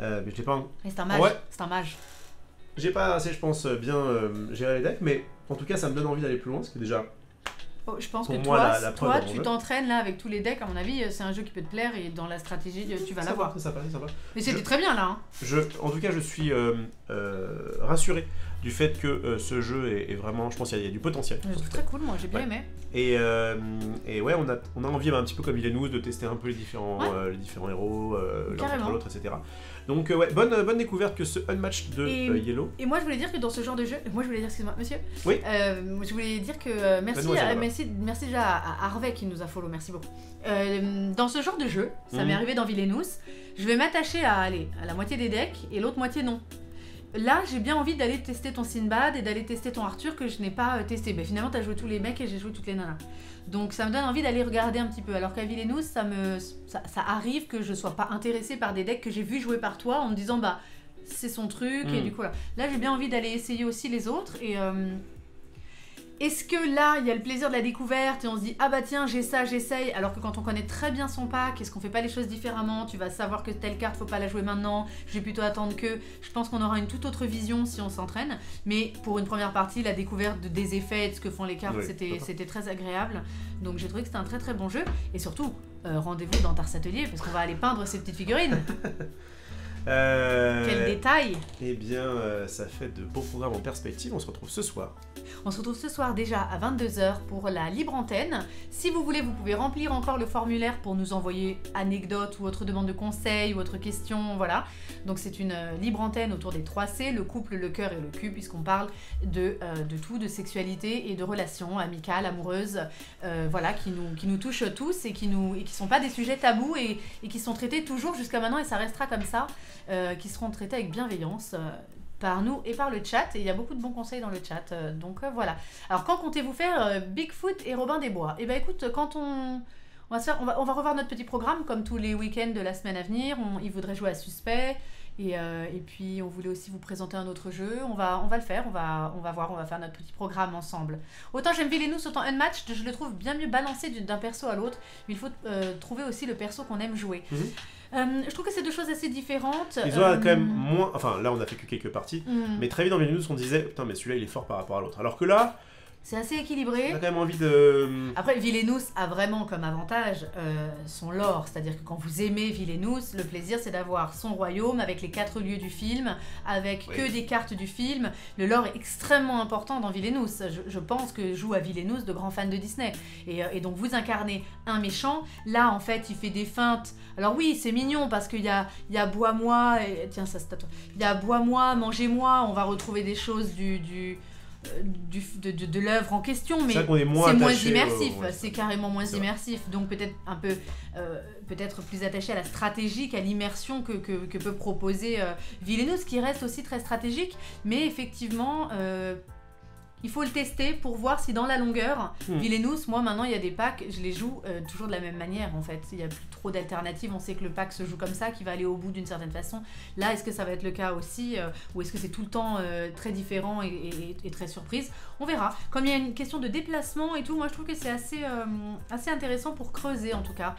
mais je l'ai pas c'est un mage, c'est un mage. J'ai pas assez je pense bien géré les decks, mais en tout cas ça me donne envie d'aller plus loin, ce qui est déjà... Je pense que moi, toi tu t'entraînes là avec tous les decks, à mon avis c'est un jeu qui peut te plaire et dans la stratégie tu vas l'avoir. C'est sympa. Mais c'était très bien là. En tout cas je suis rassuré du fait que ce jeu est vraiment, je pense qu'il y a du potentiel. C'est très cool, moi j'ai bien aimé. Et ouais, on a envie, un petit peu comme Villainous, de tester un peu les différents héros, l'un contre l'autre, etc. Donc ouais, bonne découverte que ce Unmatched de Yellow. Et moi je voulais dire que dans ce genre de jeu, excuse-moi monsieur, oui. Je voulais dire que merci déjà à Harvey qui nous a follow, merci beaucoup. Dans ce genre de jeu, ça m'est arrivé dans Villainous, je vais m'attacher à la moitié des decks et l'autre moitié non. Là, j'ai bien envie d'aller tester ton Sinbad et d'aller tester ton Arthur que je n'ai pas testé. Mais finalement, t'as joué tous les mecs et j'ai joué toutes les nanas. Donc ça me donne envie d'aller regarder un petit peu. Alors qu'à Villainous, ça arrive que je sois pas intéressée par des decks que j'ai vu jouer par toi en me disant bah c'est son truc et du coup là j'ai bien envie d'aller essayer aussi les autres et est-ce que là, il y a le plaisir de la découverte et on se dit « Ah bah tiens, j'ai ça, j'essaye » alors que quand on connaît très bien son pack, est-ce qu'on fait pas les choses différemment? Tu vas savoir que telle carte, faut pas la jouer maintenant, je vais plutôt attendre que... Je pense qu'on aura une toute autre vision si on s'entraîne. Mais pour une première partie, la découverte des effets et de ce que font les cartes, c'était très agréable. Donc j'ai trouvé que c'était un très très bon jeu. Et surtout, rendez-vous dans Tars Atelier parce qu'on va aller peindre ces petites figurines. Quel détail! Eh bien, ça fait de beaux programmes en perspective. On se retrouve ce soir. On se retrouve ce soir déjà à 22h pour la libre antenne. Si vous voulez, vous pouvez remplir encore le formulaire pour nous envoyer anecdotes ou autre demande de conseils ou autre question. Voilà. Donc c'est une libre antenne autour des 3C, le couple, le cœur et le cul, puisqu'on parle de tout, de sexualité et de relations amicales, amoureuses, voilà, qui nous touchent tous et qui sont pas des sujets tabous et qui sont traités toujours jusqu'à maintenant et ça restera comme ça. Qui seront traités avec bienveillance par nous et par le chat. Et il y a beaucoup de bons conseils dans le chat. Donc voilà. Alors quand comptez-vous faire Bigfoot et Robin des Bois? Eh bien écoute, quand on va revoir notre petit programme comme tous les week-ends de la semaine à venir. Il voudrait jouer à Suspect. Et puis on voulait aussi vous présenter un autre jeu. On va le faire, on va voir, on va faire notre petit programme ensemble. Autant j'aime Villainous, autant Unmatched, je le trouve bien mieux balancé d'un perso à l'autre. Mais il faut trouver aussi le perso qu'on aime jouer. Je trouve que c'est deux choses assez différentes. Ils ont quand même moins... Enfin, là, on a fait que quelques parties. Mais très vite dans Villainous, on disait « Putain, mais celui-là, il est fort par rapport à l'autre. » Alors que là... C'est assez équilibré. On a quand même envie de... Après, Villainous a vraiment comme avantage son lore. C'est-à-dire que quand vous aimez Villainous, le plaisir, c'est d'avoir son royaume avec les 4 lieux du film, avec que des cartes du film. Le lore est extrêmement important dans Villainous. Je pense que joue à Villainous de grands fans de Disney. Et donc, vous incarnez un méchant. Là, en fait, il fait des feintes. Alors oui, c'est mignon parce qu'il y a bois-moi. Tiens, ça c'est à toi. Il y a bois-moi, mangez-moi. On va retrouver des choses de l'œuvre en question, mais c'est moins immersif, c'est carrément moins immersif, donc peut-être un peu peut-être plus attaché à la stratégie qu'à l'immersion que peut proposer Villainous, qui reste aussi très stratégique, mais effectivement il faut le tester pour voir si dans la longueur, Villainous, moi maintenant il y a des packs, je les joue toujours de la même manière en fait. Il n'y a plus trop d'alternatives, on sait que le pack se joue comme ça, qu'il va aller au bout d'une certaine façon. Là, est-ce que ça va être le cas aussi ou est-ce que c'est tout le temps très différent et très surprise? On verra. Comme il y a une question de déplacement et tout, moi je trouve que c'est assez intéressant pour creuser en tout cas.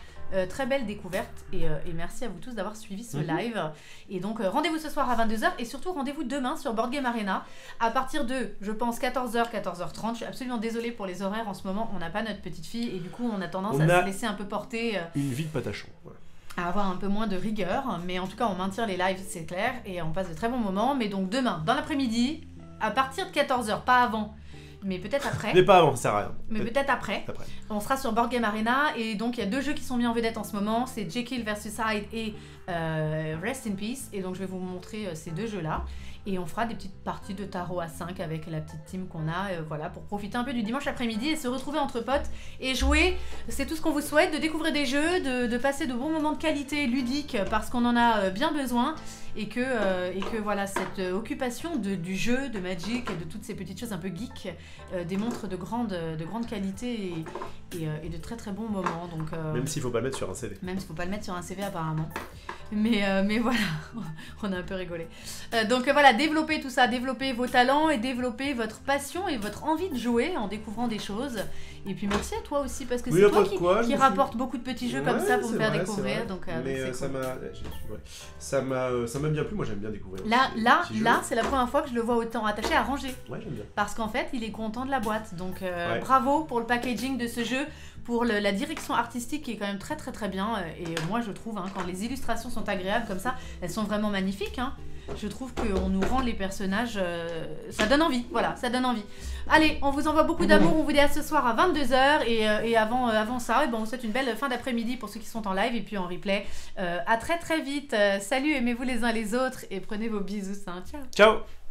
Très belle découverte et merci à vous tous d'avoir suivi ce live. Et donc rendez-vous ce soir à 22h et surtout rendez-vous demain sur Board Game Arena à partir de, je pense, 14h, 14h30. Je suis absolument désolée pour les horaires en ce moment, on n'a pas notre petite fille et du coup on a tendance à se laisser un peu porter. Une vie de patachon. Ouais. À avoir un peu moins de rigueur, mais en tout cas on maintient les lives, c'est clair, et on passe de très bons moments. Mais donc demain, dans l'après-midi, à partir de 14h, pas avant, mais peut-être après. Mais pas avant, ça sert à rien. Mais peut-être après. On sera sur Board Game Arena et donc il y a 2 jeux qui sont mis en vedette en ce moment, c'est Jekyll vs Hyde et Rest in Peace. Et donc je vais vous montrer ces 2 jeux-là. Et on fera des petites parties de tarot à 5 avec la petite team qu'on a, voilà, pour profiter un peu du dimanche après-midi et se retrouver entre potes et jouer. C'est tout ce qu'on vous souhaite, de découvrir des jeux, de passer de bons moments de qualité ludique parce qu'on en a bien besoin. Et que voilà, cette occupation du jeu, de Magic et de toutes ces petites choses un peu geek démontre de grande qualité et de très très bons moments. Donc, même s'il ne faut pas le mettre sur un CV. Même s'il ne faut pas le mettre sur un CV apparemment. Mais voilà, on a un peu rigolé. Donc voilà, développez tout ça, développez vos talents et développez votre passion et votre envie de jouer en découvre des choses. Et puis merci à toi aussi, parce que c'est toi qui rapporte beaucoup de petits jeux comme ça pour me faire découvrir. Donc, mais ça m'a bien plu, moi j'aime bien découvrir. Là c'est la première fois que je le vois autant attaché à ranger. Ouais, j'aime bien. Parce qu'en fait, il est content de la boîte. Donc bravo pour le packaging de ce jeu, pour la direction artistique qui est quand même très très très bien. Et moi je trouve, quand les illustrations sont agréables comme ça, elles sont vraiment magnifiques. Je trouve qu'on nous rend les personnages... ça donne envie, voilà, ça donne envie. Allez, on vous envoie beaucoup d'amour, on vous dit à ce soir à 22h, et avant ça, on vous souhaite une belle fin d'après-midi pour ceux qui sont en live, et puis en replay. À très très vite, salut, aimez-vous les uns les autres, et prenez vos bisous, ciao. Ciao.